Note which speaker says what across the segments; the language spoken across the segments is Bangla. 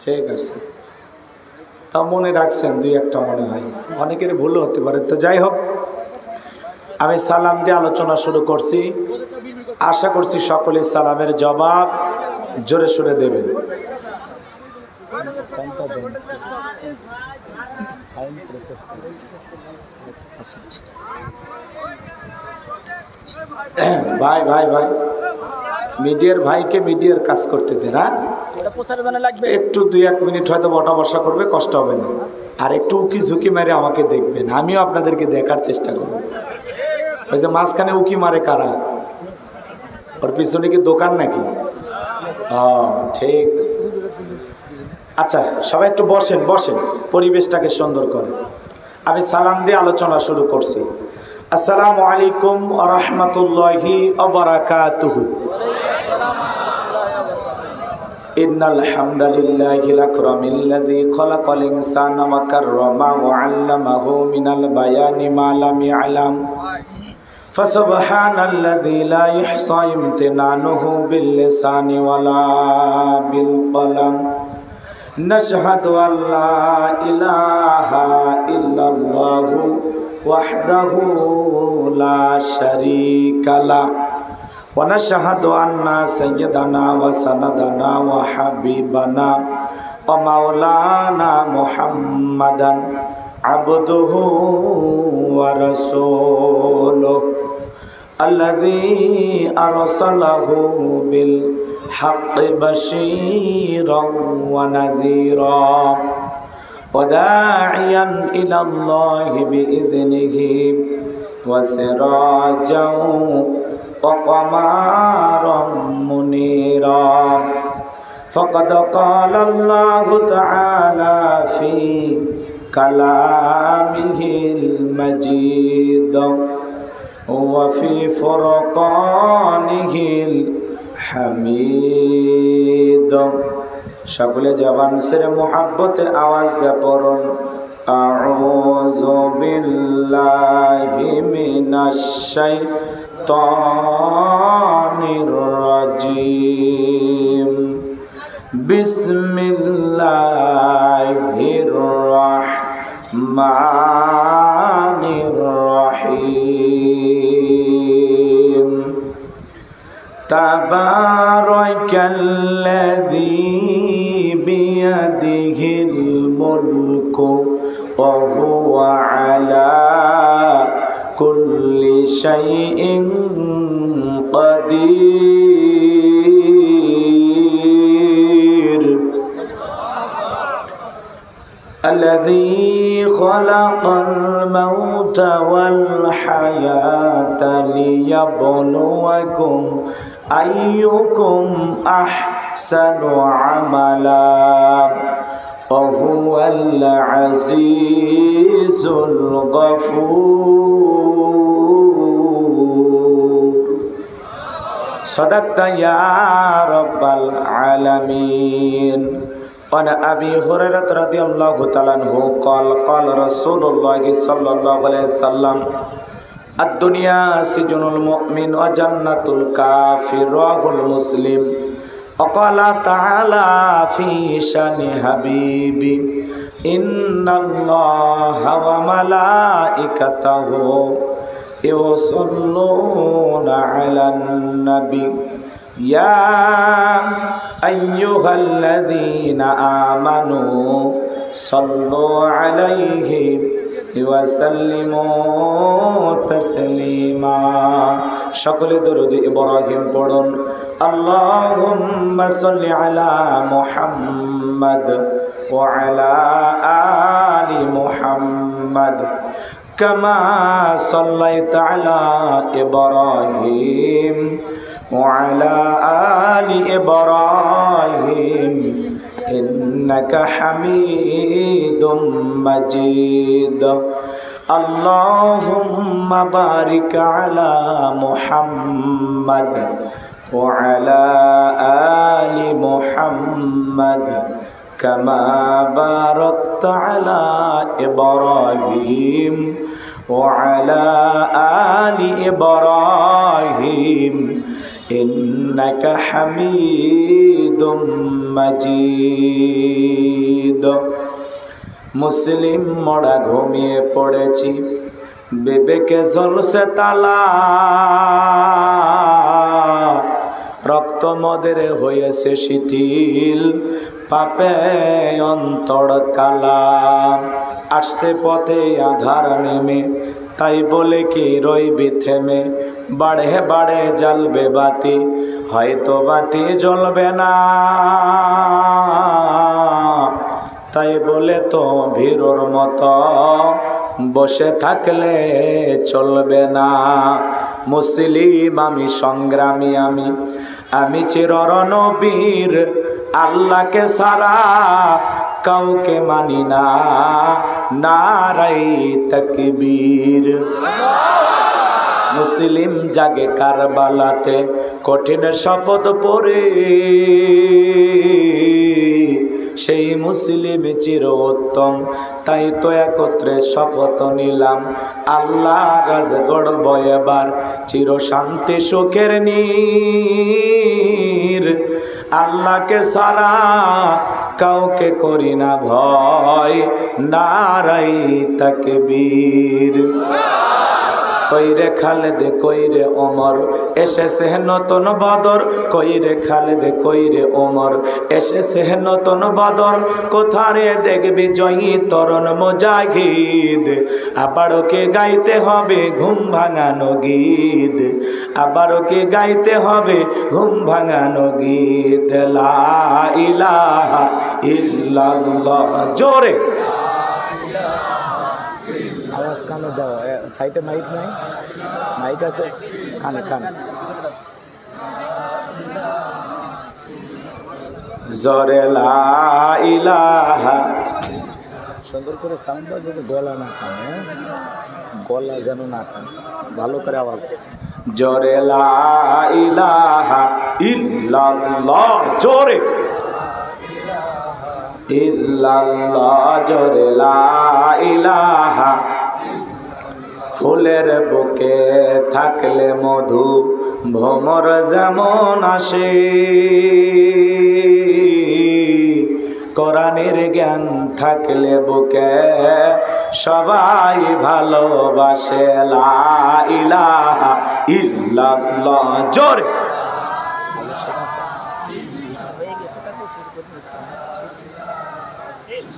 Speaker 1: ঠিক আছে, তা মনে রাখছেন দুই একটা মনে হয়, অনেকের ভুলও হতে পারে। তো যাই হোক, আমি সালাম দিয়ে আলোচনা শুরু করছি। আশা করছি সকলে সালামের জবাব জোরে সোরে দেবেন। ভাই ভাই ভাই, মিডিয়ার ভাইকে মিডিয়ার কাজ করতে দেন। হ্যাঁ, একটু 2-1 মিনিট হয়তো বটা বসা করবে, কষ্ট হবে না। আর একটু উকি ঝুঁকি মেরে আমাকে দেখবেন, আমিও আপনাদেরকে দেখার চেষ্টা করব। ওই যে মাঝখানে উকি মারে কারা, ওর পিছনে কি দোকান নাকি? ঠিক আছে, আচ্ছা সবাই একটু বসেন বসেন, পরিবেশটাকে সুন্দর করে। আমি সালাম দিয়ে আলোচনা শুরু করছি। আসসালামু আলাইকুম ওয়া রাহমাতুল্লাহি ওয়া বারাকাতুহু। ইন্নাল হামদালিল্লাহিল আকরামিল্লাযী খালাকাল ইনসানা ওয়া কাররামা ওয়া 'আল্লামাহু মিনাল বায়ানি মা লাম ইয়ালাম। ফাসুবহানাল্লাযী লা ইহসা ইমতিনানুহু বিল লিসানি ওয়ালা বিল কলাম। নাশহাদু আল্লা ইলাহা ইল্লাল্লাহু ওয়াহদাহু লা শারীকা লাহু ওয়া নাশহাদু আন্না সাইয়্যিদানা ওয়া সানাদানা ওয়া হাবিবানা ওয়া মাওলানা মুহাম্মাদান আবদুহু ওয়া রাসূলুহু আল্লাযী আরসালাহু বিল হাক্কি বাশীরান ওয়া নাযীরা ওয়া দাঈয়ান ইলাল্লাহি বিইذনিহি ওয়া সিরাজান ওয়া কমারান মুনীরা। ফাকাদ ক্বালা আল্লাহু তাআলা ফি কালামিহিল মাজিদ ওয়া ফি ফুরকানিহিল হামিদ। সকলে জবান ছেড়ে মুহাব্বতে আওয়াজ দিয়ে পড়ুন, আউযু বিল্লাহি মিনাশ শাইতানির রাজিম। বিসমিল্লাহির রাহমানির রাহিম। তাবারাকাল্লাযী বিয়াদিহিল মুলকু ওয়া হুয়া আলা কুল্লি শাইইন কাদির। الذي خلق الموت والحياة ليبلوكم أيكم أحسن عملا وهو العزيز الغفور. صدقت يا رب العالمين. وعن أبي هريرة رضي الله تعالى عنه قال قال رسول الله صلى الله عليه وسلم الدنيا سجن المؤمن وجنة الكافر. رواه مسلم. وقال تعالى في شأن حبيبي إن الله وملائكته يصلون على النبي يا أيها الذين آمنوا صلوا عليه وسلموا تسليما. সকলে দরুদ ইব্রাহিম পড়ুন। আল্লাহুম্মা সাল্লি আলা মুহাম্মাদ ওয়া আলা আলি মুহাম্মাদ কামা সাল্লাইতা আলা ইব্রাহিম وعلى آل إبراهيم إنك حميد مجيد. اللهم بارك على محمد وعلى آل محمد كما باركت على إبراهيم وعلى آل إبراهيم ইন্নাকা হামিদুম মাজিদ। মুসলিম মরা ঘুমিয়ে পড়েছি, বিবেকে জ্বলছে তালা, রক্ত মদের হয়েছে শিথিল, পাপে অন্তর কালা। আসছে পথে আধার নেমে, তাই বলে কি রইবি থেমে, বাড়ে বাড়ে জ্বলবে বাতি, হয়তো বাতি জ্বলবে না, তাই বলে তো ভীরুর মতো বসে থাকলে চলবে না। মুসলিম আমি, সংগ্রামী আমি, আমি চিররণবীর, আল্লাহকে সারা কাউকে মানি না, নারাই তাকবীর। মুসলিম জাগে কারবালাতে কঠিন শপথ পড়ে, সেই মুসলিম চির উত্তম, তাই তো একত্রে শপথ নিলাম, আল্লাহ রাজ গড়ব এবার চির শান্তি সুখের নীর। আল্লাহকে সারা কাউকে করি না ভয়, নারাই তাকবীর। কইরে খালেদে কইরে ওমর, এসেছে নতুন বদর, কইরে খালেদে কইরে ওমর, এসেছে নতুন বদর, কোথারে দেখবি জয়ী তরুণ মুজাহিদ। আবারও কে গাইতে হবে ঘুম ভাঙানো গীত, আবারও কে গাইতে হবে ঘুম ভাঙানো গীত। লা ইলাহা ইল্লাল্লাহ, জোরে আওয়াজ কানে দাও। সাইডে মাইক নাই? মাইক আছে, কানে কানে জোরে লা ইলাহা। সুন্দর করে সাউন্ড বাজে, গলা না কানে, গলা যেন না কানে, ভালো করে আওয়াজ। জোরে লা ইলাহা ইল্লাল্লাহ, জোরে ইল্লাল্লাহ, জোরে লা ইলাহা। ফুলের বুকে থাকলে মধু, ভ্রমর যেমন আসে, কোরআনের জ্ঞান থাকলে বুকে সবাই ভালোবাসে। লা ইলাহা ইল্লাল্লাহ, জোরে।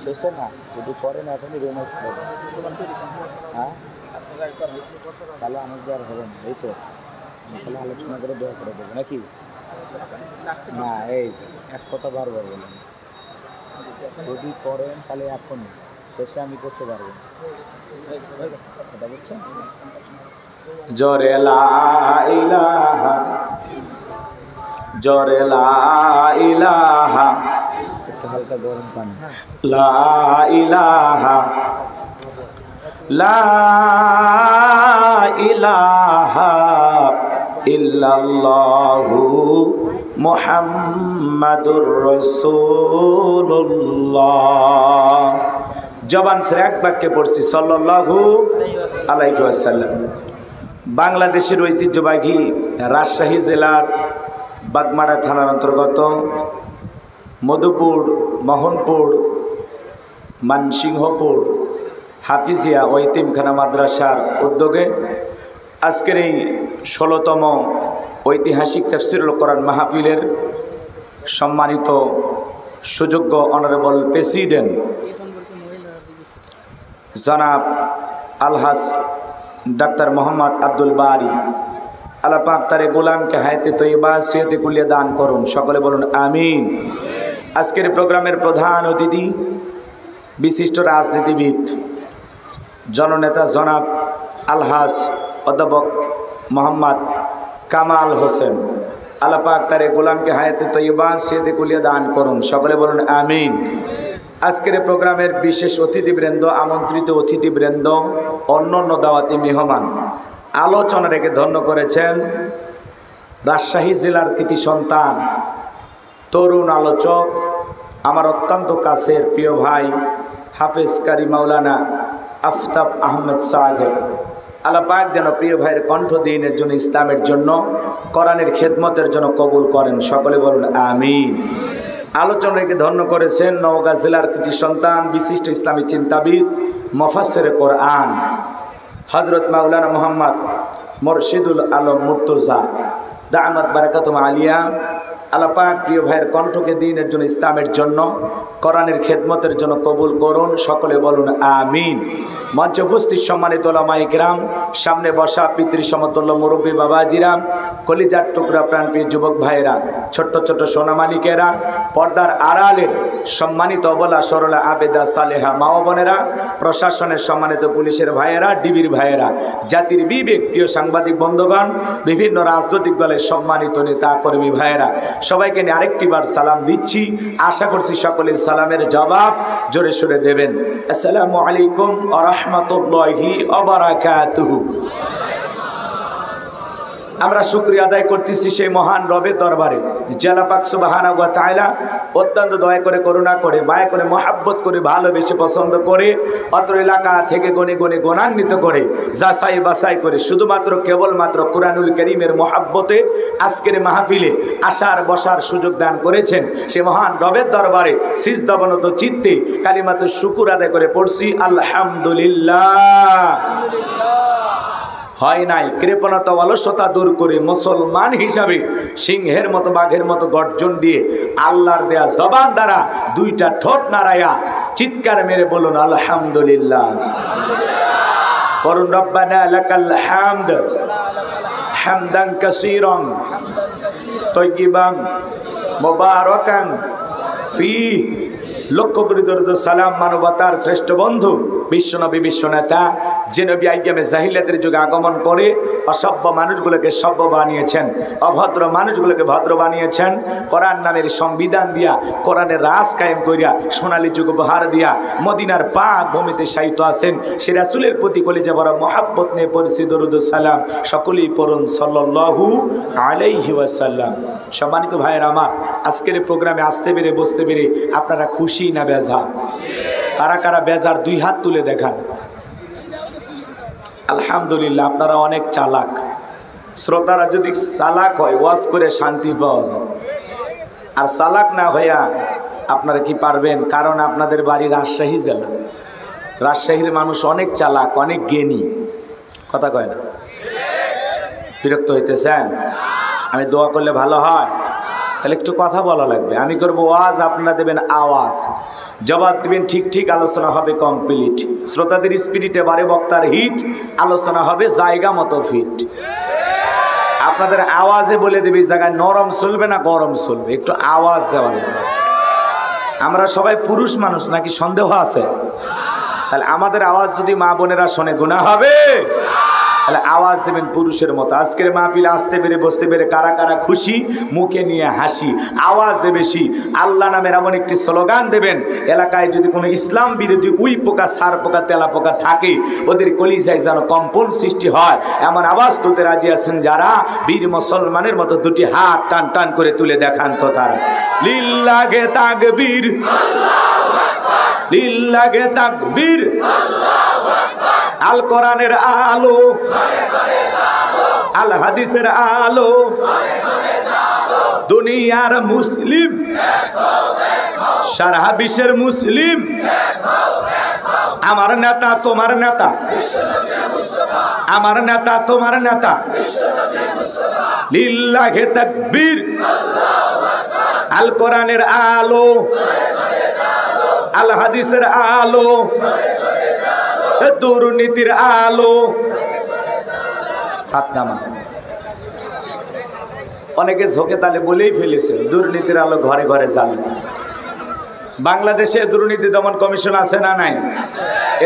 Speaker 1: শেষে না, যদি করেন এখনই রেমাক্স করবেন। হ্যাঁ, তাহলে আমাদের আর হবে না, এই তো তাহলে আলোচনা করে দেওয়া করে দেবো নাকি? না, এই এক কথা বারবার বলেন, যদি করেন তাহলে এখনই, শেষে আমি করতে পারবো না, কথা বুঝছেন? জোরে লা ইলাহা, জোরে লা ইলাহা, হালকা গরম পানি। লা ইলাহা, লা ইলাহা ইল্লাল্লাহু মুহাম্মাদুর রাসূলুল্লাহ। জবান ছেড়ে এক বাক্যে পড়ছি সাল্লাল্লাহু আলাইহি ওয়াসাল্লাম। বাংলাদেশের ঐতিহ্যবাহী রাজশাহী জেলার বাগমারা থানার অন্তর্গত মধুপুর, মোহনপুর, মানসিংহপুর হাফিজিয়া ও ইতিমখানা মাদ্রাসার উদ্যোগে আজকের এই ১৬তম ঐতিহাসিক তাফসীরুল কোরআন মাহফিলের সম্মানিত সুযোগ্য অনারেবল প্রেসিডেন্ট জনাব আলহাজ ডাক্তার মোহাম্মদ আব্দুল বারী, আল্লাহ পাক তার গোলামকে হায়াতে তৈয়বা সিহতে কুলিয়া দান করুন, সকলে বলুন আমিন। আজকের প্রোগ্রামের প্রধান অতিথি বিশিষ্ট রাজনীতিবিদ জননেতা জনাব আলহাজ অধ্যাপক মোহাম্মদ কামাল হোসেন, আল্লাহ পাক তার গোলামকে হায়াতে তৈয়বা সিহতে কুলিয়া দান করুন, সকলে বলুন আমিন। আজকের প্রোগ্রামের বিশেষ অতিথিবৃন্দ, আমন্ত্রিত অতিথিবৃন্দ, অন্যান্য দাওয়াতি মেহমান, আলোচনা রেখে ধন্য করেছেন রাজশাহী জেলার কৃতি সন্তান, তরুণ আলোচক, আমার অত্যন্ত কাছের প্রিয় ভাই হাফেজ কারি মাওলানা আফতাব আহমেদ সাহেব, আল্লাহ পাক যেন প্রিয় ভাইয়ের কণ্ঠ দিনের জন্য, ইসলামের জন্য, কোরআনের খেদমতের জন্য কবুল করেন। সকলে বলুন আমিন। আলোচনাকে ধন্য করেছেন নওগাঁ জেলার কৃতি সন্তান, বিশিষ্ট ইসলামী চিন্তাবিদ, মুফাসসিরে কোরআন হযরত মাওলানা মুহাম্মদ মুরশিদুল আলম মুর্তজা দামাত বারাকাতুম আলিয়া। আল্লাহ পাক প্রিয় ভাইয়ের কণ্ঠকে দ্বীনের জন্য, ইসলামের জন্য, কোরআনের খেদমতের জন্য কবুল করুন। সকলে বলুন আমিন। মঞ্চে উপস্থিত সম্মানিত উলামায়ে কিরাম, সামনে বসা পিতৃ সমতুল্য মুরব্বী বাবাজিরা, কলিজার টুকরা প্রাণপ্রিয় যুবক ভাইয়েরা, ছোট্ট ছোট্ট সোনামালিকেরা, পর্দার আড়ালের সম্মানিত অবলা সরলা আবেদা সালেহা মা ও বোনেরা, প্রশাসনের সম্মানিত পুলিশের ভাইয়েরা, ডিবির ভাইয়েরা, জাতির বিবেক প্রিয় সাংবাদিক বন্ধুগণ, বিভিন্ন রাজনৈতিক দলের সম্মানিত নেতা কর্মী ভাইয়েরা, সবাইকে নিয়ে আরেকটি বার সালাম দিচ্ছি। আশা করছি সকলে সালামের জবাব জোরে সোরে দেবেন। আসসালামু আলাইকুম ওয়া রাহমাতুল্লাহি ওয়া বারাকাতুহু। আমরা শুকরিয়া আদায় করতেছি সেই মহান রবের দরবারে, জেলা পাক সুবহানাহু ওয়া তাআলা অত্যন্ত দয়া করে, করুণা করে, মায়া করে, মহাব্বত করে, ভালোবেসে, পছন্দ করে, অত্র এলাকা থেকে গনে গনে গণান্বিত করে, যাচাই বাছাই করে, শুধুমাত্র কেবলমাত্র কুরআনুল কারীমের মহাব্বতে আজকের মাহফিলে আসার বসার সুযোগ দান করেছেন। সে মহান রবের দরবারে সিজদাবনত চিত্তে কালিমাতু শুকুর আদায় করে পড়ছি আলহামদুলিল্লাহ। হয় নাই কৃপণতা, অলসতা দূর করে মুসলমান হিসাবে সিংহের মতো, বাঘের মতো গর্জন দিয়ে আল্লাহর দেয়া জবান দ্বারা দুইটা ঠোঁট নাড়ায়া চিৎকার মেরে বলুন আলহামদুলিল্লাহ। করুন রব্বানা লাকাল হামদ হামদান কাসীরান তাইয়িবান মুবারাকান ফি। লক্ষ কোটি দরুদ সালাম মানবতার শ্রেষ্ঠ বন্ধু বিশ্বনবী, বিশ্বনেতা, যে নবী আইয়ামে জাহিলিয়াতের যুগে আগমন করে অসভ্য মানুষগুলোকে সভ্য বানিয়েছেন, অভদ্র মানুষগুলোকে ভদ্র বানিয়েছেন, কোরআন নামের সংবিধান দিয়া, কোরআনের রাজ কায়েম করিয়া, সোনালী যুগ উপহার দিয়া মদিনার পাক ভূমিতে শায়িত আছেন। সে রাসূলের প্রতি কলিজা ভরা মহাব্বত নিয়ে পড়ছি দরুদ সালাম। সকলেই পড়ুন সাল্লাল্লাহু আলাইহি ওয়াসাল্লাম। সম্মানিত ভাইয়েরা আমার, আজকের প্রোগ্রামে আসতে পেরে, বসতে পেরে আপনারা খুশি না বেজার? কারা কারা বেজার দুই হাত তুলে দেখান। আলহামদুলিল্লাহ, আপনারা অনেক চালাক। শ্রোতারা যদি চালাক হয় ওয়াজ করে শান্তি পাওয়া যায়, আর চালাক না হইয়া আপনারা কি পারবেন? কারণ আপনাদের বাড়ি রাজশাহী জেলা, রাজশাহীর মানুষ অনেক চালাক, অনেক জ্ঞানী। কথা কয় না? বিরক্ত হইতেছেন? আমি দোয়া করলে ভালো হয়? তাহলে একটু কথা বলা লাগবে। আমি করবো ওয়াজ, আপনারা দেবেন আওয়াজ, জবাব দিবেন ঠিক ঠিক, আলোচনা হবে কমপ্লিট। শ্রোতাদের স্পিরিটে বারে বক্তার হিট, আলোচনা হবে জায়গা মতো ফিট। আপনাদের আওয়াজে বলে দেবে জায়গায় নরম চলবে না গরম চলবে, একটু আওয়াজ দেওয়া লাগবে। আমরা সবাই পুরুষ মানুষ নাকি সন্দেহ আছে? তাহলে আমাদের আওয়াজ যদি মা বোনেরা শোনে গুনাহ হবে? তাহলে আওয়াজ দেবেন পুরুষের মতো। আজকের মাহফিলে আসতে পেরে, বসতে পেরে কারা কারা খুশি? মুখে নিয়ে হাসি, আওয়াজ দেবে বেশি। আল্লাহ নামের এমন একটি স্লোগান দেবেন, এলাকায় যদি কোনো ইসলাম বিরোধী উই পোকা, সার পোকা, তেলা পোকা থাকে, ওদের কলিজায় যেন কম্পন সৃষ্টি হয়, এমন আওয়াজ তুলতে রাজি আছেন যারা? বীর মুসলমানের মতো দুটি হাত টান টান করে তুলে দেখান তো তারা। লিল্লাহে তাকবীর, লিল্লাহে তাকবীর। আল কোরআনের আলো, আল হাদিসের আলো, দুনিয়ার মুসলিম, সারা বিশ্বের মুসলিম। আমার নেতা তোমার নেতা, আমার নেতা তোমার নেতা। লিল্লাহে তাকবীর। আল কোরআনের আলো, আল হাদিসের আলো, দুর্নীতির আলো। হাত নামা। অনেকে ঝোঁকে তালে বলেই ফেলেছে দুর্নীতির আলো ঘরে ঘরে জ্বালে। বাংলাদেশে দুর্নীতি দমন কমিশন আছে না নাই?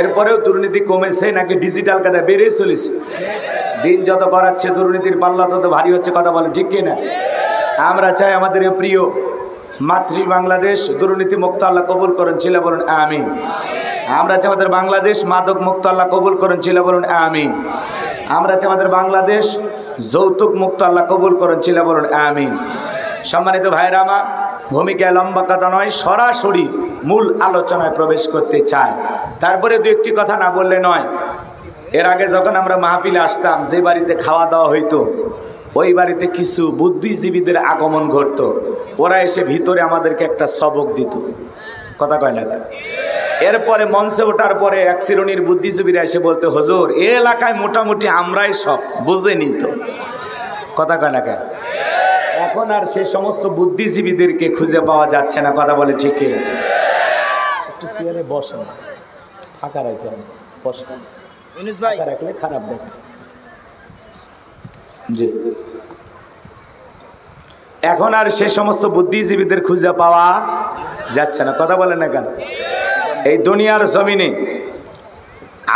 Speaker 1: এরপরেও দুর্নীতি কমেছে নাকি ডিজিটাল কাদা বেড়ে চলেছে? দিন যত করাচ্ছে দুর্নীতির পাল্লা তত ভারী হচ্ছে। কথা বলেন ঠিক কিনা? আমরা চাই আমাদের প্রিয় মাতৃ বাংলাদেশ দুর্নীতি মুক্ত আল্লাহ কবুল করেন, ছিল বলুন আমিন। আমরা চাই আমাদের বাংলাদেশ মাদক মুক্ত আল্লাহ কবুল করেন, ছিল বলুন আমিন। আমরা চাই আমাদের বাংলাদেশ যৌতুক মুক্ত আল্লাহ কবুল করেন, ছিল বলুন আমিন। সম্মানিত ভাইরা আমার, ভূমিকায় লম্বা কথা নয়, সরাসরি মূল আলোচনায় প্রবেশ করতে চাই। তারপরে দু একটি কথা না বললে নয়। এর আগে যখন আমরা মাহফিলে আসতাম, যে বাড়িতে খাওয়া দাওয়া হইতো ওই বাড়িতে কিছু বুদ্ধিজীবীদের আগমন ঘটতো। ওরা এসে ভিতরে আমাদেরকে একটা সবক দিত, কথা কয় না। এরপরে মঞ্চে ওঠার পরে এক শ্রেণীর বুদ্ধিজীবীরা এসে বলতে, হুজুর এ এলাকায় মোটামুটি আমরাই সব বুঝে নিত, কথা কয় না। এখন আর সেই সমস্ত বুদ্ধিজীবীদেরকে খুঁজে পাওয়া যাচ্ছে না, কথা বলে ঠিক কিনা? একটু চেয়ারে বসেন, ফাঁকা রাখেন, বসেন, ফাঁকা রাখলে খারাপ দেখে। জি, এখন আর সেই সমস্ত বুদ্ধিজীবীদের খুঁজে পাওয়া যাচ্ছে না, কথা বলে না কেন? এই দুনিয়ার জমিনে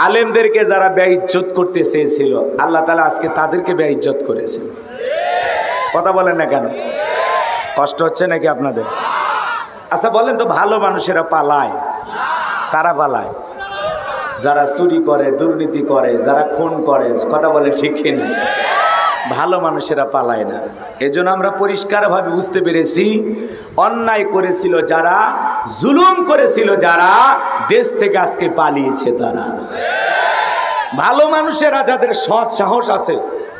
Speaker 1: আলেমদেরকে যারা বেইজ্জত করতে চেয়েছিল, আল্লাহ তাআলা আজকে তাদেরকে বেইজ্জত করেছে, কথা বলেন না কেন? কষ্ট হচ্ছে নাকি আপনাদের? আচ্ছা বলেন তো, ভালো মানুষেরা পালায়? কারা পালায়? যারা চুরি করে, দুর্নীতি করে, যারা খুন করে, কথা বলে ঠিক কিনা? ভালো মানুষেরা পালায় না। এজন্য আমরা পরিষ্কারভাবে বুঝতে পেরেছি, অন্যায় করেছিল যারা, জুলুম করেছিল যারা, দেশ থেকে আজকে পালিয়েছে তারা। ভালো মানুষেরা যাদের সৎ সাহস আছে,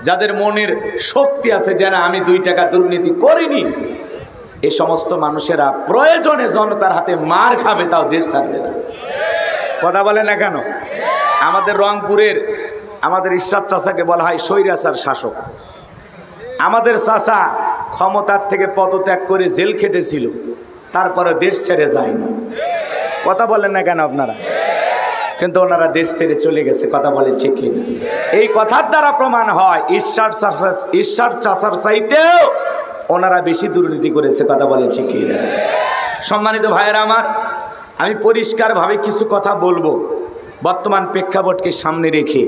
Speaker 1: যাদের মনের শক্তি আছে, যেন আমি 2 টাকা দুর্নীতি করিনি, এই সমস্ত মানুষেরা প্রয়োজনে জনতার হাতে মার খাবে, তাও দেশ ছাড়বে না, কথা বলে না কেন? আমাদের রংপুরের আমাদের ইরশাদ চাচাকে বলা হয় স্বৈরাচার শাসক। আমাদের চাচা ক্ষমতার থেকে পদত্যাগ করে জেল খেটেছিল, তারপরে দেশ ছেড়ে যায়নি, কথা বলেন না কেন আপনারা? কিন্তু ওনারা দেশ ছেড়ে চলে গেছে, কথা বলে ঠিক কিনা? এই কথার দ্বারা প্রমাণ হয় ঈশ্বর চাচার চাইতেও ওনারা বেশি দুর্নীতি করেছে, কথা বলে ঠিক কিনা? সম্মানিত ভাইয়েরা আমার, আমি পরিষ্কারভাবে কিছু কথা বলবো, বর্তমান প্রেক্ষাপটকে সামনে রেখে।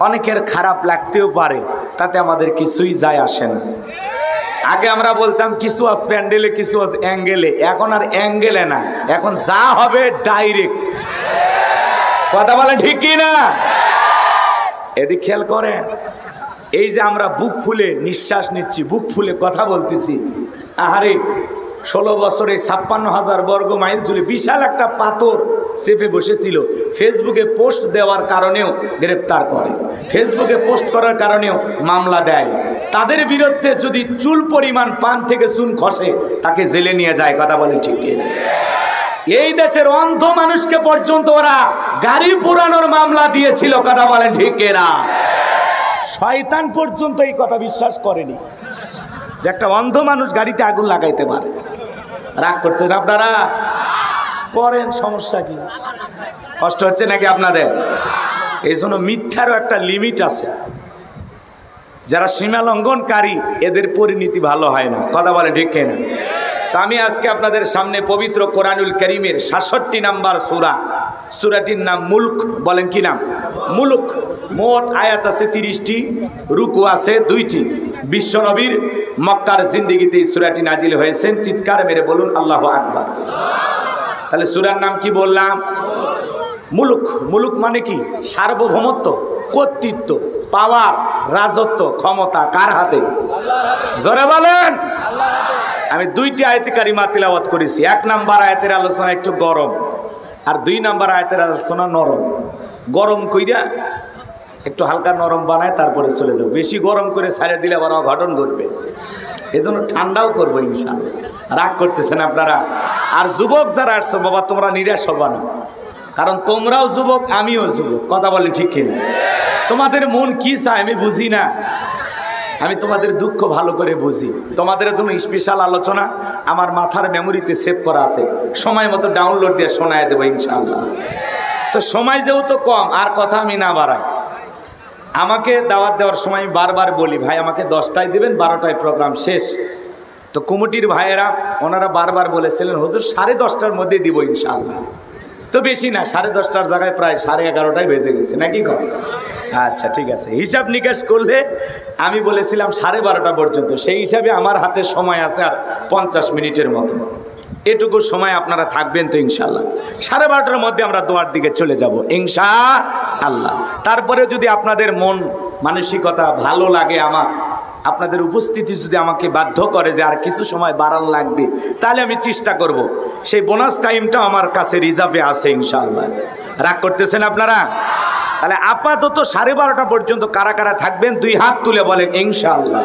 Speaker 1: অনেকের খারাপ লাগতেও পারে, তাতে আমাদের কিছুই যায় আসে না। আগে আমরা বলতাম কিছু আজ প্যান্ডেলে, কিছু আজ অ্যাঙ্গেলে, এখন আর অ্যাঙ্গেলে না, এখন যা হবে ডাইরেক্ট, কথা বলে ঠিক কিনা? এদিক খেয়াল করে, এই যে আমরা বুক ফুলে নিঃশ্বাস নিচ্ছি, বুক ফুলে কথা বলতেছি, আহারে 16 বছরে 56,000 বর্গ মাইল জুড়ে বিশাল একটা পাথর চেপে বসেছিল। ফেসবুকে পোস্ট দেওয়ার কারণেও গ্রেপ্তার করে, ফেসবুকে পোস্ট করার কারণেও মামলা দেয়। তাদের বিরুদ্ধে যদি চুল পরিমাণ পান থেকে চুন খসে, তাকে জেলে নিয়ে যায়, কথা বলে ঠিক কিনা? এই দেশের অন্ধ মানুষকে পর্যন্ত ওরা গাড়ি পোড়ানোর মামলা দিয়েছিল, কথা বলেন ঠিক কিনা? শয়তান পর্যন্ত এই কথা বিশ্বাস করেনি যে একটা অন্ধ মানুষ গাড়িতে আগুন লাগাইতে পারে। রাগ করছেন আপনারা? করেন, সমস্যা কি? কষ্ট হচ্ছে নাকি আপনাদের? এই জন্য মিথ্যারও একটা লিমিট আছে। যারা সীমা লঙ্ঘনকারী, এদের পরিণতি ভালো হয় না, কথা বলে ঠিক কিনা? তো আমি আজকে আপনাদের সামনে পবিত্র কোরআনুল কারীমের 66 নাম্বার সূরা, সূরাটির নাম মুলক। বলেন কি নাম? মুলক। মোট আয়াত আছে 30টি, রুকু আছে 2টি। বিশ্বনবীর মক্কার জিন্দেগিতে এই সূরাটি নাজিল হয়েছেন। চিৎকার মেরে বলুন আল্লাহু আকবার। তাহলে সূরার নাম কি বললাম? মুলক। মুলক মানে কি? সার্বভৌমত্ব, কর্তৃত্ব, পাওয়ার, রাজত্ব, ক্ষমতা কার হাতে? জোরে বলেন। আমি 2টি আয়াতে কারিমা তিলাওয়াত করেছি। 1 নাম্বার আয়াতের আলোচনা একটু গরম, আর 2 নাম্বার আয়াতের আলোচনা নরম। গরম কইরা একটু হালকা নরম বানায়, তারপরে চলে যাবো। বেশি গরম করে ছাড়ে দিলে আবার অঘটন ঘটবে, এজন্য ঠান্ডাও করবো ইনশাআল্লাহ। রাগ করতেছেন আপনারা? আর যুবক যারা আসছো, বাবা তোমরা নিরাশ হবা না, কারণ তোমরাও যুবক, আমিও যুবক, কথা বলে ঠিক কিনা? তোমাদের মন কি চায় আমি বুঝি না, আমি তোমাদের দুঃখ ভালো করে বুঝি। তোমাদের জন্য স্পেশাল আলোচনা আমার মাথার মেমোরিতে সেভ করা আছে, সময় মতো ডাউনলোড দিয়ে শোনায় দেবো ইনশাআল্লাহ। তো সময় যেহেতু কম, আর কথা আমি না বাড়াই। আমাকে দাওয়াত দেওয়ার সময় আমি বারবার বলি, ভাই আমাকে 10টায় দেবেন, 12টায় প্রোগ্রাম শেষ। তো কমিটির ভাইয়েরা ওনারা বারবার বলেছিলেন, হুজুর 10:30টার মধ্যে দিব ইনশাআল্লাহ। তো বেশি না, 10:30টার জায়গায় প্রায় 11:30টায় বেজে গেছে, নাকি কম? আচ্ছা ঠিক আছে, হিসাব নিকাশ করলে আমি বলেছিলাম 12:30টা পর্যন্ত। সেই হিসাবে আমার হাতে সময় আছে আর 50 মিনিটের মতো। এটুকু সময় আপনারা থাকবেন তো ইনশাআল্লাহ। 12:30টার মধ্যে আমরা দোয়ার দিকে চলে যাব ইনশাআল্লাহ। তারপরে যদি আপনাদের মন মানসিকতা ভালো লাগে, আমার আপনাদের উপস্থিতি যদি আমাকে বাধ্য করে যে আর কিছু সময় বাড়ানো লাগবে, তাহলে আমি চেষ্টা করব। সেই বোনাস টাইমটা আমার কাছে রিজার্ভে আছে ইনশাআল্লাহ। রাগ করতেছেন আপনারা? তাহলে আপাতত 12:30 পর্যন্ত কারা কারা থাকবেন 2 হাত তুলে বলেন ইনশাআল্লাহ।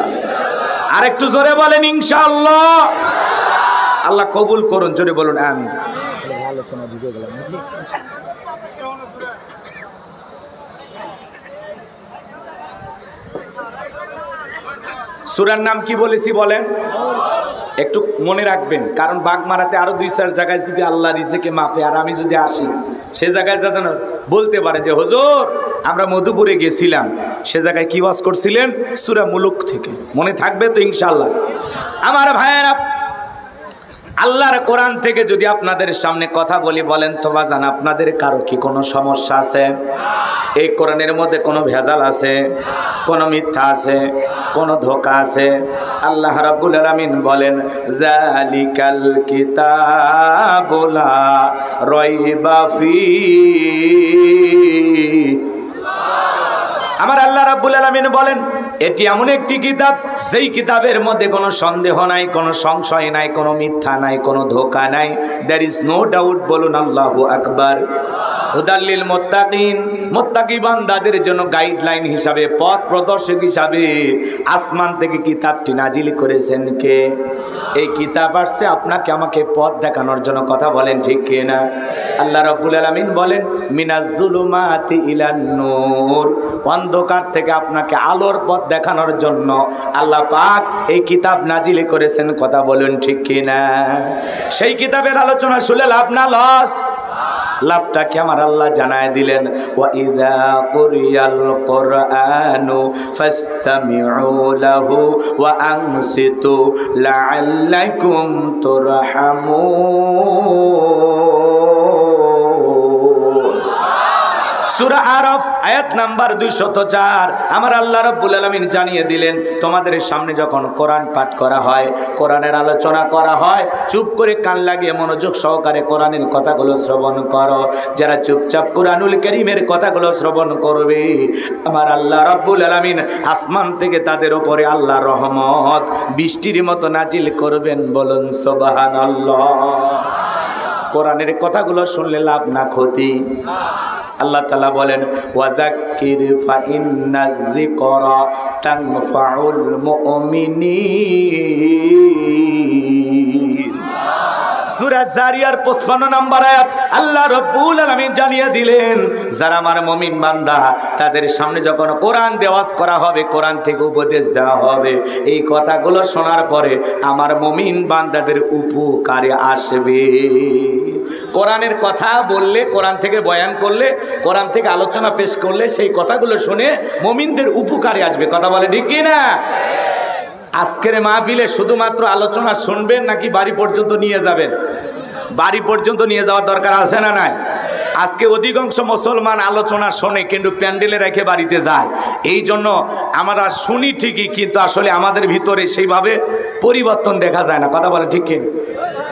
Speaker 1: আর একটু জোরে বলেন ইনশাআল্লাহ। আল্লাহ কবুল করুন, জোরে বলুন আমিন। সূরার নাম কি বলেছি বলেন? একটু মনে রাখবেন, কারণ বাগমারাতে আরো 2-4 জায়গায় যদি আল্লাহ রিজেকে মাফে আর আমি যদি আসি, সে জায়গায় যা যেন বলতে পারেন যে হুজুর আমরা মধুপুরে গেছিলাম, সে জায়গায় কি ওয়াজ করছিলেন সূরা মুলুক থেকে। মনে থাকবে তো ইনশাআল্লাহ। আমার ভাইয়েরা, আল্লাহর কোরআন থেকে যদি আপনাদের সামনে কথা বলি, বলেন তো বাজান আপনাদের কারো কি কোনো সমস্যা আছে? এই কোরআনের মধ্যে কোনো ভেজাল আছে? কোনো মিথ্যা আছে? কোনো ধোঁকা আছে? আল্লাহ রাব্বুল আলামিন বলেন যালিকাল কিতাবু লা রাইবা ফীহি। আমার আল্লাহ রাব্বুল আলামিন বলেন এটি এমন একটি কিতাব, যেই কিতাবের মধ্যে কোনো সন্দেহ নাই, কোনো সংশয় নাই, কোনো মিথ্যা নাই, কোনো ধোঁকা নাই। There is no doubt. বলুন আল্লাহু আকবার। হুদাল্লিল মুত্তাকিন, মুত্তাকি বান্দাদের জন্য গাইডলাইন হিসাবে, পথ প্রদর্শক হিসাবে আসমান থেকে কিতাবটি নাজিল করেছেন কে? এই কিতাব আসছে আপনাকে আমাকে পথ দেখানোর জন্য। কথা বলেন ঠিক কি না? আল্লাহ রাব্বুল আলামিন বলেন মিনাজ জুলুমাতি ইলান নূর, অন্ধকার থেকে আপনাকে আলোর পথ দেখানোর জন্য আল্লাহ পাক এই কিতাব নাজিল করেছেন। কথা বলুন ঠিক কি না? সেই কিতাবের আলোচনা শুনে লাভ না লস? লাভটা কি আমার আল্লাহ জানায় দিলেন, ওয়া ইযা কুরিয়াল কুরআনু ফাসতামিউ লাহু ওয়া আনসিতু লাআল্লাকুম তুরহামুন। সূরা আরাফ আয়াত নাম্বার 204। আমার আল্লাহ রাব্বুল আলামিন জানিয়ে দিলেন তোমাদের সামনে যখন কোরআন পাঠ করা হয়, কোরআনের আলোচনা করা হয়, চুপ করে কান লাগিয়ে মনোযোগ সহকারে কোরআনের কথাগুলো শ্রবণ করো। যারা চুপচাপ কোরআনুল কারীমের কথাগুলো শ্রবণ করবে, আমার আল্লাহ রাব্বুল আলামিন আসমান থেকে তাদের উপরে আল্লাহর রহমত বৃষ্টির মতো নাজিল করবেন। বলুন সুবহানাল্লাহ। কোরআনের কথাগুলো শুনলে লাভ না ক্ষতি? আল্লাহ তাআলা বলেন ওয়াযাক্কির ফাইন্নায যিকরা তানফাউল মুমিনিন। সূরা জারিয়ার 55 নম্বর আয়াত আল্লাহ রাব্বুল আলামিন জানিয়ে দিলেন যারা আমার মুমিন বান্দা, তাদের সামনে যখন কোরআন দেওয়াজ করা হবে, কোরআন থেকে উপদেশ দেওয়া হবে, এই কথাগুলো শোনার পরে আমার মুমিন বান্দাদের উপকারে আসবে। কোরআনের কথা বললে, কোরআন থেকে বয়ান করলে, কোরআন থেকে আলোচনা পেশ করলে, সেই কথাগুলো শুনে মুমিনদের উপকারে আসবে। কথা বলে ঠিক কি না? আজকের মাহফিলে শুধুমাত্র আলোচনা শুনবেন নাকি বাড়ি পর্যন্ত নিয়ে যাবেন? বাড়ি পর্যন্ত নিয়ে যাওয়ার দরকার আছে না নাই? আজকে অধিকাংশ মুসলমান আলোচনা শোনে কিন্তু প্যান্ডেলে রেখে বাড়িতে যায়। এই জন্য আমরা শুনি ঠিকই, কিন্তু আসলে আমাদের ভিতরে সেইভাবে পরিবর্তন দেখা যায় না। কথা বলে ঠিক কি?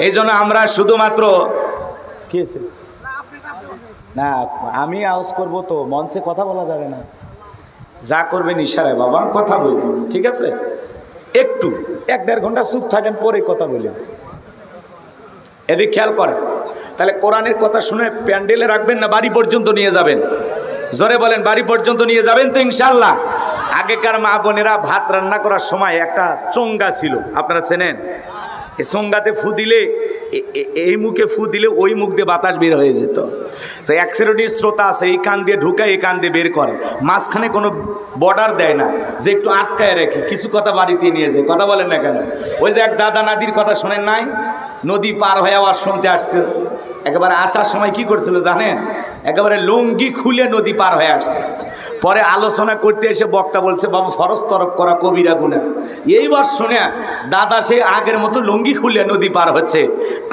Speaker 1: এই জন্য আমরা শুধুমাত্র কি আছে না, আমি আওয়াজ করবো তো মঞ্চে কথা বলা যাবে না। যা করবেন ইশারায় বাবা কথা বলবেন, ঠিক আছে? একটু 1-1.5 ঘন্টা চুপ থাকেন, পরে কথা বলেন। এদিকে খেয়াল করেন। তাহলে কোরআনের কথা শুনে প্যান্ডেলে রাখবেন না বাড়ি পর্যন্ত নিয়ে যাবেন? জোরে বলেন, বাড়ি পর্যন্ত নিয়ে যাবেন তো ইনশাআল্লাহ? আগেকার মা বোনেরা ভাত রান্না করার সময় একটা চোঙ্গা ছিল, আপনারা চেনেন? এই চোঙ্গাতে ফু দিলে, এই মুখে ফু দিলে ওই মুখ দিয়ে বাতাস বের হয়ে যেত। তো এক শ্রেণীর শ্রোতা আছে এই কান দিয়ে ঢুকায় এই কান দিয়ে বের করে, মাঝখানে কোনো বর্ডার দেয় না যে একটু আটকায় রেখে কিছু কথা বাড়িতে নিয়ে যায়। কথা বলেন না কেন? ওই যে এক দাদা নাদির কথা শোনেন নাই? নদী পার হয়ে আবার শুনতে আসছে, একেবারে আসার সময় কি করছিল জানেন? একেবারে লুঙ্গি খুলে নদী পার হয়ে আসছে। পরে আলোচনা করতে এসে বক্তা বলছে বাবা ফরজ তরফ করা কবিরা গুনাহ। এইবার শুনে দাদা সে আগের মতো লুঙ্গি খুলে নদী পার হচ্ছে,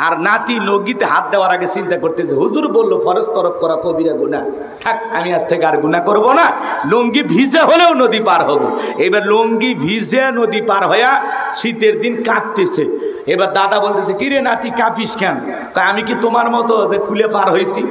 Speaker 1: আর নাতি লুঙ্গিতে হাত দেওয়ার আগে চিন্তা করতেছে হুজুর বললো ফরজ তরফ করা কবিরা গুনাহ, থাক আমি আজ থেকে আর গুনাহ করবো না, লুঙ্গি ভিজে হলেও নদী পার হবো। এবার লুঙ্গি ভিজে নদী পার হইয়া শীতের দিন কাঁপতেছে। এবার দাদা বলতেছে কিরে নাতি কাঁপিস কেন? আমি কি তোমার মতো যে খুলে পার হয়েছি?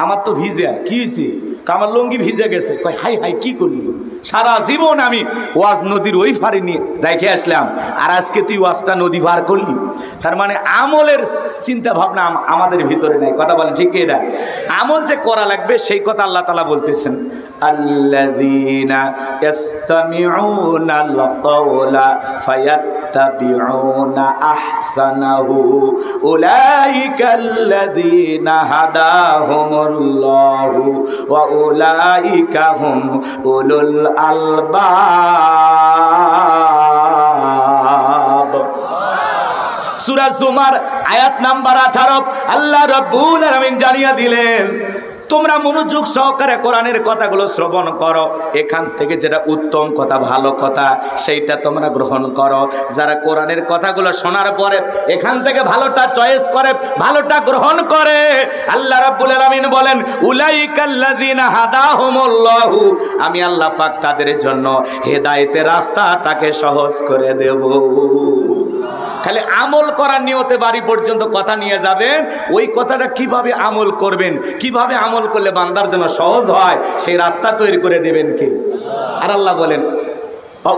Speaker 1: আমার তো ভিজে। কি হয়েছে? আমার লুঙ্গি ভিজে গেছে। কয় হাই হাই কি করলি? সারা জীবন আমি ওয়াজ নদীর ওই পারে নিয়ে রেখে আসলাম, আর আজকে তুই ওয়াজটা নদী পার করলি। তার মানে আমলের চিন্তা ভাবনা আমাদের ভিতরে নাই। কথা বলে ঠিক না? আমল যে করা লাগবে সেই কথা আল্লাহ তাআলা বলতেছেন। আল্লাযীনা ইসতামিউনাল কাওলা ফায়াত্তাবিউনা আহসানাহু উলাইকাল্লাযীনা হাদাহুমুল্লাহু ওয়া উলাইকা হুম উলুল আলবাব। সূরা জুমার আয়াত নাম্বার 18 আল্লাহ রাব্বুল আলামিন জানিয়ে দিলেন, তোমরা মনোযোগ সহকারে কোরআনের কথাগুলো শ্রবণ করো, এখান থেকে যেটা উত্তম কথা ভালো কথা সেইটা তোমরা গ্রহণ করো। যারা কোরআনের কথাগুলো শোনার পরে এখান থেকে ভালোটা চয়েস করে, ভালোটা গ্রহণ করে, আল্লাহ রাব্বুল আলামিন বলেন উলাইকাল্লাযীনা হাদাহুমুল্লাহু, আমি আল্লাহ পাক তাদের জন্য হেদায়েতের রাস্তাটাকে সহজ করে দেব। খালি আমল করার নিয়তে বাড়ি পর্যন্ত কথা নিয়ে যাবেন, ওই কথাটা কিভাবে আমল করবেন, কিভাবে আমল করলে বান্দার জন্য সহজ হয় সেই রাস্তা তৈরি করে দেবেন কে? আর আল্লাহ বলেন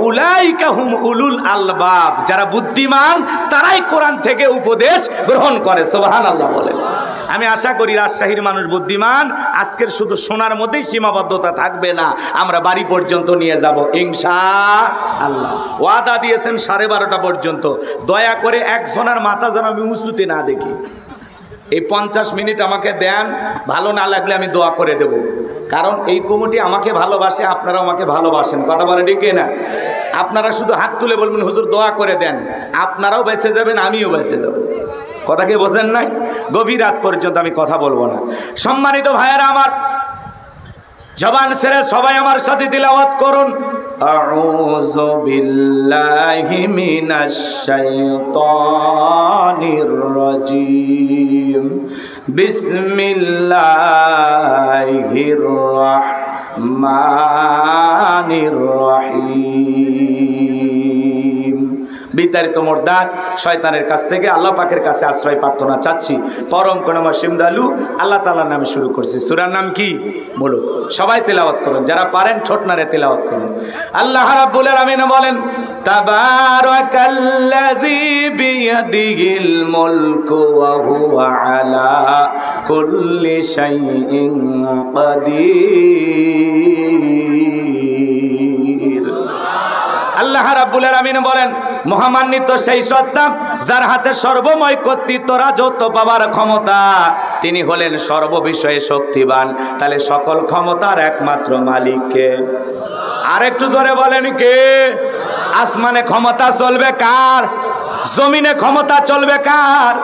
Speaker 1: উলাইকা হুম উলুল আলবাব, যারা বুদ্ধিমান তারাই কোরআন থেকে উপদেশ গ্রহণ করে। সুবহানাল্লাহ বলেন। আমি আশা করি রাজশাহীর মানুষ বুদ্ধিমান, আজকের শুধু শোনার মধ্যেই সীমাবদ্ধতা থাকবে না, আমরা বাড়ি পর্যন্ত নিয়ে যাব ইনশাআল্লাহ। ওয়াদা দিয়েছেন 12:30 পর্যন্ত, দয়া করে একজনের মাথা যেন আমি উঁচুতে না দেখি। এই 50 মিনিট আমাকে দেন, ভালো না লাগলে আমি দোয়া করে দেব, কারণ এই কমিটি আমাকে ভালোবাসে, আপনারাও আমাকে ভালোবাসেন। কথা বলেন ঠিক না? আপনারা শুধু হাত তুলে বলবেন হুজুর দোয়া করে দেন, আপনারাও বেঁচে যাবেন, আমিও বেঁচে যাব। কথা কি বোঝেন নাই? গভীর রাত পর্যন্ত আমি কথা বলবো না। সম্মানিত ভাইয়েরা আমার, জবান ছেড়ে সবাই আমার সাথে তিলাওয়াত করুন, আউযু বিল্লাহি মিনাশ শাইতানির রাজীম, বিসমিল্লাহির রাহমানির রহিম। বিতাড়িত মোরদাদ শয়তানের কাছ থেকে আল্লাহ পাকের কাছে আশ্রয় প্রার্থনা চাচ্ছি। পরম করুণাময় সিমদালু আল্লাহ তাআলার নামে শুরু করছি। সূরার নাম কি? মুলুক। সবাই তেলাওয়াত করুন, যারা পারেন ছোট নারে তেলাওয়াত করুন। আল্লাহ রাব্বুল আলামিন বলেন তাবারাকাল্লাযী বিয়াদিহিল মুলকু ওয়া হুয়া আলা কুল্লি শাইইন কাদির। আল্লাহ রাব্বুল আলামিন বলেন মহামান্বিত সেই সত্তা যার হাতে সর্বময় কর্তৃত্ব রাজত্ব পাওয়ার ক্ষমতা, তিনি হলেন সর্ববিষয়ে শক্তিবান। তাহলে সকল ক্ষমতার একমাত্র মালিক কে? আর একটু জোরে বলেন কে? আসমানে ক্ষমতা চলবে কার? জমিনে ক্ষমতা চলবে কার?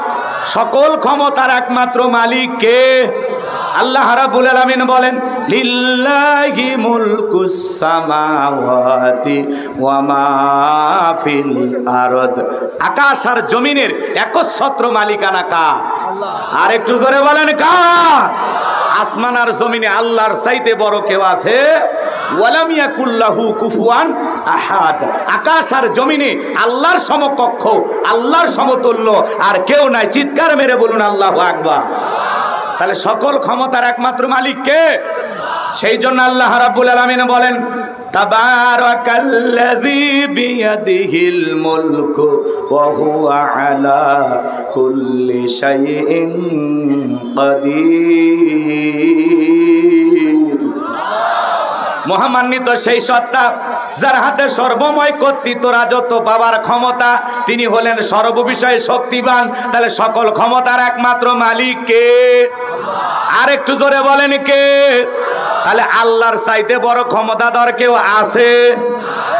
Speaker 1: সকল ক্ষমতার একমাত্র মালিক কে? আল্লাহ রাব্বুল আলামিন বলেন লিল্লাহি মুলকুস সামাওয়াতি ওয়া মা ফিল আরদ, আকাশ আর জমিনের একচ্ছত্র মালিকানা কার? আর একটু জোরে বলেন কার? আসমান আর জমিনে আল্লাহর চাইতে বড় কেউ আছে? ওয়ালাম ইয়াকুল্লাহু কুফুয়ান আহাদ, আকাশ আর জমিনে আল্লাহর সমকক্ষ, আল্লাহর সমতুল্য আর কেউ নাই। চিৎকার মেরে বলুন আল্লাহু আকবার। তাহলে সকল ক্ষমতার একমাত্র মালিক কে? সেই জন্য আল্লাহ রাব্বুল আলামিন বলেন তাবারাকাল্লাযী বিয়াদিহিল মুলকু ওয়া হুয়া আলা কুল্লি শাইইন কাদির। মহামান্বিত সেই সত্তা যার হাতে সর্বময় কর্তৃত্ব রাজত্ব পাওয়ার ক্ষমতা, তিনি হলেন সর্ববিষয়ে শক্তিবান। তাহলে সকল ক্ষমতার একমাত্র মালিক কে? আর একটু জোরে বলেন কে? তাহলে আল্লাহর চাইতে বড় ক্ষমতাধর কেউ আছে?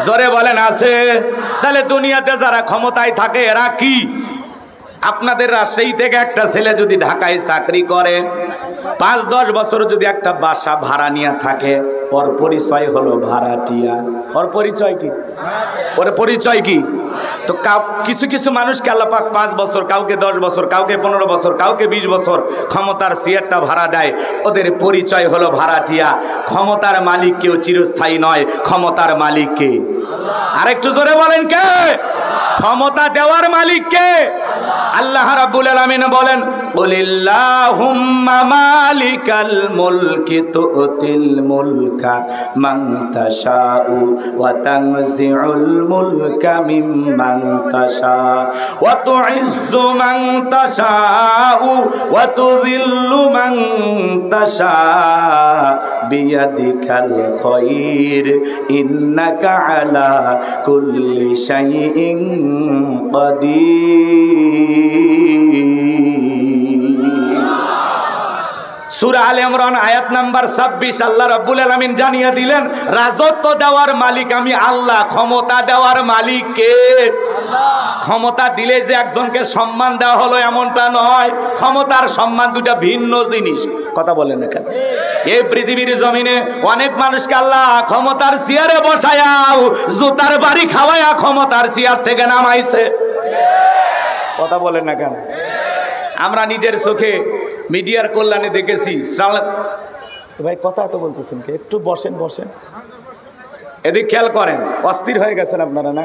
Speaker 1: জোরে বলেন আছে? তাহলে দুনিয়াতে যারা ক্ষমতায় থাকে এরা কি? আপনাদের রাজশাহী থেকে একটা ছেলে যদি ঢাকায় চাকরি করে, 5-10 বছর যদি একটা বাসা ভাড়া নিয়ে থাকে, ওর পরিচয় হলো ভাড়াটিয়া। ওর পরিচয় কি? ওর পরিচয় কি? তো কিছু কিছু মানুষকে আল্লাহ পাক 5 বছর, কাউকে 10 বছর, কাউকে 15 বছর, কাউকে 20 বছর ক্ষমতার চেয়ারটা ভাড়া দেয়, ওদের পরিচয় হলো ভাড়াটিয়া। ক্ষমতার মালিক কেউ চিরস্থায়ী নয়, ক্ষমতার মালিক কে? আরেকটু জোরে বলেন কে? ক্ষমতা দেওয়ার মালিক কে? আল্লাহ রাব্বুল আলামিন বলেন কুলিল্লাহুম্মা মালিকাল মুলকি তুতিল মুলকা মান তাশাউ ওয়া তানজিউল মুলকা মিম্মান তাশা ওয়া তুইজ্জু মান তাশাউ ওয়া তুযিল্লু মান তাশা বিয়াদিকাল খায়র ইন্নাকা আলা কুল্লি শাইইন সূরা আলে ইমরান আয়াত নাম্বার 26 আল্লাহ রাব্বুল আলামিন জানিয়ে দিলেন রাজত্ব দেওয়ার মালিক আমি আল্লাহ, ক্ষমতা দেওয়ার মালিক কে? আল্লাহ। ক্ষমতা দিলে যে একজনকে সম্মান দেওয়া হলো এমনটা নয়, ক্ষমতার সম্মান দুটা ভিন্ন জিনিস। কথা বলেন না কেন? এই পৃথিবীর জমিনে অনেক মানুষকে আল্লাহ ক্ষমতার চেয়ারে বসায়াও জুতার বাড়ি খাওয়ায়া ক্ষমতার চেয়ার থেকে নামাইছে। কথা বলেন না কেন? আমরা নিজের চোখে মিডিয়ার কল্যাণে দেখেছি। ভাই কথা তো বলতেছেন কি? একটু বসেন বসেন, এদিক খেয়াল করেন। অস্থির হয়ে গেছেন আপনারা না?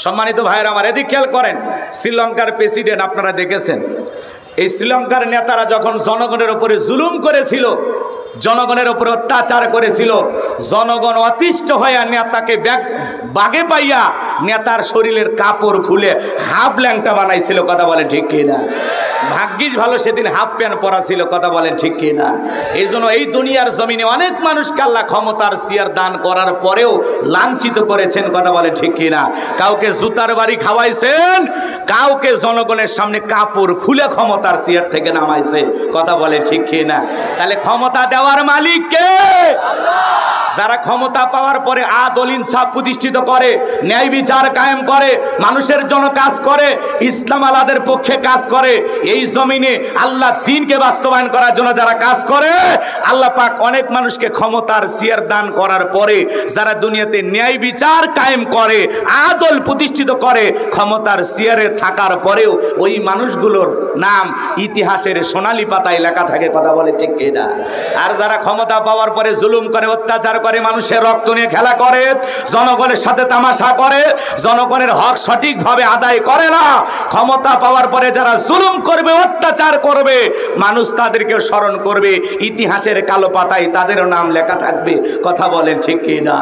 Speaker 1: সম্মানিত ভাইয়েরা আমার, এদিক খেয়াল করেন। শ্রীলঙ্কার প্রেসিডেন্ট আপনারা দেখেছেন, এই শ্রীলঙ্কার নেতারা যখন জনগণের উপরে জুলুম করেছিল, জনগণের উপরে অত্যাচার করেছিল, জনগণ অতিষ্ঠ হয়ে নেতাকে বাগে পাইয়া নেতার শরীরের কাপড় খুলে হাফ ল্যাংটা বানাইছিল। কথা বলে ঠিক কিনা? ভাগ্যিস ভালো সেদিন হাফ প্যান্ট পরা ছিল। কথা বলেন ঠিক কিনা? এই জন্য এই দুনিয়ার জমিনে অনেক মানুষকে আল্লাহ ক্ষমতার চেয়ার দান করার পরেও লাঞ্ছিত করেছেন। কথা বলেন ঠিক কিনা? কাউকে জুতার বাড়ি খাওয়াইছেন, কাউকে জনগণের সামনে কাপড় খুলে ক্ষমতার চেয়ার থেকে নামাইছে। কথা বলে ঠিক কিনা? তাহলে ক্ষমতা দেওয়ার মালিক কে? আল্লাহ। যারা ক্ষমতা পাওয়ার পরে আদল ইনসাফ প্রতিষ্ঠিত করে, ন্যায় বিচার কায়েম করে, মানুষের জন্য কাজ করে, ইসলাম আলাদের পক্ষে কাজ করে, এই জমিনে আল্লাহ দ্বীনকে বাস্তবায়ন করার জন্য যারা কাজ করে, আল্লাহ পাক অনেক মানুষকে ক্ষমতার চেয়ার দান করার পরে যারা দুনিয়াতে ন্যায় বিচার কায়েম করে, আদল প্রতিষ্ঠিত করে, ক্ষমতার চেয়ারে থাকার পরেও ওই মানুষগুলোর নাম ইতিহাসের সোনালী পাতায় লেখা থাকে। কথা বলে ঠিক কিনা? আর যারা ক্ষমতা পাওয়ার পরে জুলুম করে, অত্যাচার করে, মানুষের রক্ত নিয়ে খেলা করে, জনগণের সাথে তামাশা করে, জনগণের হক সঠিকভাবে আদায় করে না, ক্ষমতা পাওয়ার পরে যারা জুলুম করবে, অত্যাচার করবে, মানুষ তাদেরকে স্মরণ করবে, ইতিহাসের কালো পাতায় তাদেরও নাম লেখা থাকবে। কথা বলেন ঠিক কিনা?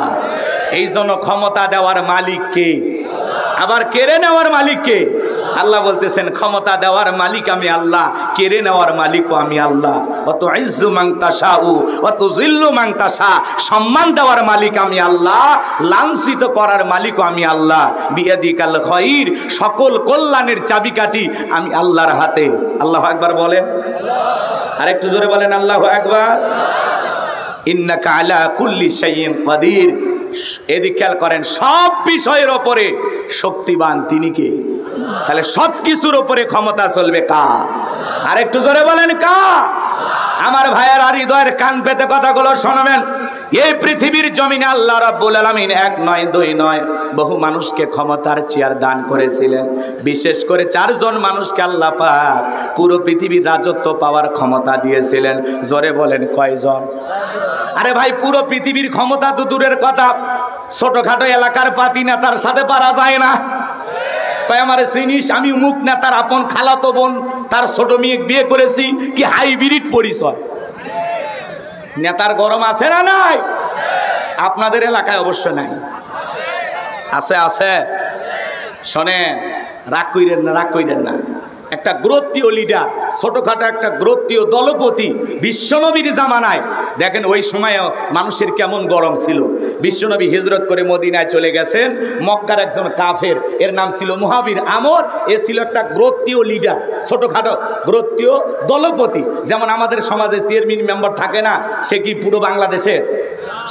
Speaker 1: এই জন্য ক্ষমতা দেওয়ার মালিক কে? আবার কেড়ে নেওয়ার মালিক কে? আল্লাহ বলতেছেন ক্ষমতা দেওয়ার মালিক আমি আল্লাহ, কেড়ে নেওয়ার মালিকও আমি আল্লাহ। অত ইজ্জু মান তাশাউ ওয়া তুযিল্লু মান তাশা, সম্মান দেওয়ার মালিক আমি আল্লাহ, লাঞ্ছিত করার মালিকও আমি আল্লাহ। বিয়াদিকাল খায়র, সকল কল্যাণের চাবিকাঠি আমি আল্লাহর হাতে। আল্লাহু আকবার বলেন। আর একটু জোরে বলেন আল্লাহু আকবার। ইন্নাকা আলা কুল্লি শাইইন কাদির। এদিক খেয়াল করেন, সব বিষয়ের ওপরে শক্তিবান তিনি কে? তাহলে সব কিছুর ওপরে ক্ষমতা চলবে কার? আর একটু জোরে বলেন কার? আমার ভাইয়ের আর হৃদয়ের কান পেতে কথাগুলো শোনাবেন। এই পৃথিবীর জমিনে আল্লাহ রাব্বুল আলামিন এক নয় দুই নয় বহু মানুষকে ক্ষমতার চেয়ার দান করেছিলেন। বিশেষ করে 4 জন মানুষকে আল্লাহ পাক পুরো পৃথিবীর রাজত্ব পাওয়ার ক্ষমতা দিয়েছিলেন। জোরে বলেন কয়জন? আরে ভাই, পুরো পৃথিবীর ক্ষমতা তো দূরের কথা, ছোটখাটো এলাকার পাতি নেতার সাথে পারা যায় না। তাই আমার চিনিস, আমি মুখ নেতার আপন খালাতো বোন, তার ছোট মেয়ে বিয়ে করেছি, কি হাইব্রিড পরিচয়। নেতার গরম আছে না নাই? আপনাদের এলাকায় অবশ্য নাই। আছে আছে। শোনেন, রাগ কইরেন না, রাগ কইরেন না। একটা গোত্রীয় লিডার, ছোটখাটো একটা গোত্রীয় দলপতি বিশ্বনবীর জামানায় দেখেন ওই সময়ে মানুষের কেমন গরম ছিল। বিশ্বনবী হিজরত করে মদিনায় চলে গেছেন। মক্কার একজন কাফের, এর নাম ছিল মুহাবির আমর। এ ছিল একটা গোত্রীয় লিডার, ছোটখাটো গোত্রীয় দলপতি। যেমন আমাদের সমাজে চেয়ারম্যান মেম্বার থাকে না, সে কি পুরো বাংলাদেশের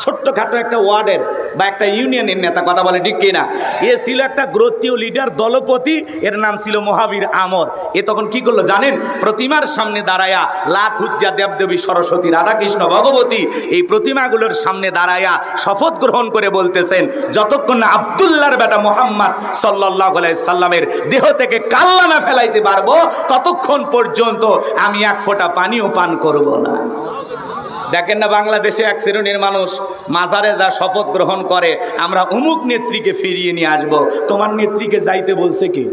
Speaker 1: ছোট্টখাটো একটা ওয়ার্ডের বা একটা ইউনিয়নের নেতা। কথা বলে ঠিক কিনা? এ ছিল একটা গোত্রীয় লিডার, দলপতি, এর নাম ছিল মুহাবির আমর। এ তখন কি করলো জানেন? প্রতিমার সামনে দাঁড়ায়া, লাত হুজ্জা দেবদেবী সরস্বতী রাধাকৃষ্ণ ভগবতী, এই প্রতিমাগুলোর সামনে দাঁড়ায়া শপথ গ্রহণ করে বলতেছেন, যতক্ষণ না আব্দুল্লাহর বেটা মুহাম্মদ সাল্লাল্লাহু আলাইহি সাল্লামের দেহ থেকে কাল্লা না ফেলাইতে পারবো, ততক্ষণ পর্যন্ত আমি এক ফোঁটা পানিও পান করব না। দেখেন না, বাংলাদেশে এক শ্রেণীর মানুষ মাজারে যা শপথ গ্রহণ করে, আমরা অমুক নেত্রীকে ফিরিয়ে নিয়ে আসবো। তোমার নেত্রীকে যাইতে বলছে কি?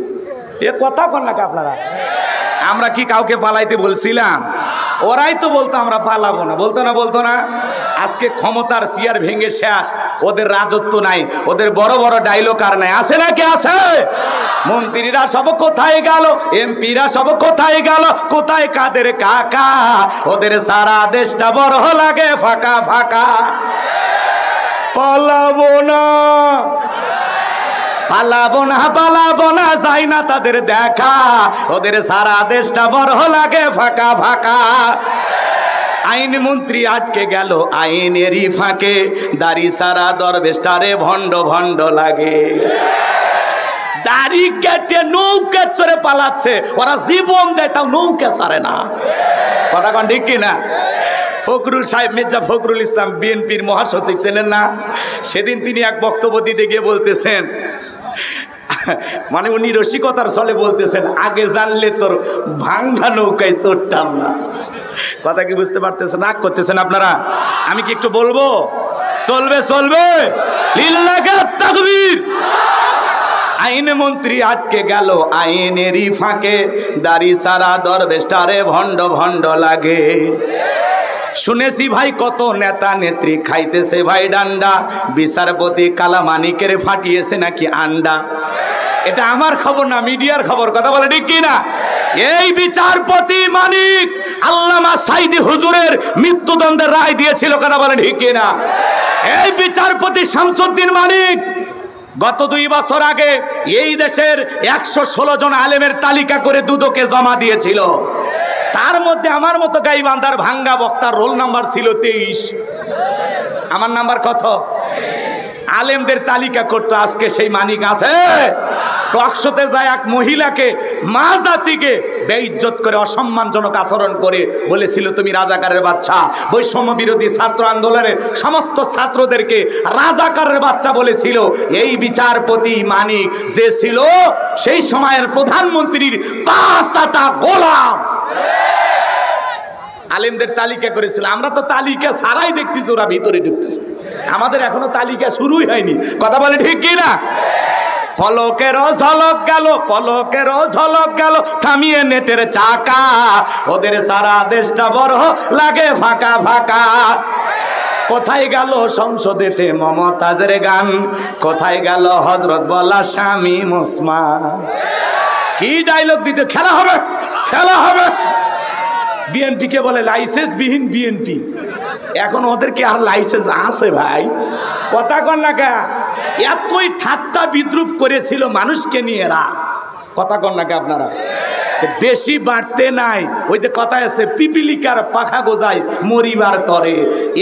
Speaker 1: এ কথা কন নাকি আপনারা?
Speaker 2: আমরা কি কাউকে পালাইতে বলছিলাম? ওরাই তো বলতো আমরা পালাবো না, বলতো না। আজকে ক্ষমতার চেয়ার ভেঙে শেষ, ওদের রাজত্ব নাই, ওদের বড় বড় ডায়লগ আর নাই, আছে নাকি? আছে। মন্ত্রীরা সব কোথায় গেল, এমপিরা সব কোথায় গেল, কোথায় কাদের কাকা? ওদের সারা দেশটা বড় লাগে ফাঁকা ফাঁকা। পালাবো না, পালাবো না, যাই না তাদের দেখা, ওদের সারা দেশটা বড় লাগে ফাঁকা ফাঁকা। আইন মন্ত্রী আটকে গেল আইনেরই ফাঁকে, দাড়ি সারা দরবেশটারে ভণ্ড ভণ্ড লাগে। দাড়ি কেটে নৌকা চড়ে পালাচ্ছে, ওরা জীবন দেয় তাও নৌকা ছাড়ে না। কথা কন ঠিক কিনা? ফখরুল সাহেব, মির্জা ফখরুল ইসলাম, বিএনপির মহাসচিব ছিলেন না? সেদিন তিনি এক বক্তব্য দিতে গিয়ে বলতেছেন, মানে উনি রসিকতার ছলে বলতেছেন, আগে জানলে তোর ভাঙ্গা নৌকায় চড়তাম না। কথা কি বুঝতে পারতেছেন? রাগ করতেছেন আপনারা? আমি কি একটু বলবো? চলবে লিল্লাহি তাকবীর। আইন মন্ত্রী আটকে গেল আইনেরই ফাঁকে, দাড়ি সারা দরবেশটারে ভণ্ড ভণ্ড লাগে। শুনেছি ভাই কত নেতা নেত্রী খাইতেছে ভাই ডান্ডা, বিচারপতি কালামানিকের ফাটিয়েছে নাকি আন্ডা। এটা আমার খবর না, মিডিয়ার খবর। কথা বলে ঠিক কিনা? এই বিচারপতি মানিক আল্লামা সাইদি হুজুরের মৃত্যুদণ্ডের রায় দিয়েছিল। কথা বলে ঠিক কিনা? এই বিচারপতি শামসুদ্দিন মানিক গত 2 বছর আগে এই দেশের 116 জন আলেমের তালিকা করে দুদকে জমা দিয়েছিল। তার মধ্যে আমার মতো গাইবান্ধার ভাঙ্গা বক্তার রোল নাম্বার ছিল 23। আমার নাম্বার কত? আলেমদের তালিকা করতো। আজকে সেই মানিক আছে? টকশোতে যায় এক মহিলাকে, মা জাতিকে বেইজ্জত করে অসম্মানজনক আচরণ করে বলেছিল তুমি রাজাকারের বাচ্চা। বৈষম্য বিরোধী ছাত্র আন্দোলনের সমস্ত ছাত্রদেরকে রাজাকারের বাচ্চা বলেছিল। এই বিচারপতি মানিক যে ছিল সেই সময়ের প্রধানমন্ত্রীর 5টা গোলাম। আলেমদের তালিকা করেছিল। আমরা তো তালিকা ছাড়াই দেখতেছি ওরা ভিতরে ঢুকতেছে। আমাদের এখনো তালিকা শুরুই হয়নি। কথা বলে ঠিক কিনা? পলকেরও ঝলক গেল থামিয়ে নেটের চাকা, ওদের সারা দেশটা বড় লাগে ফাঁকা ফাঁকা। কোথায় গেল সংসদেতে মমতাজের গান, কোথায় গেল হযরত বলা স্বামী ওসমান। কি ডায়লগ দিতে, খেলা হবে। বিএনপি কে বলে লাইসেন্স বিহীন বিএনপি। এখন ওদেরকে আর লাইসেন্স আছে ভাই? কথা কন না কে? এতই ঠাট্টা বিদ্রুপ করেছিল মানুষকে নিয়ে এরা। কথা কন না কে আপনারা? বেশি বাড়তে নাই। ওই যে কথা আছে, পিপিলিকার পাখা গোজায় মরিবার তরে।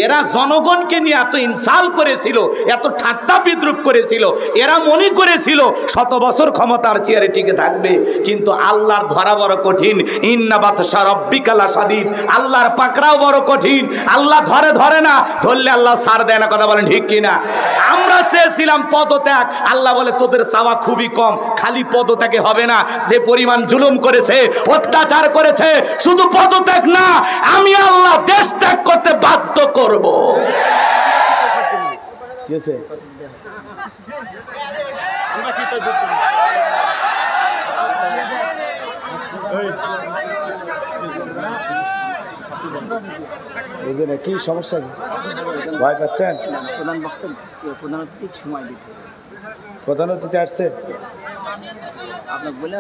Speaker 2: এরা জনগণকে নিয়ে এত ইনসাল করেছিল, এত ঠাট্টা বিদ্রুপ করেছিল। এরা মনে করেছিল 100 বছর ক্ষমতার চেয়ারে টিকে থাকবে। কিন্তু আল্লাহর ধরা বড় কঠিন। ইন্না বাতশা রাব্বিকা লাশাদীদ। আল্লাহর পাকড়াও বড় কঠিন। আল্লাহ ধরে না, ধরলে আল্লাহ ছাড় দেয় না। কথা বলেন ঠিক কিনা? আমরা চেয়েছিলাম পদত্যাগ, আল্লাহ বলে তোদের চাওয়া খুবই কম, খালি পদত্যাগে হবে না। যে পরিমাণ জুলুম করেছে, অত্যাচার করেছে, শুধু পদত্যাগ না, আমি আল্লাহ দেশ ত্যাগ করতে বাধ্য করব।
Speaker 1: কি সমস্যা? ভয় পাচ্ছেন?
Speaker 3: প্রধান অতিথি সময় দিতে,
Speaker 1: প্রধান অতিথি আসছে
Speaker 3: আপনাকে বলে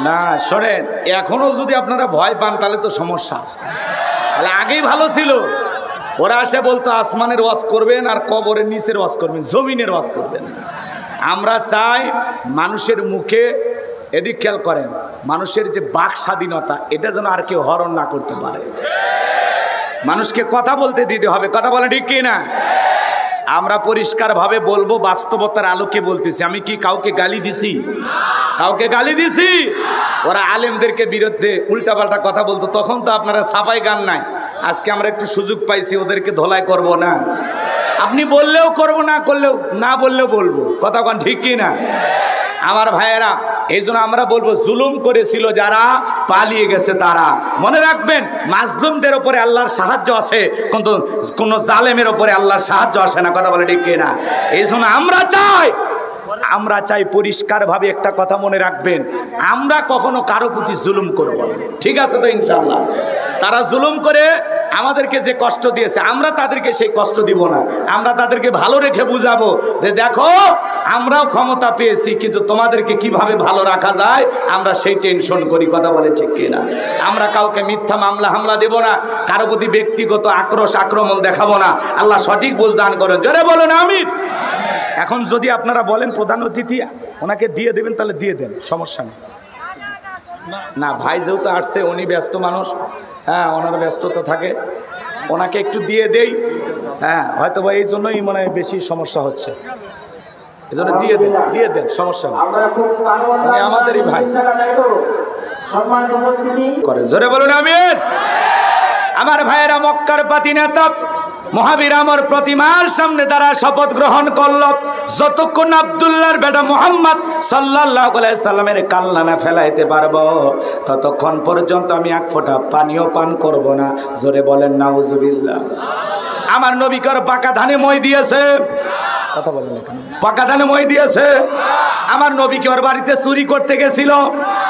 Speaker 1: না। শোনেন, এখনো যদি আপনারা ভয় পান তাহলে তো সমস্যা। তাহলে আগেই ভালো ছিল। ওরা এসে বলতো আসমানের ওয়াজ করবেন আর কবরের নিচের ওয়াজ করবেন, জমিনের ওয়াজ করবেন না। আমরা চাই মানুষের মুখে, এদিক খেয়াল করেন, মানুষের যে বাক স্বাধীনতা, এটা যেন আর কেউ হরণ না করতে পারে। মানুষকে কথা বলতে দিতে হবে। কথা বলে ঠিক কিনা? আমরা পরিষ্কারভাবে বলবো, বাস্তবতার আলোকে বলতেছি। আমি কি কাউকে গালি দিছি? ওরা আলেমদেরকে বিরুদ্ধে উল্টাপাল্টা কথা বলতো, তখন তো আপনারা ছাপাই গান নাই। আজকে আমরা একটু সুযোগ পাইছি, ওদেরকে ধোলাই করব না। আপনি বললেও করব, না বললেও বলবো। কথা কন ঠিক কিনা? আমার ভাইয়েরা,
Speaker 2: এই জন্য আমরা বলবো জুলুম করেছিল যারা, পালিয়ে গেছে তারা। মনে রাখবেন মাজলুমদের উপরে আল্লাহর সাহায্য আছে, কিন্তু কোন জালেমের উপরে আল্লাহর সাহায্য আসে না। কথা বলে ঠিক কিনা? এই জন্য আমরা চাই পরিষ্কারভাবে একটা কথা মনে রাখবেন, আমরা কখনো কারো প্রতি জুলুম করব না, ঠিক আছে তো ইনশাআল্লাহ? তারা জুলুম করে আমাদেরকে যে কষ্ট দিয়েছে, আমরা তাদেরকে সেই কষ্ট দিব না। আমরা তাদেরকে ভালো রেখে বুঝাবো যে দেখো আমরাও ক্ষমতা পেয়েছি, কিন্তু তোমাদেরকে কিভাবে ভালো রাখা যায় আমরা সেই টেনশন করি। কথা বলে ঠিক কিনা? আমরা কাউকে মিথ্যা হামলা দেব না, কারো প্রতি ব্যক্তিগত আক্রমণ দেখাবো না। আল্লাহ সঠিক বুঝ দান করেন, জোরে বলেন আমিন। এখন যদি আপনারা বলেন প্রধান অতিথি ওনাকে দিয়ে দেবেন, তাহলে দিয়ে দেন, সমস্যা নেই। না ভাই যেহেতু আসছে, উনি ব্যস্ত মানুষ, হ্যাঁ ওনার ব্যস্ততা থাকে, ওনাকে একটু দিয়ে দেই। হ্যাঁ হয়তো বা এই জন্যই মনে হয় বেশি সমস্যা হচ্ছে, এই জন্য দিয়ে দেন, সমস্যা নেই। উনি আমাদেরই ভাই করে, জোরে বলুন আমিন। আমার ভাইয়েরা, মক্কার পাতি নেতা মহাবীর আমর প্রতিমার সামনে তারা শপথ গ্রহণ করল, যতক্ষণ আব্দুল্লাহর বেটা মুহাম্মদ সাল্লাল্লাহু আলাইহি সাল্লামের কাল্লা না ফেলাইতে পারবো ততক্ষণ পর্যন্ত আমি এক ফোঁটা পানিও পান করব না। জোরে বলেন নাউজুবিল্লাহ। আমার নবীকর পাকা ধানে মই দিয়েছে, কথা বলেন এখানে, পাকা ধানে মই দিয়েছে। আমার নবীকে ওর বাড়িতে চুরি করতে গেছিল,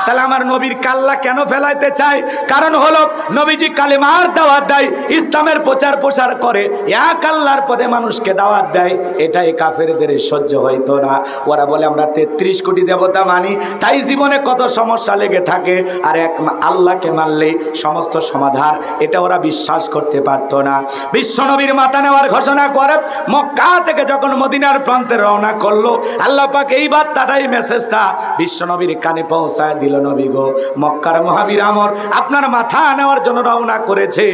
Speaker 2: তাহলে আমার নবীর কাল্লা কেন ফেলাইতে চায়? কারণ হলো নবীজি কালেমার দাওয়াত দেয়, ইসলামের প্রচার করে, এক আল্লাহর পদে মানুষকে দাওয়াত দেয়, এটাই কাফেরদের সহ্য হইতো না। ওরা বলে আমরা 33 কোটি দেবতা মানি, তাই জীবনে কত সমস্যা লেগে থাকে, আর এক আল্লাহকে মানলেই সমস্ত সমাধান, এটা ওরা বিশ্বাস করতে পারতো না। বিশ্বনবীর মাথা নেওয়ার ঘোষণা করে মক্কা থেকে যখন মদিনার প্রান্তে রওনা করলো, আল্লাহ পাক এই বার্তাটাই, মেসেজটা বিশ্বনবীর কানে পৌঁছায় দিল। নবী গো, মক্কার মহাবীর আমর আপনার মাথা নেওয়ার জন্য রওনা করেছে।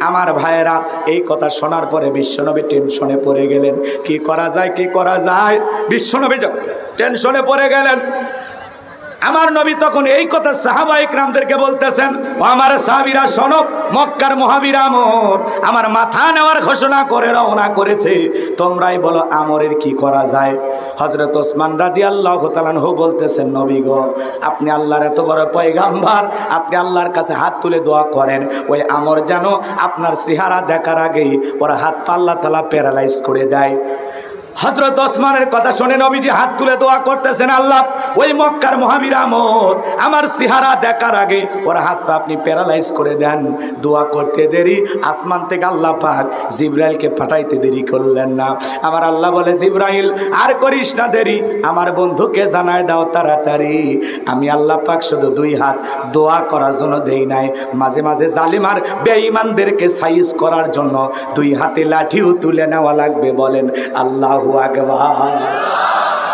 Speaker 2: আমার ভাইয়েরা, এই কথা শোনার পরে বিশ্বনবী টেনশনে পড়ে গেলেন, কি করা যায়। বিশ্বনবী টেনশনে পড়ে গেলেন। আমার নবী তখন এই কথা সাহাবা ইকরামদেরকে বলতেছেন, ও আমার সাহাবীরা শোনো, মক্কার মহাবীর আমর আমার মাথা নেওয়ার ঘোষণা করে রওনা করেছে, তোমরাই বলো আমরের কি করা যায়। হযরত ওসমান রাদিয়াল্লাহু তাআলা আনহু বলতেছেন, নবী গো, আপনি আল্লাহর এত বড় পয়গাম্বার, আপনি আল্লাহর কাছে হাত তুলে দোয়া করেন, ওই আমর যেন আপনার চেহারা দেখার আগেই ওর হাত পা আল্লাহ তাআলা প্যারালাইজ করে দেয়। হযরত ওসমানের কথা শুনে নবীজি হাত তুলে দোয়া করতেছেন, আল্লাহ ওই মক্কার মহাবীর আমর আমার চেহারা দেখার আগে ওর হাত পা আপনি প্যারালাইজ করে দেন। দোয়া করতে দেরি, আসমান থেকে আল্লাহ পাক জিবরাইলকে পাঠাইতে দেরি করলেন না। আমার আল্লাহ বলে, জিবরাইল আর করিস না দেরি, আমার বন্ধুকে জানায় দাও তাড়াতাড়ি। আমি আল্লাহ পাক শুধু 2 হাত দোয়া করার জন্য দেই নাই, মাঝে মাঝে জালিম আর বেঈমানদেরকে সাইজ করার জন্য 2 হাতে লাঠিও তুলে নেওয়া লাগবে। বলেন আল্লাহ আকবার।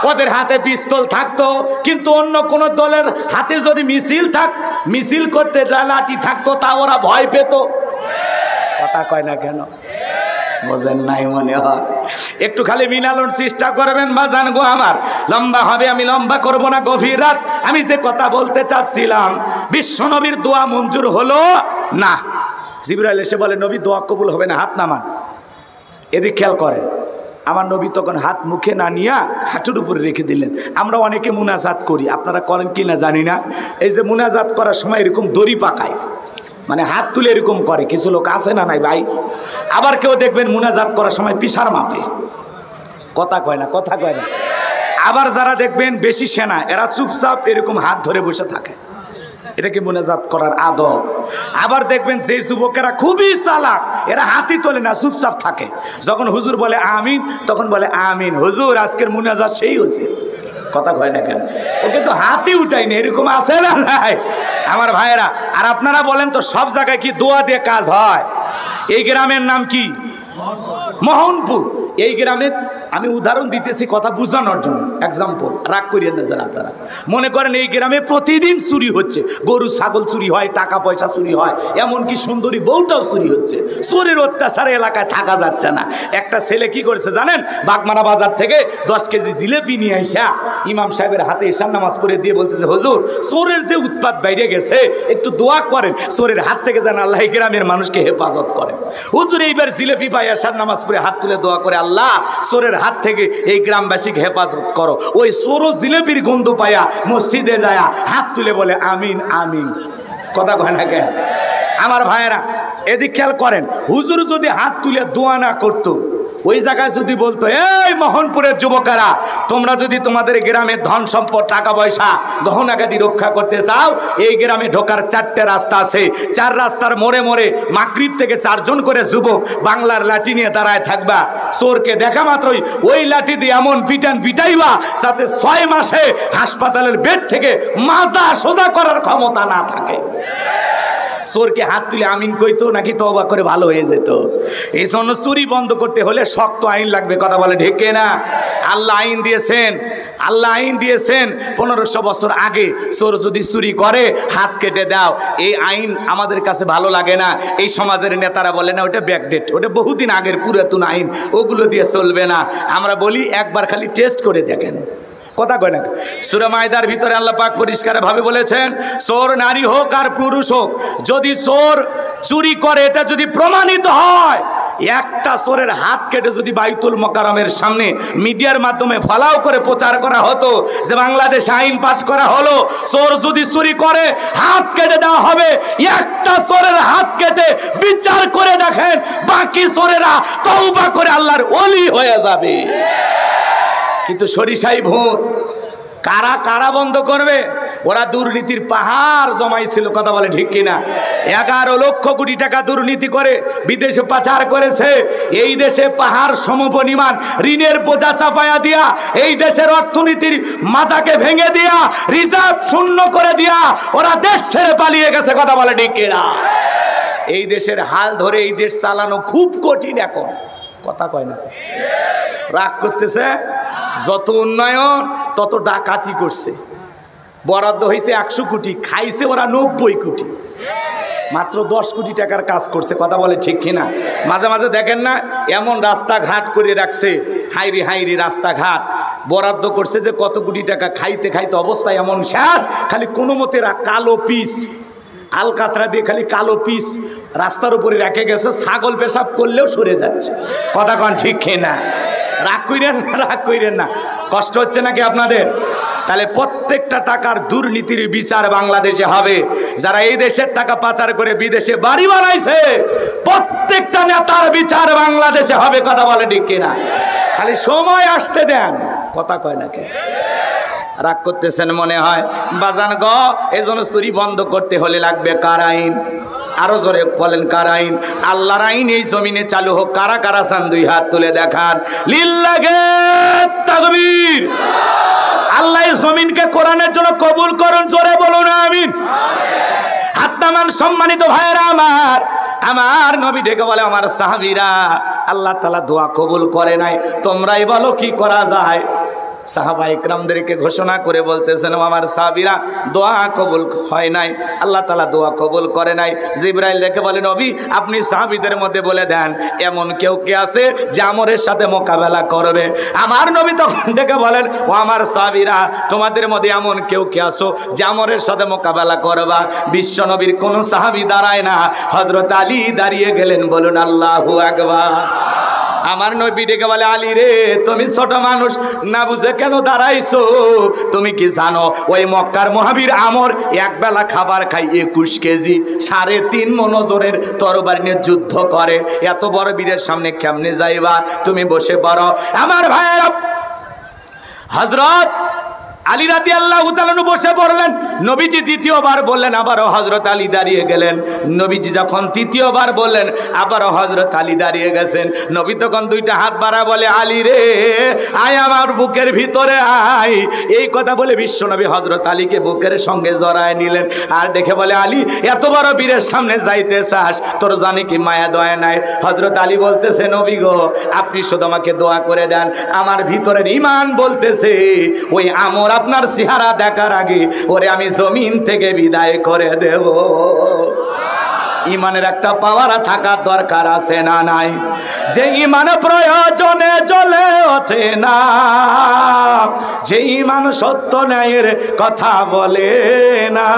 Speaker 2: ওদের হাতে পিস্তল থাকতো, কিন্তু অন্য কোন দলের হাতে যদি মিছিল করতে লাঠি থাকতো, তা ওরা ভয় পেত। কথা কয় না কেন? বোঝেন নাই মনে হয়। একটু খালি মিলানোর চেষ্টা করবেন বাজান গো আমার, লম্বা হবে, আমি লম্বা করব না, গভীর রাত। আমি যে কথা বলতে চাচ্ছিলাম, বিশ্বনবীর দোয়া মঞ্জুর হলো না। জিবরাইল এসে বলে, নবী দোয়া কবুল হবে না, হাত নামান। এদিক খেয়াল করেন, আমার নবী তখন হাত মুখে না নিয়ে হাঁটুর উপরে রেখে দিলেন। আমরা অনেকে মুনাজাত করি, আপনারা করেন কি না জানি না। এই যে মুনাজাত করার সময় এরকম দড়ি পাকায়, মানে হাত তুলে এরকম করে, কিছু লোক আছে না নাই ভাই? আবার কেউ দেখবেন মুনাজাত করার সময় পিসার মাপে, কথা কয় না। আবার যারা দেখবেন বেশি সেনা, এরা চুপচাপ এরকম হাত ধরে বসে থাকে, এটা কি মুনাজাত করার আদব? আবার দেখবেন যে যুবকেরা খুবই চালাক, এরা হাতই তোলে না, চুপচাপ থাকে। যখন হুজুর বলে আমিন, তখন বলে আমিন, হুজুর আজকের মুনাজাত সেই হয়েছে। কথা কয় না কেন? ওকে তো হাতই উঠায়নি, এরকম আছে না নাই আমার ভাইয়েরা? আর আপনারা বলেন তো, সব জায়গায় কি দোয়া দিয়ে কাজ হয়? এই গ্রামের নাম কি? মোহনপুর। এই গ্রামে আমি উদাহরণ দিতেছি কথা বোঝানোর জন্য, এক্সাম্পল, রাগ করিয়েন না যারা আপনারা। মনে করেন এই গ্রামে প্রতিদিন চুরি হচ্ছে, গরু ছাগল চুরি হয়, টাকা পয়সা চুরি হয়, এমনকি সুন্দরী বউটাও চুরি হচ্ছে। চোরের অত্যাচারে এলাকায় থাকা যাচ্ছে না। একটা ছেলে কি করেছে জানেন? বাগমারা বাজার থেকে 10 কেজি জিলেপি নিয়ে আসা ইমাম সাহেবের হাতে ঈশান নামাজ পড়ে দিয়ে বলতেছে, হুজুর চোরের যে উৎপাত বাইরে গেছে, একটু দোয়া করেন চোরের হাত থেকে যেন আল্লাহ এই গ্রামের মানুষকে হেফাজত করে। হুজুর এইবার জিলেপি পাই ঈশান নামাজ পড়ে হাত তুলে দোয়া করে, আল্লাহ চোরের হাত থেকে এই গ্রামবাসীকে হেফাজত করো। ওই সরো জিলেপির গন্ধ পায়া মসজিদে যায় হাত তুলে বলে আমিন আমিন। কথা কয় না কেন? আমার ভাইয়েরা এদিক খেয়াল করেন, হুজুর যদি হাত তুলে দোয়া না করতো, ওই জায়গায় যদি বলতো এই মোহনপুরের যুবকেরা তোমরা যদি তোমাদের গ্রামের ধন সম্পদ টাকা পয়সা গহনাগাটি রক্ষা করতে চাও, এই গ্রামে ঢোকার 4টে রাস্তা আছে, 4 রাস্তার মোড়ে মোড়ে মাগরিব থেকে 4 জন করে যুবক বাংলার লাঠি নিয়ে দাঁড়ায় থাকবা, চোরকে দেখা মাত্রই ওই লাঠি দিয়ে এমন পিটাইবা যাতে 6 মাসে হাসপাতালের বেড থেকে মাজা সোজা করার ক্ষমতা না থাকে। চোরকে হাত তুলে আমিন কইতো নাকি তওবা করে ভালো হয়ে যেত? এই জন্য চুরি বন্ধ করতে হলে শক্ত আইন লাগবে। কথা বলে ঢেকে না? আল্লাহ আইন দিয়েছেন, আল্লাহ আইন দিয়েছেন 1500 বছর আগে চোর যদি চুরি করে হাত কেটে দাও। এই আইন আমাদের কাছে ভালো লাগে না। এই সমাজের নেতারা বলে না ওটা ব্যাকডেট, ওটা বহুদিন আগের পুরাতন আইন, ওগুলো দিয়ে চলবে না। আমরা বলি একবার খালি টেস্ট করে দেখেন। কথা কয় না? সূরা মায়দার ভিতরে আল্লাহ পাক পরিষ্কারভাবে বলেছেন, চোর নারী হোক আর পুরুষ হোক, যদি চোর চুরি করে এটা যদি প্রমাণিত হয়, একটা চোরের হাত কেটে যদি বাইতুল মোকাররমের সামনে মিডিয়ার মাধ্যমে ফলাও করে প্রচার করা হতো যে বাংলাদেশে আইন পাশ করা হলো, চোর যদি চুরি করে হাত কেটে দেওয়া হবে, একটা চোরের হাত কেটে বিচার করে দেখেন বাকি চোরেরা তওবা করে আল্লাহর ওলি হয়ে যাবে। কিন্তু সরিষাই ভূত কারা কারা বন্ধ করবে? ওরা দুর্নীতির পাহাড় জমাইছিল। কথা বলে ঠিক কিনা? 11 লক্ষ কোটি টাকা দুর্নীতি করে বিদেশে পাচার করেছে। এই দেশে পাহাড় সমপরিমাণ ঋণের বোঝা চাপায়া দিয়া, এই দেশের অর্থনীতির মাজাকে ভেঙে দিয়া, রিজার্ভ শূন্য করে দিয়া ওরা দেশ ছেড়ে পালিয়ে গেছে। কথা বলে ঠিক কিনা? এই দেশের হাল ধরে এই দেশ চালানো খুব কঠিন এখন। কথা কয় না? রাগ করতেছে। যত উন্নয়ন তত ডাকাতি করছে। বরাদ্দ হয়েছে 100 কোটি, খাইছে ওরা 90 কোটি। মাত্র 10 কোটি টাকার কাজ করছে। কথা বলে ঠিক কিনা? মাঝে মাঝে দেখেন না এমন রাস্তাঘাট করে রাখছে, হাইরি হাইরি রাস্তাঘাট বরাদ্দ করছে যে কত কোটি টাকা, খাইতে খাইতে অবস্থা এমন শেষ, খালি কোনো মতে কালো পিস আলকাতরা দিয়ে খালি কালো পিস রাস্তার উপরে রেখে গেছে, ছাগল পেশাব করলেও সরে যাচ্ছে। কথা কন ঠিক কিনা? রাগ কইরেন না, রাগ কইরেন না। কষ্ট হচ্ছে নাকি আপনাদের? তাহলে প্রত্যেকটা টাকার দুর্নীতির বিচার বাংলাদেশে হবে। যারা এই দেশের টাকা পাচার করে বিদেশে বাড়ি বানাইছে প্রত্যেকটা নেতার বিচার বাংলাদেশে হবে। কথা বলে ঠিক কিনা? খালি সময় আসতে দেন। কথা কয় নাকি? রাগ করতেছেন মনে হয়। বাজান গ এই জন্য চুরি বন্ধ করতে হলে লাগবে কার আইন? আরো জোরে বলেন কার আইন? আল্লাহর আইন এই জমিনে চালু হোক। কারা কারা চান 2 হাত তুলে দেখান। লিল্লাহে তাকবীর। আল্লাহ এই জমিনকে কোরআনের জন্য কবুল করুন। জোরে বলুন আমিন। হাত নামান সম্মানিত ভাইয়েরা আমার। আমার নবী ডেকে বলে আমার সাহাবীরা আল্লাহ তাআলা দোয়া কবুল করে নাই, তোমরাই বলো কি করা যায়। সাহাবা ইকরামদেরকে ঘোষণা করে বলতেছেন আমার সাহাবীরা দোয়া কবুল হয় নাই, আল্লাহ তাআলা দোয়া কবুল করে নাই। জিবরাইল ডেকে বলে নবী আপনি সাহাবীদের মধ্যে বলে দেন এমন কেউ কে আছে যে আমরের সাথে মোকাবেলা করবে। আমার নবী তখন ডেকে বলেন ও আমার সাহাবীরা তোমাদের মধ্যে এমন কেউ কে আছো যে আমরের সাথে মোকাবেলা করবা? বিশ্ব নবীর কোন সাহাবী দাঁড়ায় না, হযরত আলী দাঁড়িয়ে গেলেন। বলুন আল্লাহু আকবার। আমার নবী ডেকে বলে আলী রে তুমি ছোট মানুষ না বুঝে কেন দাঁড়াইছো? তুমি কি জানো ওই মক্কার মহাবীর আমর এক বেলা খাবার খাই 21 কেজি 3.5 মণ ওজনের তরবারি নিয়ে যুদ্ধ করে। এত বড় বীরের সামনে কেমনে যাইবা? তুমি বসে পড়ো। আমার ভাইয়েরা হযরত আলী রাদিয়াল্লাহু তাআলা বসে পড়লেন। নবীজি দ্বিতীয়বার বললেন, আবারও হযরত আলী দাঁড়িয়ে গেলেন। নবীজি যখন তৃতীয়বার বললেন আবারও হযরত আলী দাঁড়িয়ে গেছেন। নবী তখন 2টা হাত বাড়া বলে আলী রে আয় আমার বুকের ভিতরে আয়। এই কথা বলে বিশ্বনবী হযরত আলীকে বুকের সঙ্গে জড়ায় নিলেন আর দেখে বলে আলী এত বড় বীরের সামনে যাইতে চাস? তোর জানি কি মায়া দয়া নাই? হযরত আলী বলতেছে নবী গো আপনি শুধু আমাকে দোয়া করে দেন, আমার ভিতরের ঈমান বলতেছে ওই আমর আপনার চেহারা দেখার আগে ওরে আমি জমিন থেকে বিদায় করে দেব। ইমানের একটা পাওয়ার থাকার দরকার আছে না নাই? যে ইমান প্রয়োজনে জ্বলে ওঠে না, যে ইমান সত্য ন্যায়ের কথা বলে না,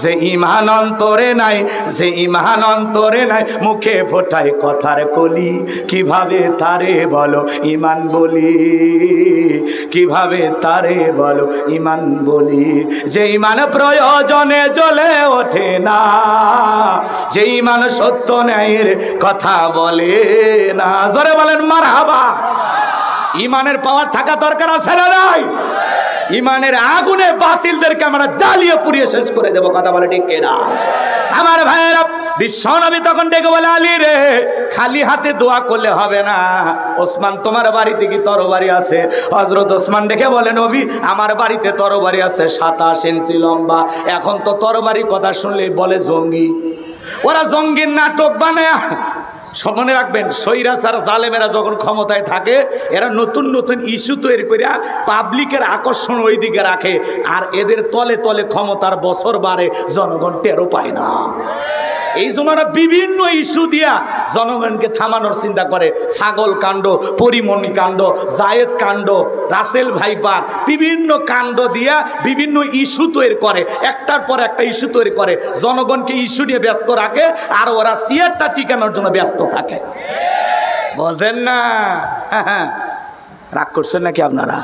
Speaker 2: যে ইমান অন্তরে নাই, যে ইমান অন্তরে নাই, মুখে ফোটায় কথার কলি, কিভাবে তারে বলো ইমান বলি, কিভাবে তারে বলো ইমান বলি? যে ইমান প্রয়োজনে জ্বলে ওঠে না, যে ইমান সত্য ন্যায়ের কথা বলে না। জোরে বলেন মারহাবা। ইমানের পাওয়ার থাকা দরকার আছে না নাই? ইমানের আগুনে বাতিলদেরকে আমরা জ্বালিয়ে পুড়িয়ে শেষ করে দেব। কথা বলে ঠিক কিনা? আমার ভাইয়েরা, বিশ্বনবী তখন ডেকে বলে, আলী রে, খালি হাতে দোয়া করলে হবে না। ওসমান, তোমার বাড়িতে কি তরবারি আছে? হযরত ওসমান ডেকে বলে, নবী, আমার বাড়িতে তরবারি আছে 27 ইঞ্চি লম্বা। এখন তো তরবারি কথা শুনলেই বলে জঙ্গি। ওরা জঙ্গির নাটক বানায়। মনে রাখবেন, স্বৈরাচার জালেমেরা যখন ক্ষমতায় থাকে, এরা নতুন নতুন ইস্যু তৈরি করে পাবলিকের আকর্ষণ ওই দিকে রাখে, আর এদের তলে তলে ক্ষমতার বছর বাড়ে, জনগণ টেরও পায় না। এই জন্য ওরা বিভিন্ন ইস্যু দিয়া জনগণকে থামানোর চিন্তা করে। ছাগল কাণ্ড, পরিমণি কাণ্ড, জায়েদ কাণ্ড, রাসেল ভাইপার, বিভিন্ন কাণ্ড দিয়া বিভিন্ন ইস্যু তৈরি করে, একটার পর একটা ইস্যু তৈরি করে, জনগণকে ইস্যু নিয়ে ব্যস্ত রাখে, আর ওরা সিয়ারটা টিকানোর জন্য ব্যস্ত থাকে। বোঝেন না? রাগ করছেন নাকি আপনারা?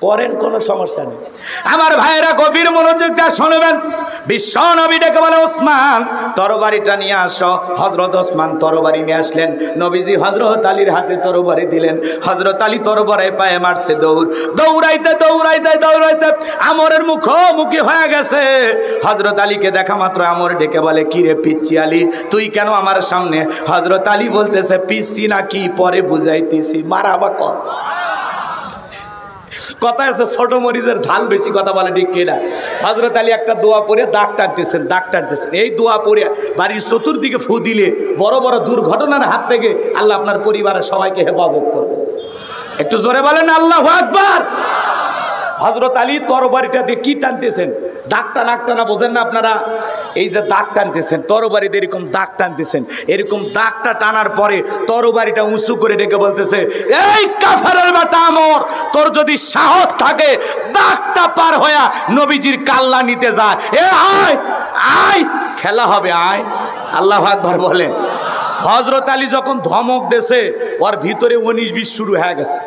Speaker 2: করেন, কোনো সমস্যা নেই। আমার ভাইয়েরা, গভীর মনোযোগ দিয়ে শুনবেন। বিশ্ব নবী ডেকে বলে, ওসমান, তরবারিটা নিয়ে আসো। হযরত ওসমান তরবারি নিয়ে আসলেন। নবীজি হযরত আলীর হাতে তরবারি দিলেন। হযরত আলী তরবারে পায়ে মারছে দৌড়। দৌড়াইতে দৌড়াইতে দৌড়াইতে আমরের মুখোমুখি হয়ে গেছে। হযরত আলীকে দেখা মাত্র আমর ডেকে বলে, কি রে পিচ্চি আলী, তুই কেন আমার সামনে? হযরত আলী বলতেছে, পিচ্চি না কি, পরে বুঝাইতেছি। মারাবা কর। কথা আছে, ছোট মরিচের ঝাল বেশি। কথা বলে ঠিক কিনা? হযরত আলী একটা দোয়া পড়ে দাগ টানতেছেন, দাগ টানতেছেন। এই দোয়া পড়ে বাড়ির চতুর্দিকে ফু দিলে বড় বড় দুর্ঘটনার হাত থেকে আল্লাহ আপনার পরিবারের সবাইকে হেফাজত করবে। একটু জোরে বলেন আল্লাহু আকবার। হযরত আলী তরবারিটা দিয়ে কি টানতেছেন? দাগ টানা, টানা বোঝেন না আপনারা? এই যে দাগ টানতেছেন, তরবারিতে এরকম দাগ টানতেছেন, এরকম দাগটা টানার পরে তরবারিটা উঁচু করে ডেকে বলতেছে, এই কাফেরের বেটা আমর, তোর যদি সাহস থাকে দাগটা পার হইয়া নবীজির কাল্লা নিতে যায়, এ আয় আয়, খেলা হবে, আয়। আল্লাহু আকবার বলেন। হযরত আলী যখন ধমক দেছে, ওর ভিতরে 19-20 শুরু হয়ে গেছে।